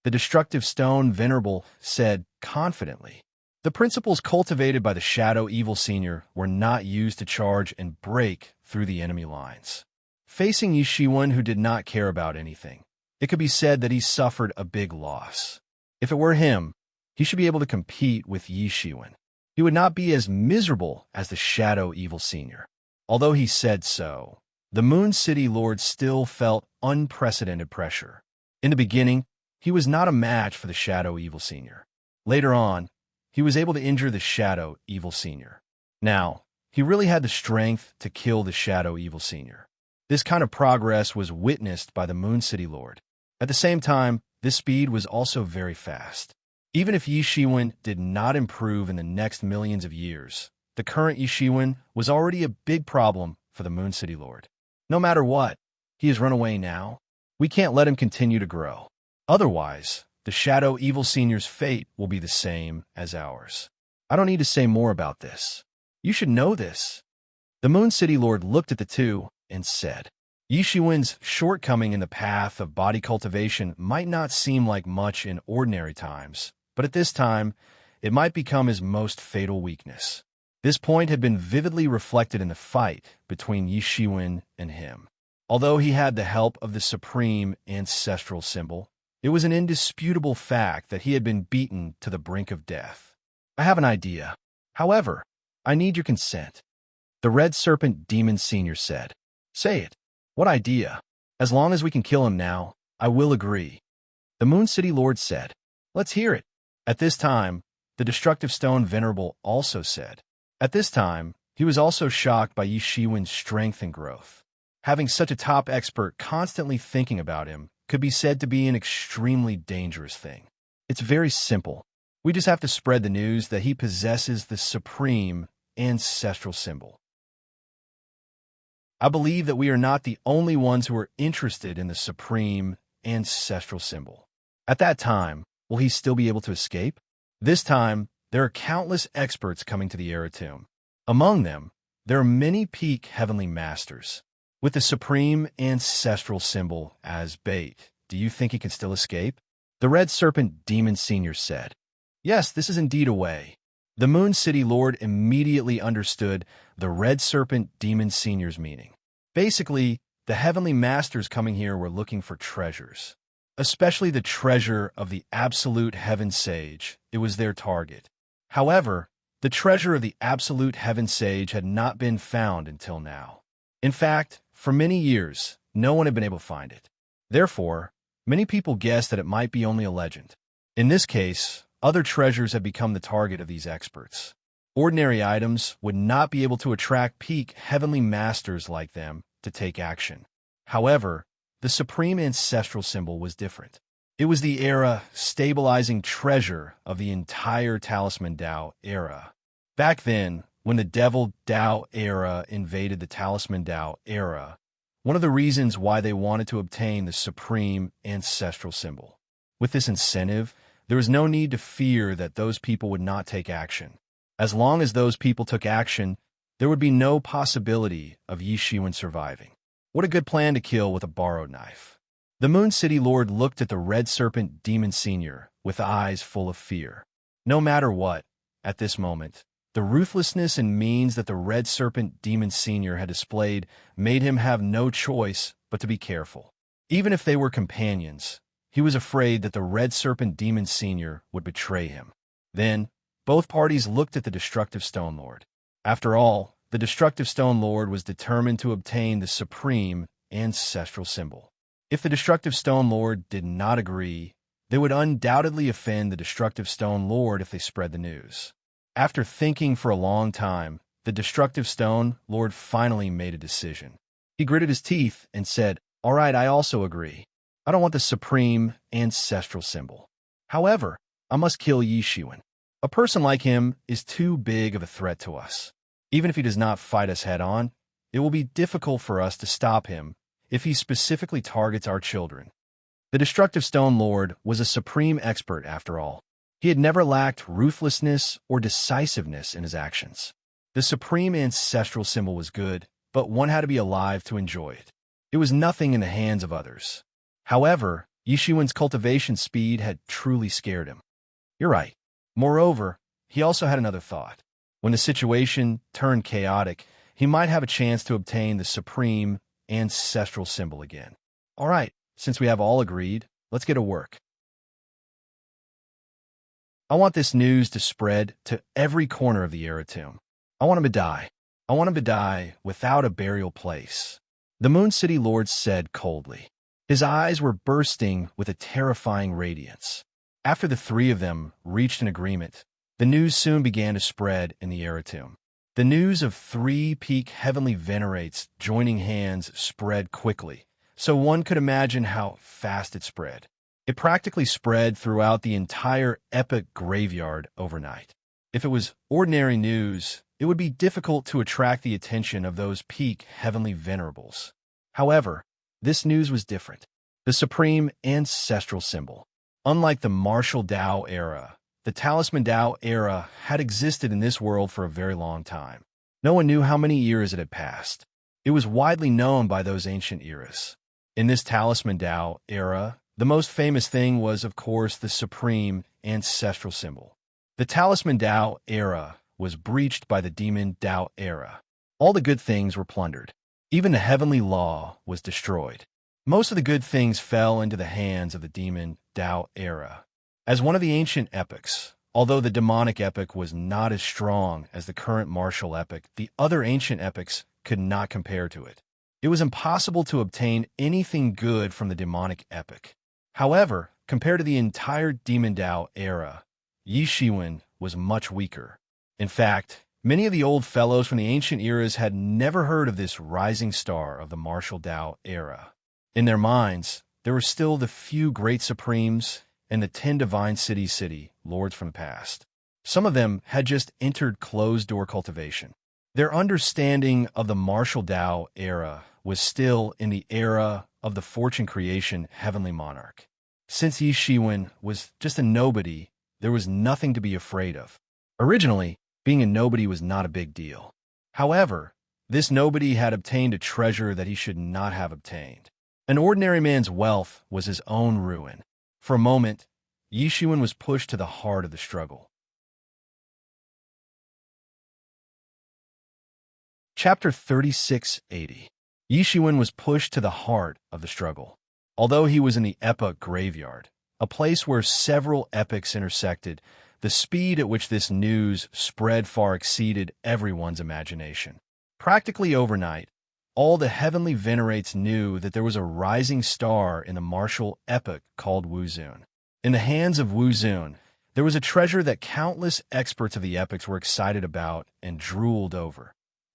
The Destructive Stone Venerable said confidently. The principles cultivated by the Shadow Evil Senior were not used to charge and break through the enemy lines. Facing Yi Shiwen, who did not care about anything, it could be said that he suffered a big loss. If it were him, he should be able to compete with Yi Shiwen. He would not be as miserable as the Shadow Evil Senior. Although he said so, the Moon City Lord still felt unprecedented pressure. In the beginning, he was not a match for the Shadow Evil Senior. Later on, he was able to injure the Shadow Evil Senior. Now, he really had the strength to kill the Shadow Evil Senior. This kind of progress was witnessed by the Moon City Lord. At the same time, this speed was also very fast. Even if Yi Shiwen did not improve in the next millions of years, the current Yi Shiwen was already a big problem for the Moon City Lord. No matter what, he has run away now. We can't let him continue to grow. Otherwise, the Shadow Evil Senior's fate will be the same as ours. I don't need to say more about this. You should know this. The Moon City Lord looked at the 2 and said, Yi Shiwen's shortcoming in the path of body cultivation might not seem like much in ordinary times, but at this time, it might become his most fatal weakness. This point had been vividly reflected in the fight between Yi Shiwen and him. Although he had the help of the supreme ancestral symbol, it was an indisputable fact that he had been beaten to the brink of death. I have an idea. However, I need your consent. The Red Serpent Demon Senior said. Say it. What idea? As long as we can kill him now, I will agree. The Moon City Lord said. Let's hear it. At this time, the Destructive Stone Venerable also said. At this time, he was also shocked by Yi Shiwen's strength and growth. Having such a top expert constantly thinking about him could be said to be an extremely dangerous thing. It's very simple. We just have to spread the news that he possesses the supreme ancestral symbol. I believe that we are not the only ones who are interested in the supreme ancestral symbol. At that time, will he still be able to escape? This time, there are countless experts coming to the Era Tomb. Among them, there are many peak heavenly masters. With the supreme ancestral symbol as bait, do you think he can still escape? The Red Serpent Demon Senior said. Yes, this is indeed a way. The Moon City Lord immediately understood the Red Serpent Demon Senior's meaning. Basically, the heavenly masters coming here were looking for treasures. Especially the treasure of the Absolute Heaven Sage. It was their target. However, the treasure of the Absolute Heaven Sage had not been found until now. In fact, for many years, no one had been able to find it. Therefore, many people guessed that it might be only a legend. In this case, other treasures had become the target of these experts. Ordinary items would not be able to attract peak heavenly masters like them to take action. However, the supreme ancestral symbol was different. It was the era stabilizing treasure of the entire Talisman Dao era. Back then, when the Devil Dao era invaded the Talisman Dao era, one of the reasons why they wanted to obtain the supreme ancestral symbol. With this incentive, there was no need to fear that those people would not take action. As long as those people took action, there would be no possibility of Yi Shiwen surviving. What a good plan to kill with a borrowed knife. The Moon City Lord looked at the Red Serpent Demon Senior with eyes full of fear. No matter what, at this moment, the ruthlessness and means that the Red Serpent Demon Senior had displayed made him have no choice but to be careful. Even if they were companions, he was afraid that the Red Serpent Demon Senior would betray him. Then, both parties looked at the Destructive Stone Lord. After all, the Destructive Stone Lord was determined to obtain the supreme ancestral symbol. If the Destructive Stone Lord did not agree, they would undoubtedly offend the Destructive Stone Lord if they spread the news. After thinking for a long time, the Destructive Stone Lord finally made a decision. He gritted his teeth and said, "All right, I also agree. I don't want the supreme ancestral symbol. However, I must kill Yi Shiwen. A person like him is too big of a threat to us. Even if he does not fight us head-on, it will be difficult for us to stop him if he specifically targets our children." The Destructive Stone Lord was a supreme expert after all. He had never lacked ruthlessness or decisiveness in his actions. The supreme ancestral symbol was good, but one had to be alive to enjoy it. It was nothing in the hands of others. However, Yi Shiwen's cultivation speed had truly scared him. You're right. Moreover, he also had another thought. When the situation turned chaotic, he might have a chance to obtain the supreme ancestral symbol again. All right, since we have all agreed, let's get to work. I want this news to spread to every corner of the Era Tomb. I want him to die. I want him to die without a burial place. The Moon City Lord said coldly. His eyes were bursting with a terrifying radiance. After the three of them reached an agreement, the news soon began to spread in the Era Tomb. The news of 3 peak heavenly venerates joining hands spread quickly, so one could imagine how fast it spread. It practically spread throughout the entire epic graveyard overnight. If it was ordinary news, it would be difficult to attract the attention of those peak heavenly venerables. However, this news was different. The supreme ancestral symbol. Unlike the martial Dao era, the Talisman Dao era had existed in this world for a very long time. No one knew how many years it had passed. It was widely known by those ancient eras. In this Talisman Dao era, the most famous thing was, of course, the supreme ancestral symbol. The Talisman Dao era was breached by the Demon Dao era. All the good things were plundered. Even the heavenly law was destroyed. Most of the good things fell into the hands of the Demon Dao era. As one of the ancient epics, although the demonic epic was not as strong as the current martial epic, the other ancient epics could not compare to it. It was impossible to obtain anything good from the demonic epic. However, compared to the entire Demon Dao era, Yi Shiwen was much weaker. In fact, many of the old fellows from the ancient eras had never heard of this rising star of the martial Dao era. In their minds, there were still the few great supremes and the 10 divine city lords from the past. Some of them had just entered closed-door cultivation. Their understanding of the martial Dao era was still in the era of the fortune creation heavenly monarch. Since Yi Shiwen was just a nobody, there was nothing to be afraid of. Originally, being a nobody was not a big deal. However, this nobody had obtained a treasure that he should not have obtained. An ordinary man's wealth was his own ruin. For a moment, Yishuan was pushed to the heart of the struggle. Chapter 3680. Yishuan was pushed to the heart of the struggle. Although he was in the epoch graveyard, a place where several epochs intersected, the speed at which this news spread far exceeded everyone's imagination. Practically overnight, all the heavenly venerates knew that there was a rising star in the martial epoch called Wuzun. In the hands of Wuzun, there was a treasure that countless experts of the epochs were excited about and drooled over: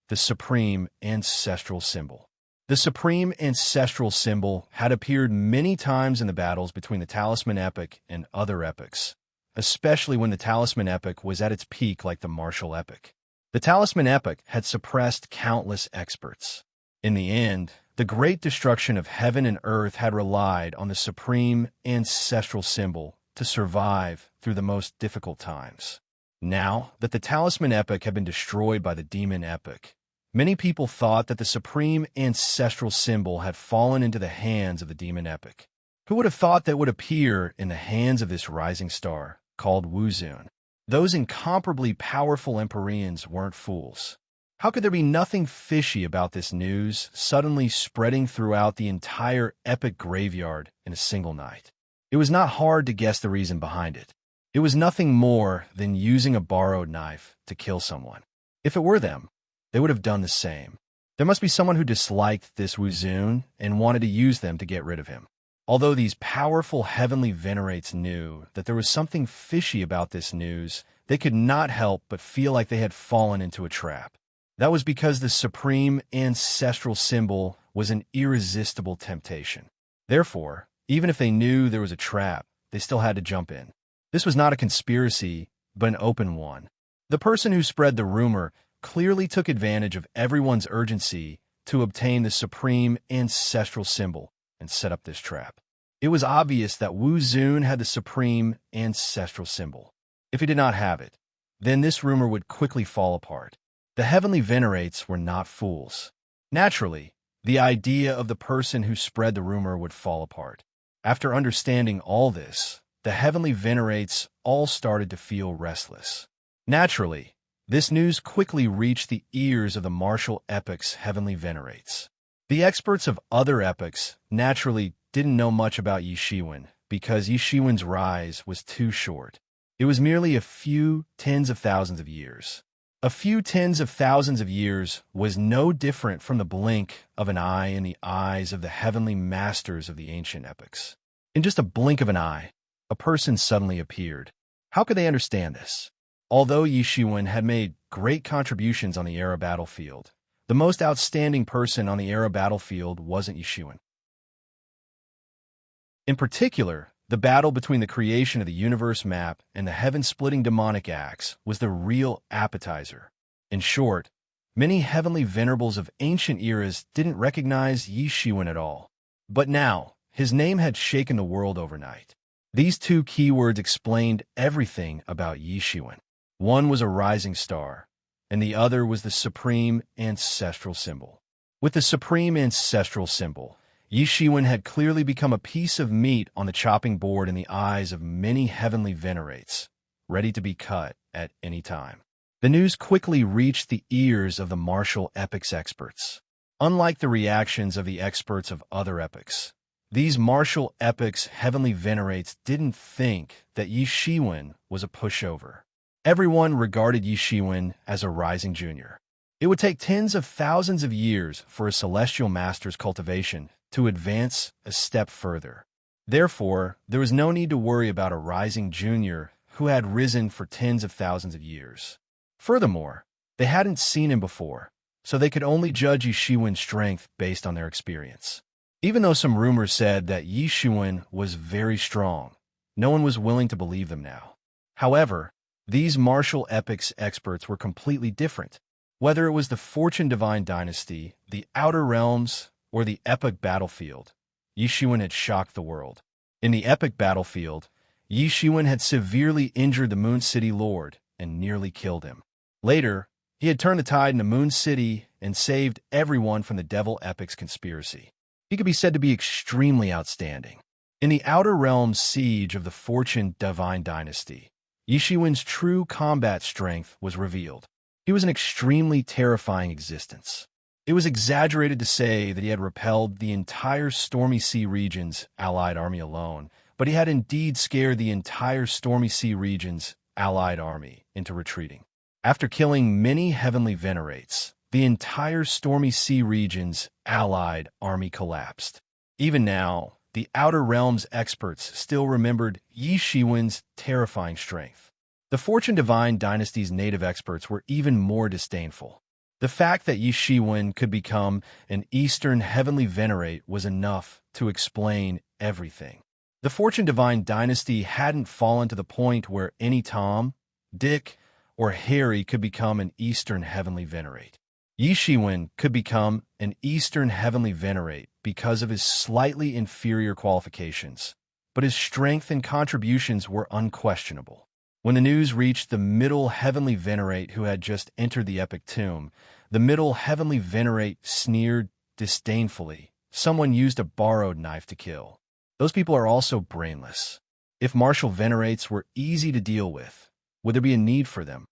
the supreme ancestral symbol. The supreme ancestral symbol had appeared many times in the battles between the Talisman epoch and other epochs, especially when the Talisman epoch was at its peak like the martial epoch. The Talisman epoch had suppressed countless experts. In the end, the great destruction of heaven and earth had relied on the supreme ancestral symbol to survive through the most difficult times. Now that the Talisman epoch had been destroyed by the demon epoch, many people thought that the supreme ancestral symbol had fallen into the hands of the demon epoch. Who would have thought that it would appear in the hands of this rising star called Wuzun? Those incomparably powerful Empyreans weren't fools. How could there be nothing fishy about this news suddenly spreading throughout the entire epic graveyard in a single night? It was not hard to guess the reason behind it. It was nothing more than using a borrowed knife to kill someone. If it were them, they would have done the same. There must be someone who disliked this Wuzun and wanted to use them to get rid of him. Although these powerful heavenly venerates knew that there was something fishy about this news, they could not help but feel like they had fallen into a trap. That was because the supreme ancestral symbol was an irresistible temptation. Therefore, even if they knew there was a trap, they still had to jump in. This was not a conspiracy, but an open one. The person who spread the rumor clearly took advantage of everyone's urgency to obtain the supreme ancestral symbol and set up this trap. It was obvious that Wuzun had the supreme ancestral symbol. If he did not have it, then this rumor would quickly fall apart. The heavenly venerates were not fools. Naturally, the idea of the person who spread the rumor would fall apart. After understanding all this, the heavenly venerates all started to feel restless. Naturally, this news quickly reached the ears of the martial epoch's heavenly venerates. The experts of other epochs naturally didn't know much about Yishuan because Yishuan's rise was too short. It was merely a few tens of thousands of years. A few tens of thousands of years was no different from the blink of an eye in the eyes of the heavenly masters of the ancient epochs. In just a blink of an eye, a person suddenly appeared. How could they understand this? Although Yishuan had made great contributions on the era battlefield, the most outstanding person on the era battlefield wasn't Yishuan. In particular, the battle between the creation of the universe map and the heaven-splitting demonic axe was the real appetizer. In short, many heavenly venerables of ancient eras didn't recognize Yishuan at all. But now, his name had shaken the world overnight. These two keywords explained everything about Yishuan. One was a rising star, and the other was the supreme ancestral symbol. With the supreme ancestral symbol, Yishuan had clearly become a piece of meat on the chopping board in the eyes of many heavenly venerates, ready to be cut at any time. The news quickly reached the ears of the martial epochs experts. Unlike the reactions of the experts of other epochs, these martial epochs heavenly venerates didn't think that Yishuan was a pushover. Everyone regarded Yishuan as a rising junior. It would take tens of thousands of years for a celestial master's cultivation to advance a step further. Therefore, there was no need to worry about a rising junior who had risen for tens of thousands of years. Furthermore, they hadn't seen him before, so they could only judge Yishuan's strength based on their experience. Even though some rumors said that Yishuan was very strong, no one was willing to believe them now. However, these martial epochs experts were completely different. Whether it was the Fortune Divine Dynasty, the Outer Realms, or the epic battlefield, Yishuan had shocked the world. In the epic battlefield, Yishuan had severely injured the Moon City Lord and nearly killed him. Later, he had turned the tide in the Moon City and saved everyone from the Devil Epic's conspiracy. He could be said to be extremely outstanding. In the Outer Realms siege of the Fortune Divine Dynasty, Yi Shiwen's true combat strength was revealed. He was an extremely terrifying existence. It was exaggerated to say that he had repelled the entire Stormy Sea region's allied army alone, but he had indeed scared the entire Stormy Sea region's allied army into retreating. After killing many heavenly venerates, the entire Stormy Sea region's allied army collapsed. Even now, the Outer Realms experts still remembered Yi Shiwen's terrifying strength. The Fortune Divine Dynasty's native experts were even more disdainful. The fact that Yi Shiwen could become an Eastern Heavenly Venerate was enough to explain everything. The Fortune Divine Dynasty hadn't fallen to the point where any Tom, Dick, or Harry could become an Eastern Heavenly Venerate. Yi Shiwen could become an Eastern Heavenly Venerate because of his slightly inferior qualifications, but his strength and contributions were unquestionable. When the news reached the Middle Heavenly Venerate who had just entered the Epic Tomb, the Middle Heavenly Venerate sneered disdainfully. Someone used a borrowed knife to kill. Those people are also brainless. If martial venerates were easy to deal with, would there be a need for them?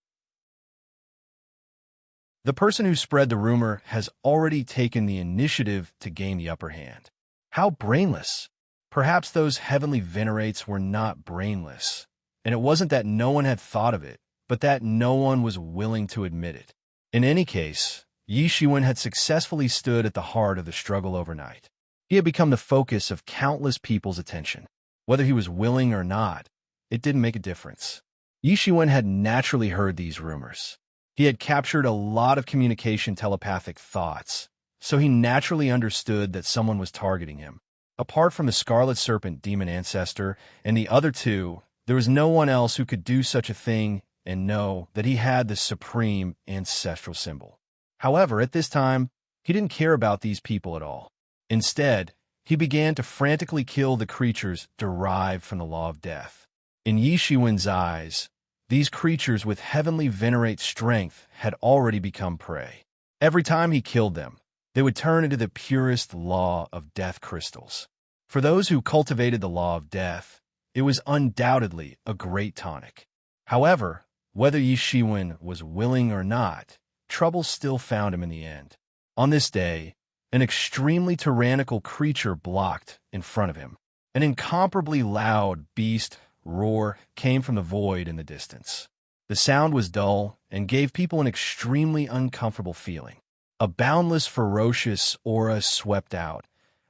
The person who spread the rumor has already taken the initiative to gain the upper hand. How brainless! Perhaps those heavenly venerates were not brainless, and it wasn't that no one had thought of it, but that no one was willing to admit it. In any case, Yi Shiwen had successfully stood at the heart of the struggle overnight. He had become the focus of countless people's attention. Whether he was willing or not, it didn't make a difference. Yi Shiwen had naturally heard these rumors. He had captured a lot of communication telepathic thoughts, so he naturally understood that someone was targeting him. Apart from the Scarlet Serpent demon ancestor and the other two, there was no one else who could do such a thing and know that he had the supreme ancestral symbol. However, at this time, he didn't care about these people at all. Instead, he began to frantically kill the creatures derived from the law of death. In Yi Shiwen's eyes, these creatures with heavenly venerate strength had already become prey. Every time he killed them, they would turn into the purest law of death crystals. For those who cultivated the law of death, it was undoubtedly a great tonic. However, whether Yi Shiwen was willing or not, trouble still found him in the end. On this day, an extremely tyrannical creature blocked in front of him. An incomparably loud beast roar came from the void in the distance. The sound was dull and gave people an extremely uncomfortable feeling. A boundless, ferocious aura swept out,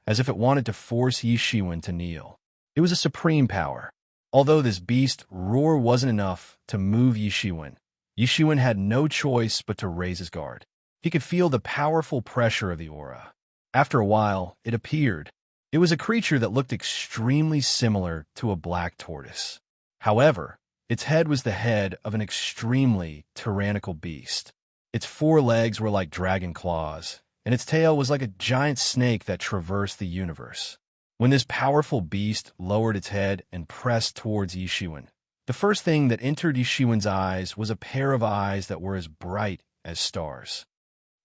as if it wanted to force Yi Shiwen to kneel. It was a supreme power. Although this beast roar wasn't enough to move Yi Shiwen had no choice but to raise his guard. He could feel the powerful pressure of the aura. After a while, it appeared. It was a creature that looked extremely similar to a black tortoise. However, its head was the head of an extremely tyrannical beast. Its four legs were like dragon claws, and its tail was like a giant snake that traversed the universe. When this powerful beast lowered its head and pressed towards Yi Shiwen, the first thing that entered Yi Shiwen's eyes was a pair of eyes that were as bright as stars.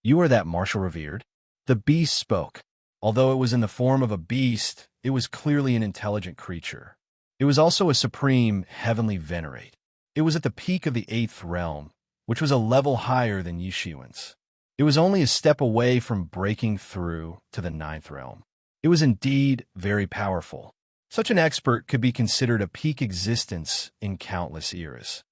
"You are that martial revered?" The beast spoke. Although it was in the form of a beast, it was clearly an intelligent creature. It was also a supreme heavenly venerate. It was at the peak of the 8th realm, which was a level higher than Yi Shiwen's. It was only a step away from breaking through to the 9th realm. It was indeed very powerful. Such an expert could be considered a peak existence in countless eras.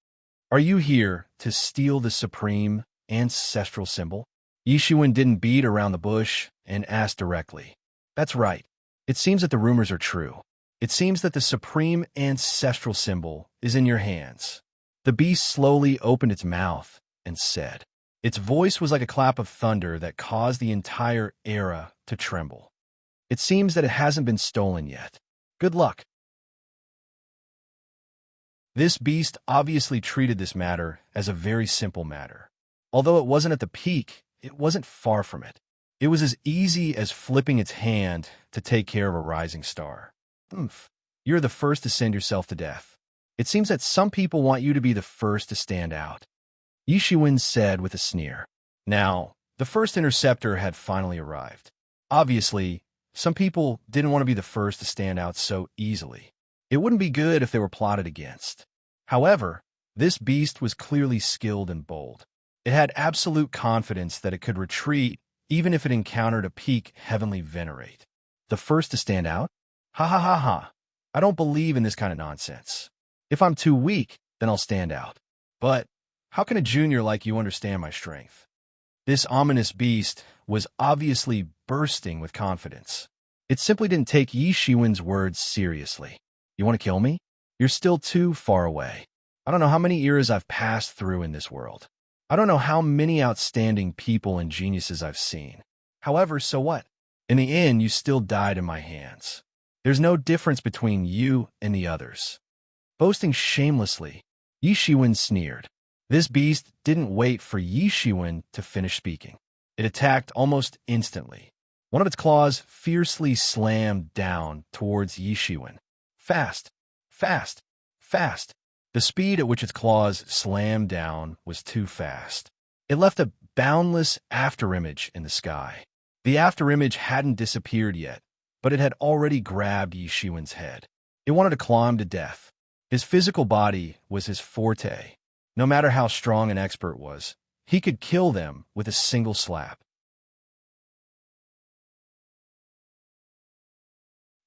"Are you here to steal the supreme ancestral symbol?" Yi Shiwen didn't beat around the bush and asked directly. "That's right. It seems that the rumors are true. It seems that the supreme ancestral symbol is in your hands." The beast slowly opened its mouth and said. Its voice was like a clap of thunder that caused the entire era to tremble. "It seems that it hasn't been stolen yet. Good luck." This beast obviously treated this matter as a very simple matter. Although it wasn't at the peak, it wasn't far from it. It was as easy as flipping its hand to take care of a rising star. "You're the first to send yourself to death. It seems that some people want you to be the first to stand out, Yishiwen said with a sneer. Now, the first interceptor had finally arrived. Obviously, some people didn't want to be the first to stand out so easily. It wouldn't be good if they were plotted against. However, this beast was clearly skilled and bold. It had absolute confidence that it could retreat even if it encountered a peak heavenly venerate. The first to stand out? Ha ha ha ha. I don't believe in this kind of nonsense. If I'm too weak, then I'll stand out. But how can a junior like you understand my strength? This ominous beast was obviously bursting with confidence. It simply didn't take Yishiwen's words seriously. You want to kill me? You're still too far away. I don't know how many eras I've passed through in this world. I don't know how many outstanding people and geniuses I've seen. However, so what? In the end, you still died in my hands. There's no difference between you and the others. Boasting shamelessly, Yishiwen sneered. This beast didn't wait for Yishiwen to finish speaking. It attacked almost instantly. One of its claws fiercely slammed down towards Yishiwen. Fast, fast, fast. The speed at which its claws slammed down was too fast. It left a boundless afterimage in the sky. The afterimage hadn't disappeared yet, but it had already grabbed Yishiwen's head. It wanted to claw him to death. His physical body was his forte. No matter how strong an expert was, he could kill them with a single slap.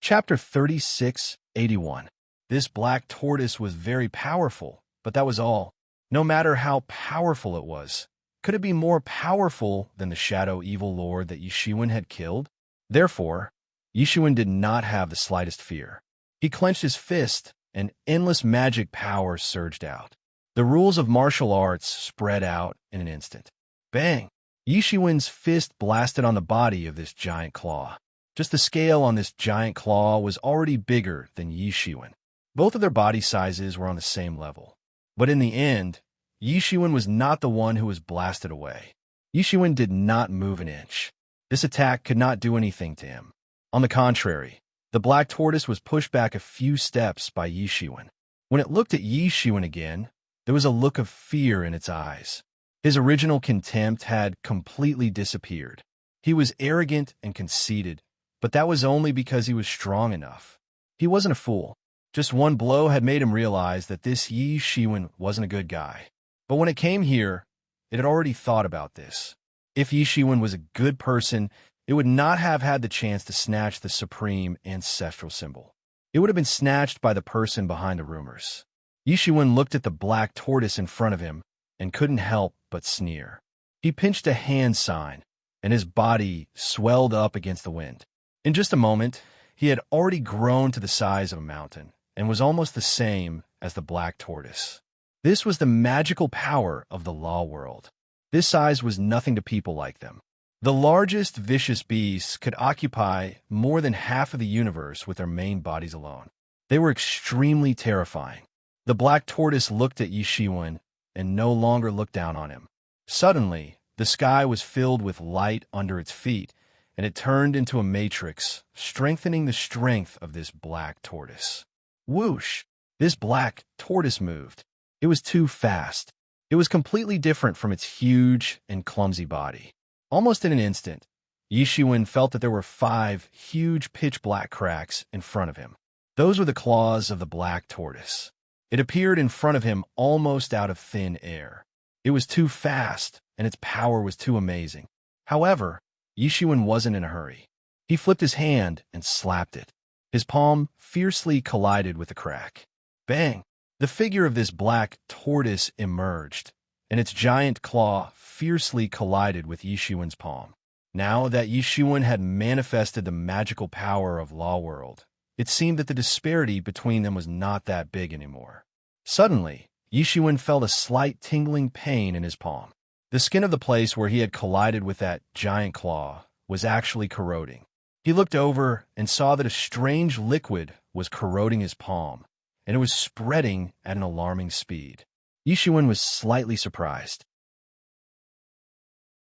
Chapter 36:81. This black tortoise was very powerful, but that was all. No matter how powerful it was, could it be more powerful than the shadow evil lord that Yishiwen had killed? Therefore, Yishiwen did not have the slightest fear. He clenched his fist, and endless magic power surged out. The rules of martial arts spread out in an instant. Bang! Yishiwen's fist blasted on the body of this giant claw. Just the scale on this giant claw was already bigger than Yishiwen. Both of their body sizes were on the same level. But in the end, Yishiwen was not the one who was blasted away. Yishiwen did not move an inch. This attack could not do anything to him. On the contrary, the black tortoise was pushed back a few steps by Yishiwen. When it looked at Yishiwen again, there was a look of fear in its eyes. His original contempt had completely disappeared. He was arrogant and conceited, but that was only because he was strong enough. He wasn't a fool. Just one blow had made him realize that this Yishiwen wasn't a good guy. But when it came here, it had already thought about this. If Yishiwen was a good person, it would not have had the chance to snatch the supreme ancestral symbol. It would have been snatched by the person behind the rumors. Yishiwen looked at the black tortoise in front of him and couldn't help but sneer. He pinched a hand sign, and his body swelled up against the wind. In just a moment, he had already grown to the size of a mountain and was almost the same as the black tortoise. This was the magical power of the law world. This size was nothing to people like them. The largest vicious beasts could occupy more than half of the universe with their main bodies alone. They were extremely terrifying. The black tortoise looked at Yishiwen and no longer looked down on him. Suddenly, the sky was filled with light under its feet, and it turned into a matrix, strengthening the strength of this black tortoise. Whoosh! This black tortoise moved. It was too fast. It was completely different from its huge and clumsy body. Almost in an instant, Yishiwen felt that there were 5 huge pitch-black cracks in front of him. Those were the claws of the black tortoise. It appeared in front of him almost out of thin air. It was too fast, and its power was too amazing. However, Yishiwen wasn't in a hurry. He flipped his hand and slapped it. His palm fiercely collided with the crack. Bang! The figure of this black tortoise emerged, and its giant claw fiercely collided with Yishiwen's palm. Now that Yishiwen had manifested the magical power of Law World, it seemed that the disparity between them was not that big anymore. Suddenly, Yishiwen felt a slight tingling pain in his palm. The skin of the place where he had collided with that giant claw was actually corroding. He looked over and saw that a strange liquid was corroding his palm, and it was spreading at an alarming speed. Yishiwen was slightly surprised.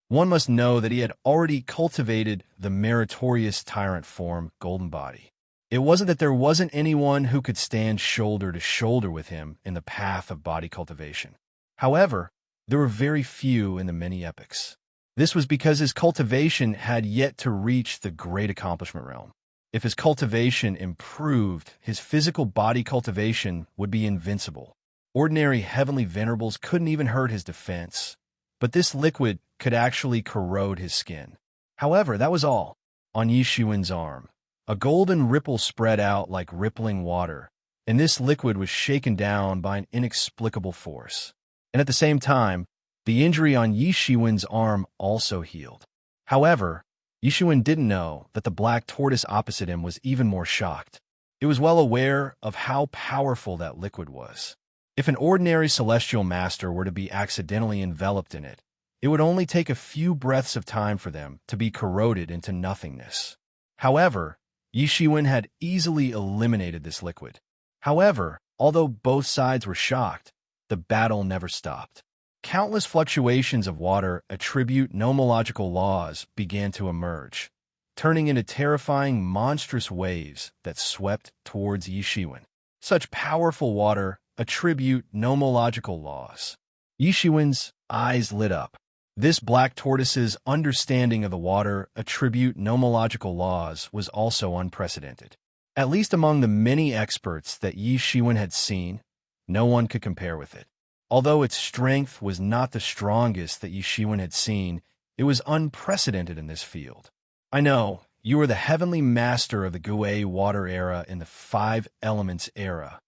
One must know that he had already cultivated the meritorious tyrant form, Golden Body. It wasn't that there wasn't anyone who could stand shoulder to shoulder with him in the path of body cultivation. However, there were very few in the many epochs. This was because his cultivation had yet to reach the great accomplishment realm. If his cultivation improved, his physical body cultivation would be invincible. Ordinary heavenly venerables couldn't even hurt his defense, but this liquid could actually corrode his skin. However, that was all. On Yishuan's arm, a golden ripple spread out like rippling water, and this liquid was shaken down by an inexplicable force. And at the same time, the injury on Yishuan's arm also healed. However, Yishuan didn't know that the black tortoise opposite him was even more shocked. It was well aware of how powerful that liquid was. If an ordinary celestial master were to be accidentally enveloped in it, it would only take a few breaths of time for them to be corroded into nothingness. However, Yishuan had easily eliminated this liquid. However, although both sides were shocked, the battle never stopped. Countless fluctuations of water attribute nomological laws began to emerge, turning into terrifying, monstrous waves that swept towards Yishuan. Such powerful water attribute nomological laws. Yishuan's eyes lit up. This black tortoise's understanding of the water attribute nomological laws was also unprecedented. At least among the many experts that Yishuan had seen, no one could compare with it. Although its strength was not the strongest that Yishuan had seen, it was unprecedented in this field. I know, you are the heavenly master of the Gue water era in the 5 elements era.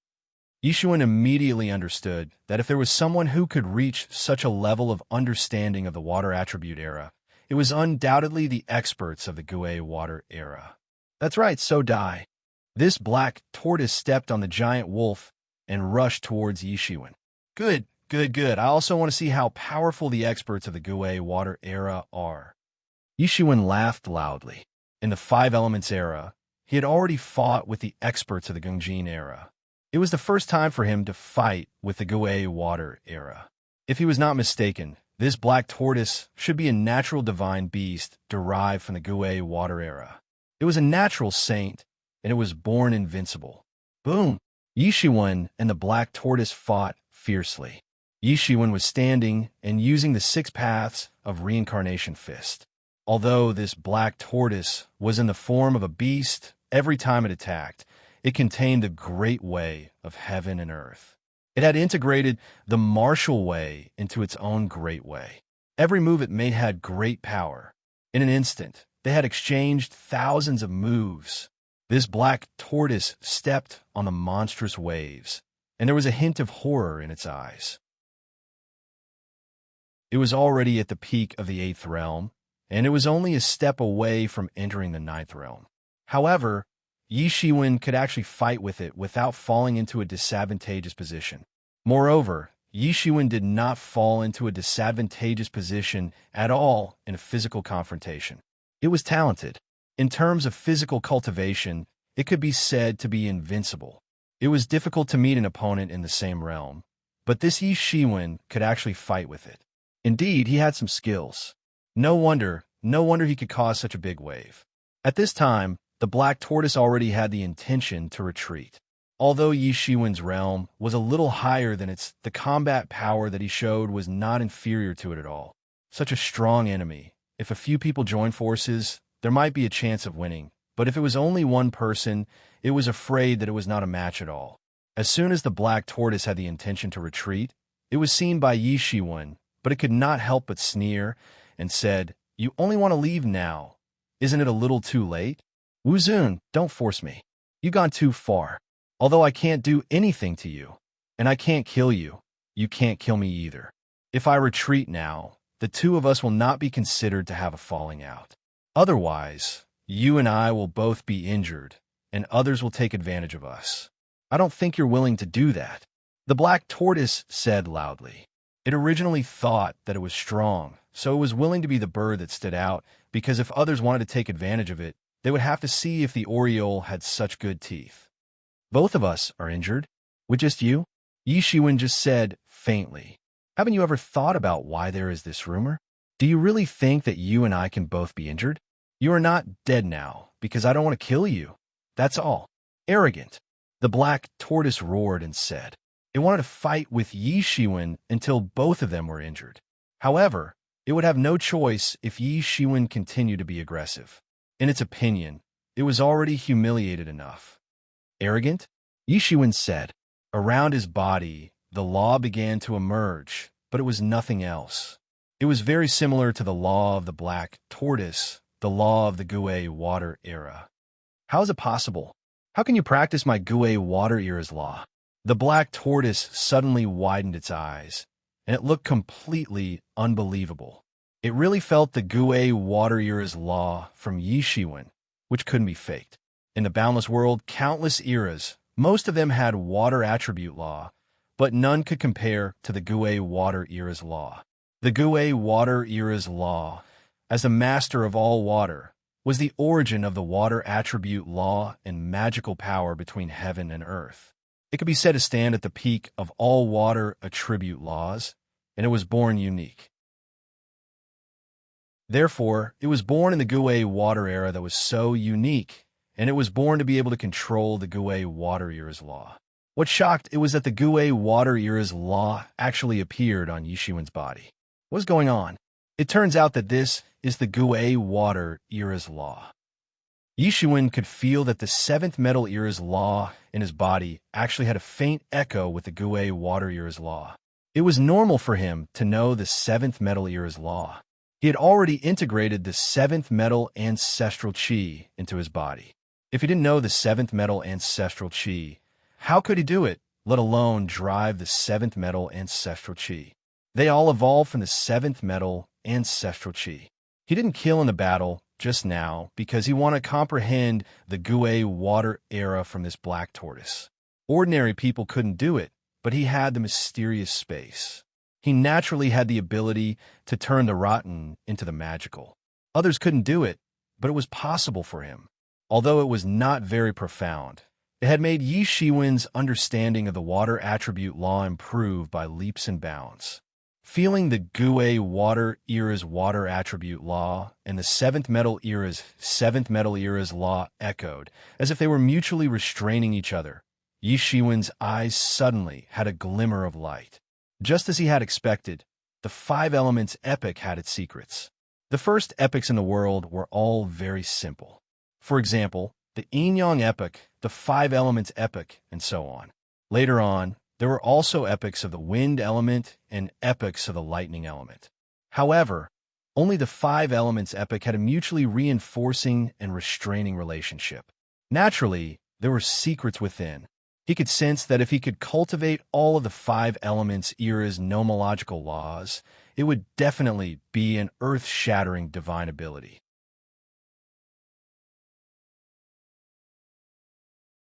Yishuan immediately understood that if there was someone who could reach such a level of understanding of the water attribute era, it was undoubtedly the experts of the Gue water era. That's right, so Dai. This black tortoise stepped on the giant wolf and rushed towards Yishuan. Good. I also want to see how powerful the experts of the Gue water era are. Yishuan laughed loudly. In the 5 elements era, he had already fought with the experts of the Gungjin era. It was the first time for him to fight with the Gue water era. If he was not mistaken, this black tortoise should be a natural divine beast derived from the Gue water era. It was a natural saint, and it was born invincible. Boom! Yishuan and the black tortoise fought fiercely. Yishuan was standing and using the 6 paths of reincarnation fist. Although this black tortoise was in the form of a beast every time it attacked, it contained the great way of heaven and earth. It had integrated the martial way into its own great way. Every move it made had great power. In an instant, they had exchanged thousands of moves. This black tortoise stepped on the monstrous waves, and there was a hint of horror in its eyes. It was already at the peak of the 8th realm, and it was only a step away from entering the 9th realm. However, Yishuan could actually fight with it without falling into a disadvantageous position. Moreover, Yishuan did not fall into a disadvantageous position at all in a physical confrontation. It was talented. In terms of physical cultivation, it could be said to be invincible. It was difficult to meet an opponent in the same realm, but this Yishuan could actually fight with it. Indeed, he had some skills. No wonder he could cause such a big wave. At this time, the black tortoise already had the intention to retreat. Although Yishuan's realm was a little higher than its, the combat power that he showed was not inferior to it at all. Such a strong enemy. If a few people joined forces, there might be a chance of winning. But if it was only one person, it was afraid that it was not a match at all. As soon as the black tortoise had the intention to retreat, it was seen by Yishuan, but it could not help but sneer and said, "You only want to leave now. Isn't it a little too late? Wuzun, don't force me. You've gone too far. Although I can't do anything to you, and I can't kill you, you can't kill me either. If I retreat now, the two of us will not be considered to have a falling out. Otherwise, you and I will both be injured, and others will take advantage of us. I don't think you're willing to do that." The black tortoise said loudly. It originally thought that it was strong, so it was willing to be the bird that stood out, because if others wanted to take advantage of it, they would have to see if the oriole had such good teeth. "Both of us are injured. With just you?" Yishuan just said faintly. "Haven't you ever thought about why there is this rumor? Do you really think that you and I can both be injured? You are not dead now, because I don't want to kill you. That's all. Arrogant. The black tortoise roared and said. It wanted to fight with Yi Shiwen until both of them were injured. However, it would have no choice if Yi Shiwen continued to be aggressive. In its opinion, it was already humiliated enough. Arrogant? Yi Shiwen said. Around his body, the law began to emerge, but it was nothing else. It was very similar to the law of the black tortoise, the law of the Gui water era. How is it possible? How can you practice my Gui water era's law? The black tortoise suddenly widened its eyes, and it looked completely unbelievable. It really felt the Gui water era's law from Yi Shiwen, which couldn't be faked. In the boundless world, countless eras, most of them had water attribute law, but none could compare to the Gui water era's law. The Gui water era's law, as the master of all water, was the origin of the water attribute law and magical power between heaven and earth. It could be said to stand at the peak of all water attribute laws, and it was born unique. Therefore, it was born in the Gui water era that was so unique, and it was born to be able to control the Gui water era's law. What shocked it was that the Gui water era's law actually appeared on Yi Shiwen's body. What's going on? It turns out that this is the Gui water era's law. Yi Shiwen could feel that the seventh metal era's law in his body actually had a faint echo with the Gui water era's law. It was normal for him to know the seventh metal era's law. He had already integrated the seventh metal ancestral chi into his body. If he didn't know the seventh metal ancestral chi, how could he do it, let alone drive the seventh metal ancestral chi? They all evolved from the seventh metal ancestral chi. He didn't kill in the battle just now because he wanted to comprehend the Gui water era from this black tortoise. Ordinary people couldn't do it, but he had the mysterious space. He naturally had the ability to turn the rotten into the magical. Others couldn't do it, but it was possible for him. Although it was not very profound, it had made Yi Shiwen's understanding of the water attribute law improve by leaps and bounds. Feeling the Gui water era's water attribute law and the seventh metal era's law echoed, as if they were mutually restraining each other, Yi Shiwen's eyes suddenly had a glimmer of light. Just as he had expected, the five elements epic had its secrets. The first epics in the world were all very simple. For example, the yin-yang epic, the five elements epic, and so on. Later on, there were also epics of the wind element and epics of the lightning element. However, only the five elements epic had a mutually reinforcing and restraining relationship. Naturally, there were secrets within. He could sense that if he could cultivate all of the five elements era's nomological laws, it would definitely be an earth-shattering divine ability.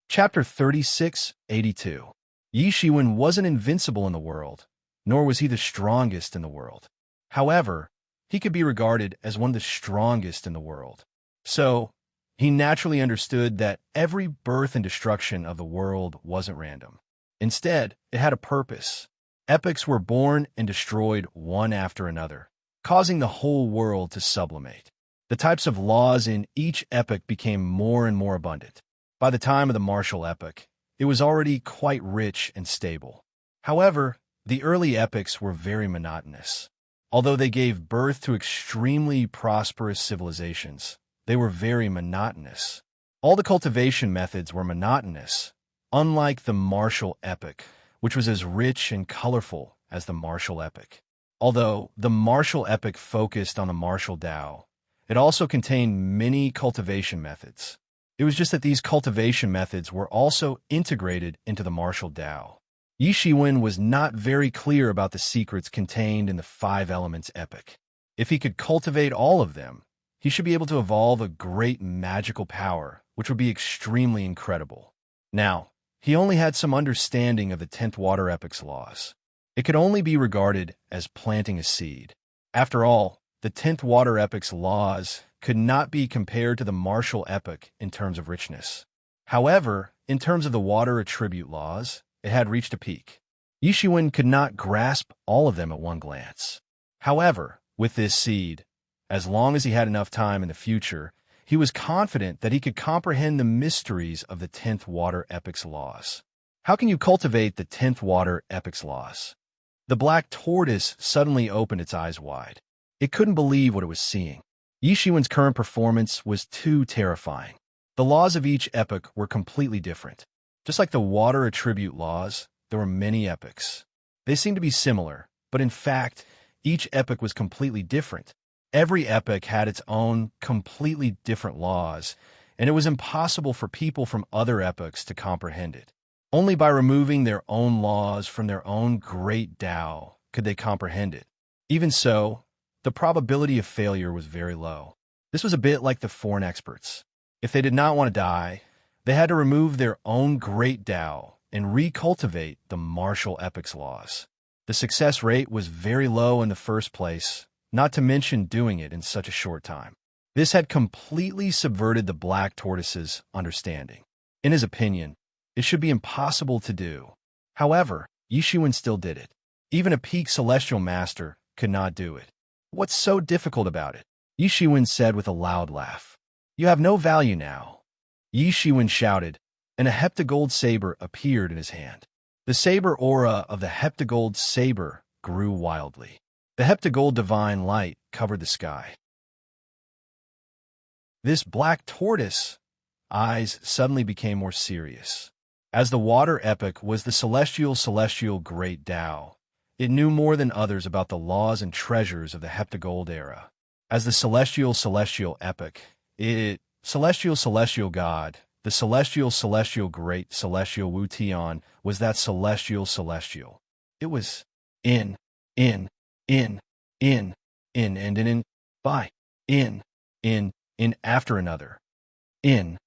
Chapter 3682. Yi Shiwen wasn't invincible in the world, nor was he the strongest in the world. However, he could be regarded as one of the strongest in the world. So, he naturally understood that every birth and destruction of the world wasn't random. Instead, it had a purpose. Epics were born and destroyed one after another, causing the whole world to sublimate. The types of laws in each epic became more and more abundant. By the time of the martial epic, it was already quite rich and stable. However, the early epics were very monotonous. Although they gave birth to extremely prosperous civilizations, they were very monotonous. All the cultivation methods were monotonous, unlike the martial epic, which was as rich and colorful as the martial epic. Although the martial epic focused on the martial Tao, it also contained many cultivation methods. It was just that these cultivation methods were also integrated into the martial Tao. Yi Shiwen was not very clear about the secrets contained in the five elements epic. If he could cultivate all of them, he should be able to evolve a great magical power, which would be extremely incredible. Now, he only had some understanding of the 10th Water Epic's laws. It could only be regarded as planting a seed. After all, the 10th Water Epic's laws could not be compared to the martial epic in terms of richness. However, in terms of the water attribute laws, it had reached a peak. Yi Shiwen could not grasp all of them at one glance. However, with this seed, as long as he had enough time in the future, He was confident that he could comprehend the mysteries of the 10th Water Epic's laws. How can you cultivate the 10th Water Epic's laws? The black tortoise suddenly opened its eyes wide. It couldn't believe what it was seeing. Yishuan's current performance was too terrifying. The laws of each epoch were completely different. Just like the water attribute laws, there were many epochs. They seemed to be similar, but in fact, each epoch was completely different. Every epoch had its own, completely different laws, and it was impossible for people from other epochs to comprehend it. Only by removing their own laws from their own great Tao could they comprehend it. Even so, the probability of failure was very low. This was a bit like the foreign experts. If they did not want to die, they had to remove their own great Tao and recultivate the martial epic's laws. The success rate was very low in the first place, not to mention doing it in such a short time. This had completely subverted the black tortoise's understanding. In his opinion, it should be impossible to do. However, Yishuan still did it. Even a peak celestial master could not do it. What's so difficult about it? Yishuan said with a loud laugh. You have no value now. Yishuan shouted, and a heptagold saber appeared in his hand. The saber aura of the heptagold saber grew wildly. The heptagold divine light covered the sky. This black tortoise eyes suddenly became more serious. As the water epoch was the celestial great Tao, it knew more than others about the laws and treasures of the heptagold era. As the celestial epoch, celestial God, the celestial great celestial Wu Tian was that celestial. It was in, by, in after another, in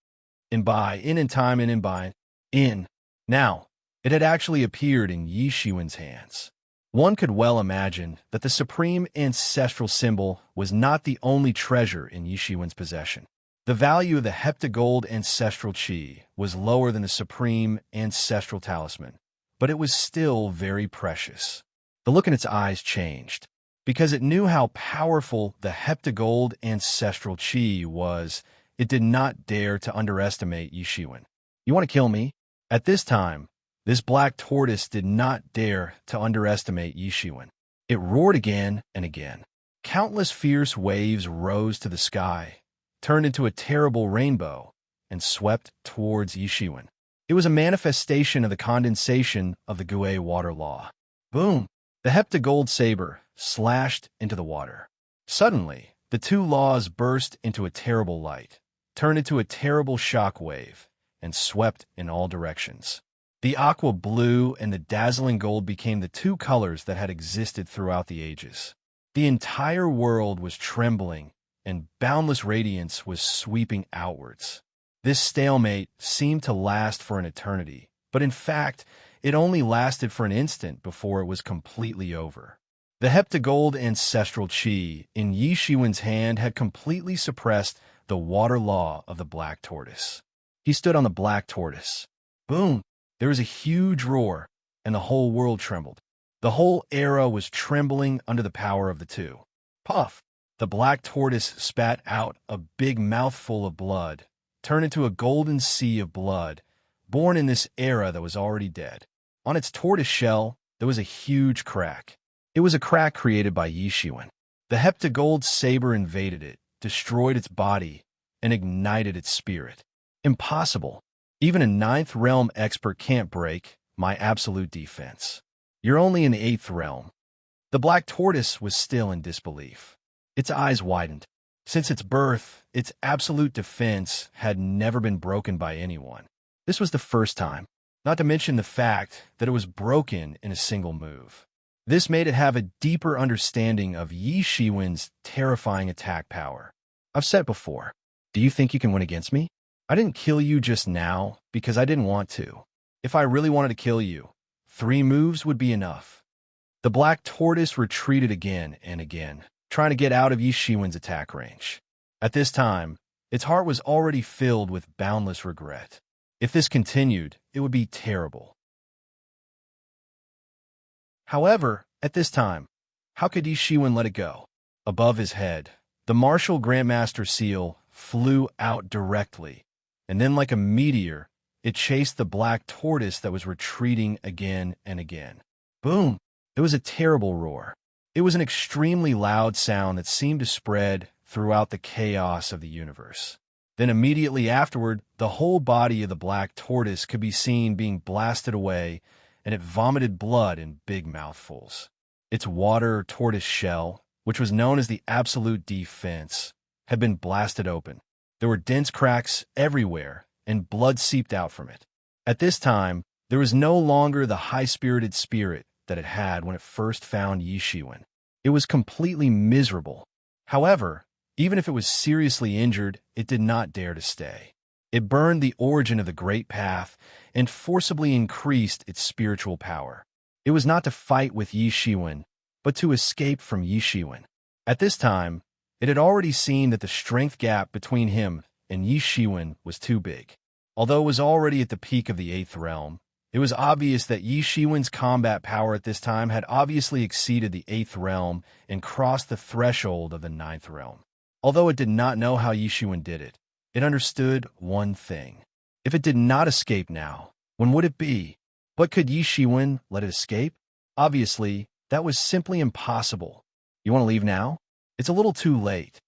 by, in time, in by, in. Now, it had actually appeared in Yishuan's hands. One could well imagine that the supreme ancestral symbol was not the only treasure in Yishuan's possession. The value of the heptagold ancestral chi was lower than the supreme ancestral talisman, but it was still very precious. The look in its eyes changed. Because it knew how powerful the heptagold ancestral chi was, it did not dare to underestimate Yishuan. You want to kill me? At this time, this black tortoise did not dare to underestimate Yishuan. It roared again and again. Countless fierce waves rose to the sky, turned into a terrible rainbow, and swept towards Yishuan. It was a manifestation of the condensation of the Gue water law. Boom! The heptagold saber slashed into the water. Suddenly, the two laws burst into a terrible light, turned into a terrible shock wave, and swept in all directions. The aqua blue and the dazzling gold became the two colors that had existed throughout the ages. The entire world was trembling, and boundless radiance was sweeping outwards. This stalemate seemed to last for an eternity, but in fact, it only lasted for an instant before it was completely over. The heptagold ancestral chi in Yishuan's hand had completely suppressed the water law of the black tortoise. He stood on the black tortoise. Boom! There was a huge roar, and the whole world trembled. The whole era was trembling under the power of the two. Puff! The black tortoise spat out a big mouthful of blood, turned into a golden sea of blood, born in this era that was already dead. On its tortoise shell, there was a huge crack. It was a crack created by Yishuan. The heptagold saber invaded it, destroyed its body, and ignited its spirit. Impossible. Even a 9th realm expert can't break my absolute defense. You're only in the 8th realm. The black tortoise was still in disbelief. Its eyes widened. Since its birth, its absolute defense had never been broken by anyone. This was the first time, not to mention the fact that it was broken in a single move. This made it have a deeper understanding of Yishuan's terrifying attack power. I've said before, do you think you can win against me? I didn't kill you just now because I didn't want to. If I really wanted to kill you, 3 moves would be enough. The black tortoise retreated again and again, trying to get out of Yishuan's attack range. At this time, its heart was already filled with boundless regret. If this continued, it would be terrible. However, at this time, how could Yishuan let it go? Above his head, the martial Grandmaster seal flew out directly, and then like a meteor, it chased the black tortoise that was retreating again and again. Boom! It was a terrible roar. It was an extremely loud sound that seemed to spread throughout the chaos of the universe. Then immediately afterward, the whole body of the black tortoise could be seen being blasted away, and it vomited blood in big mouthfuls. Its water tortoise shell, which was known as the absolute defense, had been blasted open. There were dense cracks everywhere, and blood seeped out from it. At this time, there was no longer the high-spirited spirit that it had when it first found Yishiwen. It was completely miserable. However, even if it was seriously injured, it did not dare to stay. It burned the origin of the Great Path and forcibly increased its spiritual power. It was not to fight with Yishiwen, but to escape from Yishiwen. At this time, it had already seen that the strength gap between him and Yishiwen was too big. Although it was already at the peak of the 8th realm, it was obvious that Yishiwen's combat power at this time had obviously exceeded the 8th realm and crossed the threshold of the 9th realm. Although it did not know how Yishiwen did it, it understood one thing. If it did not escape now, when would it be? But could Yishiwen let it escape? Obviously, that was simply impossible. You want to leave now? It's a little too late.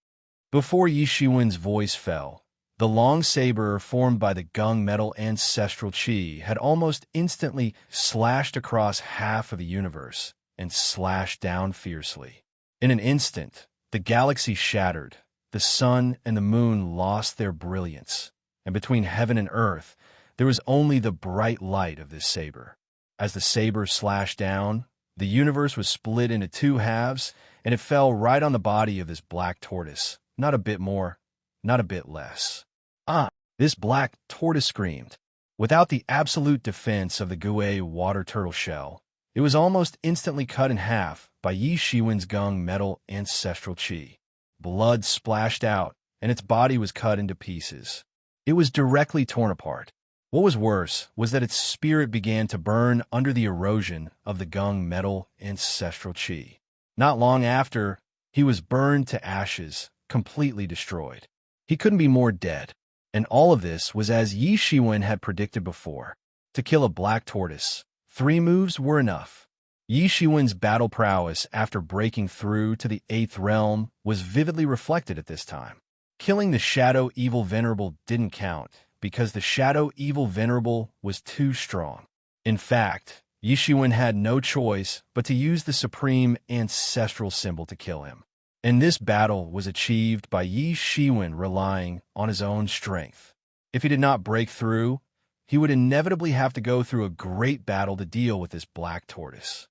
Before Yishiwen's voice fell, the long saber formed by the gung metal ancestral chi had almost instantly slashed across half of the universe and slashed down fiercely. In an instant, the galaxy shattered, the sun and the moon lost their brilliance, and between heaven and earth, there was only the bright light of this saber. As the saber slashed down, the universe was split into two halves, and it fell right on the body of this black tortoise, not a bit more, not a bit less. This black tortoise screamed. Without the absolute defense of the Gue water turtle shell, it was almost instantly cut in half by Yishiwen's gung metal ancestral chi. Blood splashed out, and its body was cut into pieces. It was directly torn apart. What was worse was that its spirit began to burn under the erosion of the gung metal ancestral chi. Not long after, he was burned to ashes, completely destroyed. He couldn't be more dead. And all of this was as Yishiwen had predicted before. To kill a black tortoise, 3 moves were enough. Yishiwen's battle prowess after breaking through to the 8th realm was vividly reflected at this time. Killing the Shadow Evil Venerable didn't count, because the Shadow Evil Venerable was too strong. In fact, Yishiwen had no choice but to use the supreme ancestral symbol to kill him. And this battle was achieved by Yishiwen relying on his own strength. If he did not break through, he would inevitably have to go through a great battle to deal with this black tortoise.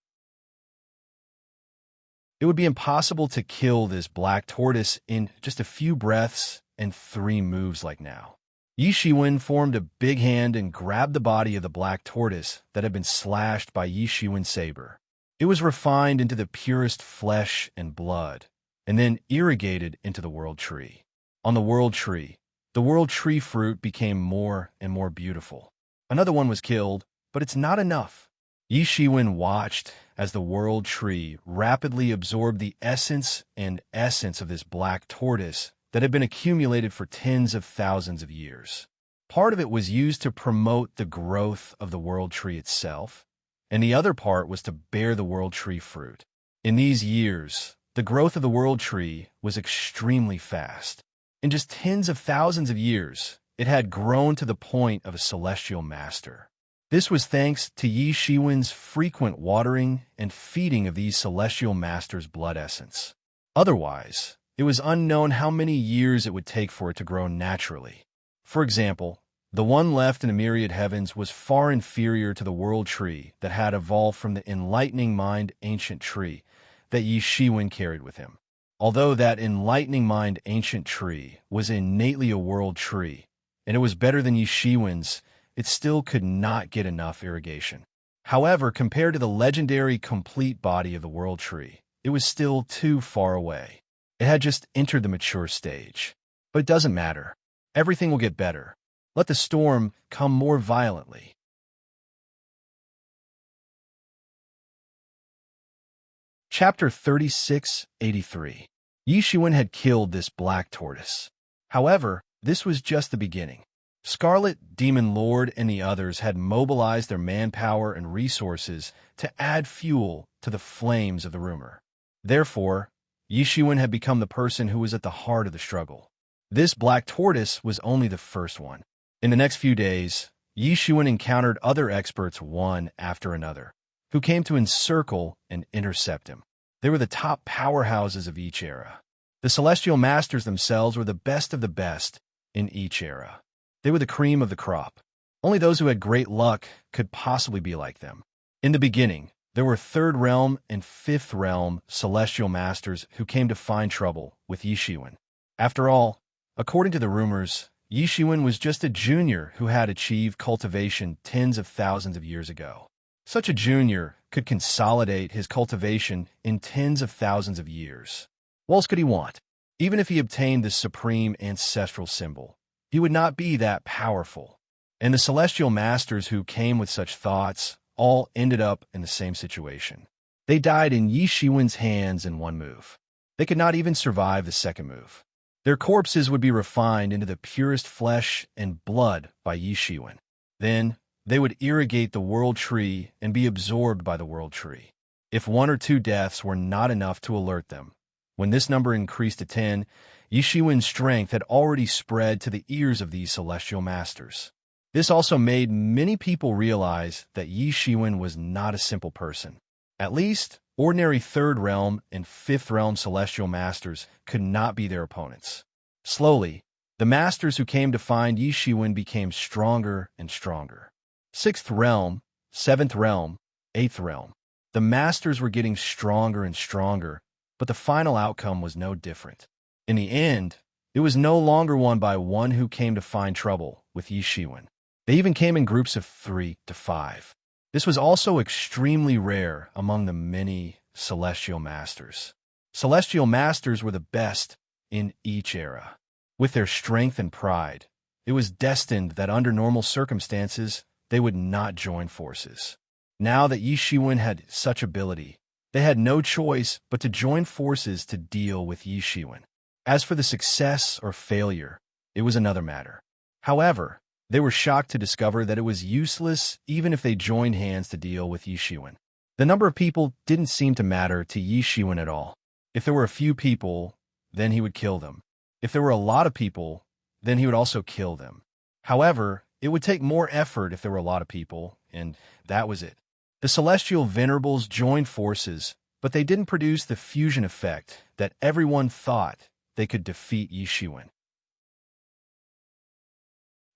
It would be impossible to kill this black tortoise in just a few breaths and 3 moves like now. Yishiwen formed a big hand and grabbed the body of the black tortoise that had been slashed by Yishiwen's saber. It was refined into the purest flesh and blood, and then irrigated into the world tree. On the world tree, the world tree fruit became more and more beautiful. Another one was killed, but it's not enough. Yishiwen watched as the world tree rapidly absorbed the essence of this black tortoise that had been accumulated for tens of thousands of years. Part of it was used to promote the growth of the world tree itself, and the other part was to bear the world tree fruit. In these years, the growth of the world tree was extremely fast. In just tens of thousands of years, it had grown to the point of a celestial master. This was thanks to Yishiwen's frequent watering and feeding of these celestial masters' blood essence. Otherwise, it was unknown how many years it would take for it to grow naturally. For example, the one left in the myriad heavens was far inferior to the world tree that had evolved from the enlightening mind ancient tree that Yishiwen carried with him. Although that enlightening mind ancient tree was innately a world tree, and it was better than Yishiwen's, it still could not get enough irrigation. However, compared to the legendary complete body of the world tree, it was still too far away. It had just entered the mature stage. But it doesn't matter. Everything will get better. Let the storm come more violently. Chapter 3683. Yishiwen had killed this black tortoise. However, this was just the beginning. Scarlet, Demon Lord, and the others had mobilized their manpower and resources to add fuel to the flames of the rumor. Therefore, Yishuin had become the person who was at the heart of the struggle. This black tortoise was only the first one. In the next few days, Yishuin encountered other experts one after another, who came to encircle and intercept him. They were the top powerhouses of each era. The Celestial Masters themselves were the best of the best in each era. They were the cream of the crop. Only those who had great luck could possibly be like them. In the beginning, there were Third Realm and Fifth Realm Celestial Masters who came to find trouble with Yishuin. After all, according to the rumors, Yishuin was just a junior who had achieved cultivation tens of thousands of years ago. Such a junior could consolidate his cultivation in tens of thousands of years. What else could he want? Even if he obtained the supreme ancestral symbol, he would not be that powerful. And the Celestial Masters who came with such thoughts all ended up in the same situation. They died in Yishuin's hands in one move. They could not even survive the second move. Their corpses would be refined into the purest flesh and blood by Yishuin. Then, they would irrigate the world tree and be absorbed by the world tree. If 1 or 2 deaths were not enough to alert them, when this number increased to 10, Yishuin's strength had already spread to the ears of these Celestial Masters. This also made many people realize that Yishuin was not a simple person. At least, ordinary Third Realm and Fifth Realm Celestial Masters could not be their opponents. Slowly, the Masters who came to find Yishuin became stronger and stronger. Sixth Realm, Seventh Realm, Eighth Realm. The Masters were getting stronger and stronger, but the final outcome was no different. In the end, it was no longer won by one who came to find trouble with Yishuin. They even came in groups of 3 to 5. This was also extremely rare among the many Celestial Masters. Celestial Masters were the best in each era. With their strength and pride, it was destined that under normal circumstances, they would not join forces. Now that Yishuin had such ability, they had no choice but to join forces to deal with Yishuin. As for the success or failure, it was another matter. However, they were shocked to discover that it was useless even if they joined hands to deal with Yishuin. The number of people didn't seem to matter to Yishuin at all. If there were a few people, then he would kill them. If there were a lot of people, then he would also kill them. However, it would take more effort if there were a lot of people, and that was it. The Celestial Venerables joined forces, but they didn't produce the fusion effect that everyone thought they could defeat Yishuin.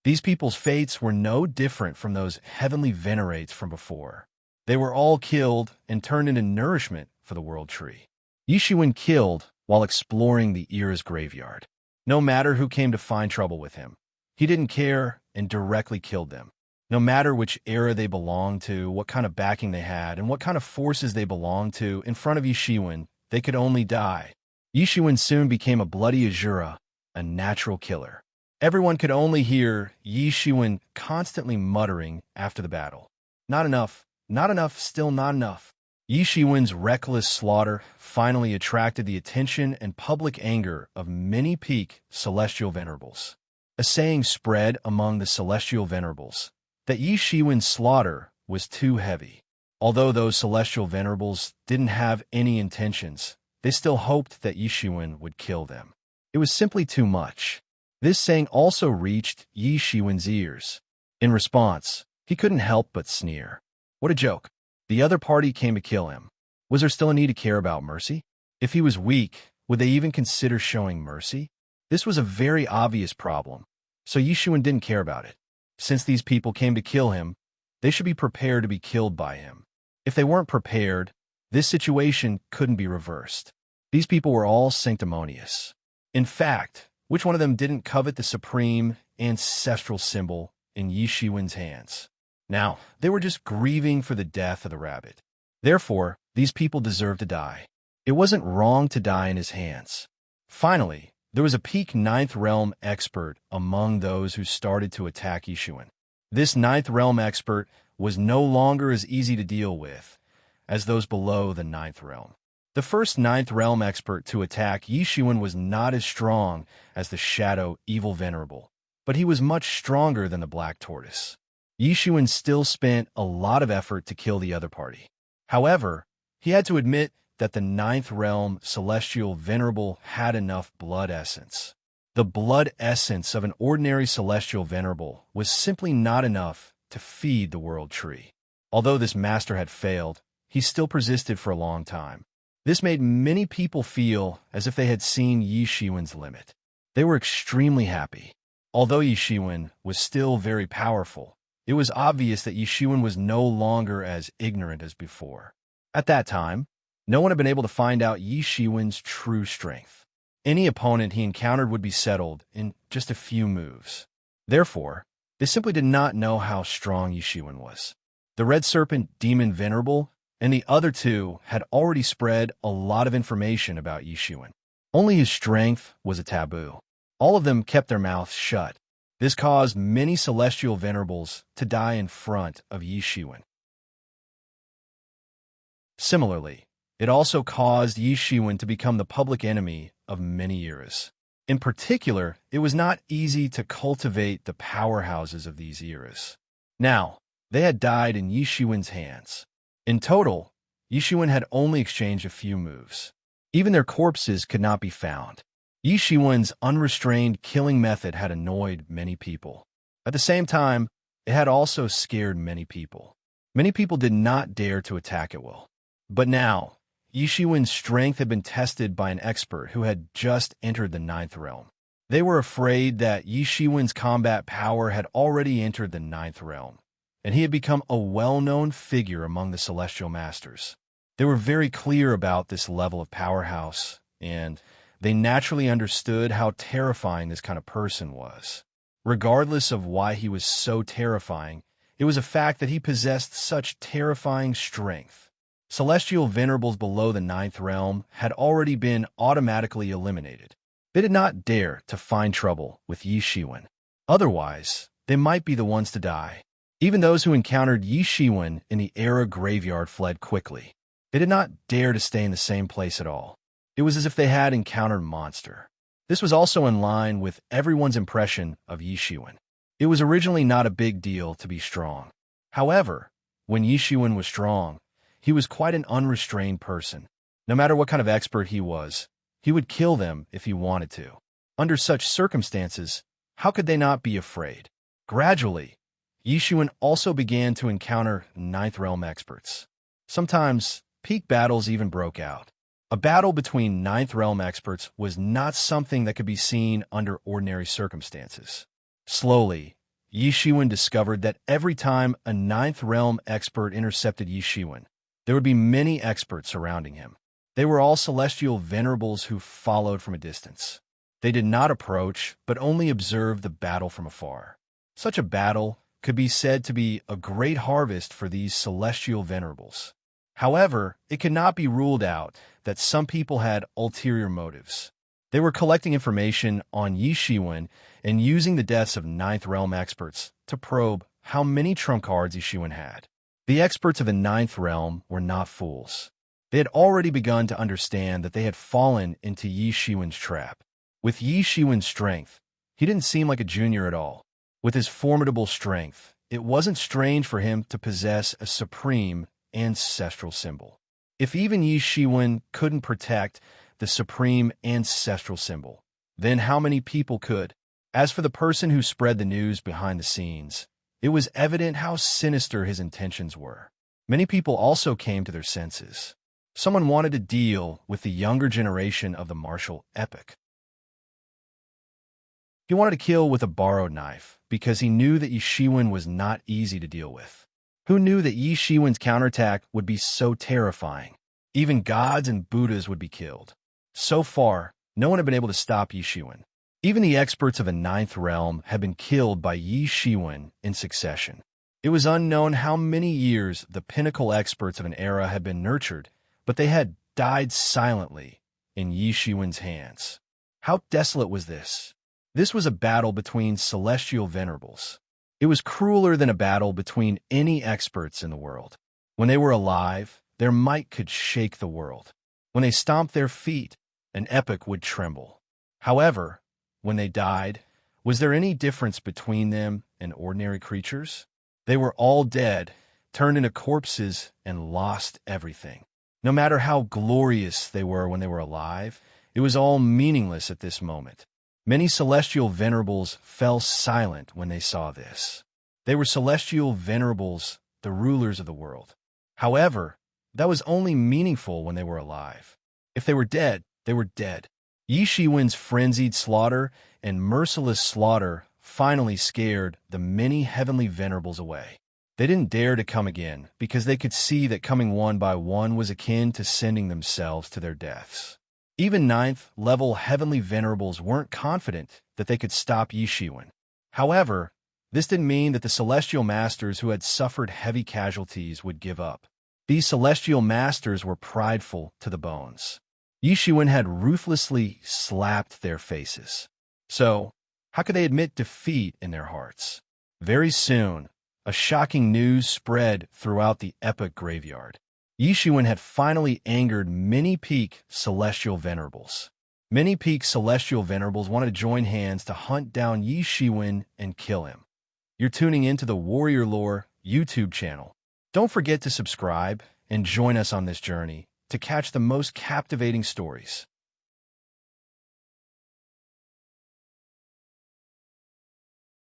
These people's fates were no different from those heavenly venerates from before. They were all killed and turned into nourishment for the world tree. Yishuin killed while exploring the era's graveyard. No matter who came to find trouble with him, he didn't care and directly killed them. No matter which era they belonged to, what kind of backing they had, and what kind of forces they belonged to, in front of Yishuin, they could only die. Yishuin soon became a bloody Azura, a natural killer. Everyone could only hear Yishuin constantly muttering after the battle. Not enough, still not enough. Yishuin's reckless slaughter finally attracted the attention and public anger of many peak Celestial Venerables. A saying spread among the Celestial Venerables that Yishuin's slaughter was too heavy. Although those Celestial Venerables didn't have any intentions, they still hoped that Yishuin would kill them. It was simply too much. This saying also reached Yishuin's ears. In response, he couldn't help but sneer. What a joke. The other party came to kill him. Was there still a need to care about mercy? If he was weak, would they even consider showing mercy? This was a very obvious problem, so Yishuin didn't care about it. Since these people came to kill him, they should be prepared to be killed by him. If they weren't prepared, this situation couldn't be reversed. These people were all sanctimonious. In fact, which one of them didn't covet the supreme ancestral symbol in Yishuin's hands? Now, they were just grieving for the death of the rabbit. Therefore, these people deserved to die. It wasn't wrong to die in his hands. Finally, there was a peak Ninth Realm expert among those who started to attack Yishuin. This Ninth Realm expert was no longer as easy to deal with as those below the Ninth Realm. The first Ninth Realm expert to attack Yi Shiwen was not as strong as the Shadow Evil Venerable, but he was much stronger than the Black Tortoise. Yi Shiwen still spent a lot of effort to kill the other party. However, he had to admit that the Ninth Realm Celestial Venerable had enough blood essence. The blood essence of an ordinary Celestial Venerable was simply not enough to feed the World Tree. Although this master had failed, he still persisted for a long time. This made many people feel as if they had seen Yi Shiwen's limit. They were extremely happy. Although Yi Shiwen was still very powerful, it was obvious that Yi Shiwen was no longer as ignorant as before. At that time, no one had been able to find out Yi Shiwen's true strength. Any opponent he encountered would be settled in just a few moves. Therefore, they simply did not know how strong Yi Shiwen was. The Red Serpent Demon Venerable and the other two had already spread a lot of information about Yi Shiwen. Only his strength was a taboo. All of them kept their mouths shut. This caused many Celestial Venerables to die in front of Yi Shiwen. Similarly, it also caused Yi Shiwen to become the public enemy of many eras. In particular, it was not easy to cultivate the powerhouses of these eras. Now, they had died in Yi Shiwen's hands. In total, Yi Shiwen had only exchanged a few moves. Even their corpses could not be found. Yi Shiwen's unrestrained killing method had annoyed many people. At the same time, it had also scared many people. Many people did not dare to attack at will. But now, Yi Shiwen's strength had been tested by an expert who had just entered the Ninth Realm. They were afraid that Yi Shiwen's combat power had already entered the Ninth Realm, and he had become a well-known figure among the Celestial Masters. They were very clear about this level of powerhouse, and they naturally understood how terrifying this kind of person was. Regardless of why he was so terrifying, it was a fact that he possessed such terrifying strength. Celestial Venerables below the Ninth Realm had already been automatically eliminated. They did not dare to find trouble with Yi Shiwen. Otherwise, they might be the ones to die. Even those who encountered Yi Shiwen in the Era Graveyard fled quickly. They did not dare to stay in the same place at all. It was as if they had encountered a monster. This was also in line with everyone's impression of Yi Shiwen. It was originally not a big deal to be strong. However, when Yi Shiwen was strong, he was quite an unrestrained person. No matter what kind of expert he was, he would kill them if he wanted to. Under such circumstances, how could they not be afraid? Gradually, Yi Shiwen also began to encounter Ninth Realm experts. Sometimes, peak battles even broke out. A battle between Ninth Realm experts was not something that could be seen under ordinary circumstances. Slowly, Yi Shiwen discovered that every time a Ninth Realm expert intercepted Yi Shiwen, there would be many experts surrounding him. They were all Celestial Venerables who followed from a distance. They did not approach, but only observed the battle from afar. Such a battle could be said to be a great harvest for these Celestial Venerables. However, it could not be ruled out that some people had ulterior motives. They were collecting information on Yi Shiwen and using the deaths of Ninth Realm experts to probe how many trump cards Yi Shiwen had. The experts of the Ninth Realm were not fools. They had already begun to understand that they had fallen into Yi Shiwen's trap. With Yi Shiwen's strength, he didn't seem like a junior at all. With his formidable strength, it wasn't strange for him to possess a supreme ancestral symbol. If even Yi Shiwen couldn't protect the supreme ancestral symbol, then how many people could? As for the person who spread the news behind the scenes, it was evident how sinister his intentions were. Many people also came to their senses. Someone wanted to deal with the younger generation of the martial epoch. He wanted to kill with a borrowed knife because he knew that Yi Shiwen was not easy to deal with. Who knew that Yi Shiwen's counterattack would be so terrifying? Even gods and Buddhas would be killed. So far, no one had been able to stop Yi Shiwen. Even the experts of the Ninth Realm had been killed by Yi Shiwen in succession. It was unknown how many years the pinnacle experts of an era had been nurtured, but they had died silently in Yi Shiwen's hands. How desolate was this? This was a battle between Celestial Venerables. It was crueler than a battle between any experts in the world. When they were alive, their might could shake the world. When they stomped their feet, an epoch would tremble. However, when they died, was there any difference between them and ordinary creatures? They were all dead, turned into corpses, and lost everything. No matter how glorious they were when they were alive, it was all meaningless at this moment. Many celestial venerables fell silent when they saw this. They were celestial venerables, the rulers of the world. However, that was only meaningful when they were alive. If they were dead, they were dead. Yi Shiwen's frenzied slaughter and merciless slaughter finally scared the many heavenly venerables away. They didn't dare to come again because they could see that coming one by one was akin to sending themselves to their deaths. Even ninth-level heavenly venerables weren't confident that they could stop Yi Shiwen. However, this didn't mean that the celestial masters who had suffered heavy casualties would give up. These celestial masters were prideful to the bones. Yi Shiwen had ruthlessly slapped their faces. So, how could they admit defeat in their hearts? Very soon, a shocking news spread throughout the epic graveyard. Yi Shiwen had finally angered many peak celestial venerables. Many peak celestial venerables wanted to join hands to hunt down Yi Shiwen and kill him. You're tuning into the Warrior Lore YouTube channel. Don't forget to subscribe and join us on this journey to catch the most captivating stories.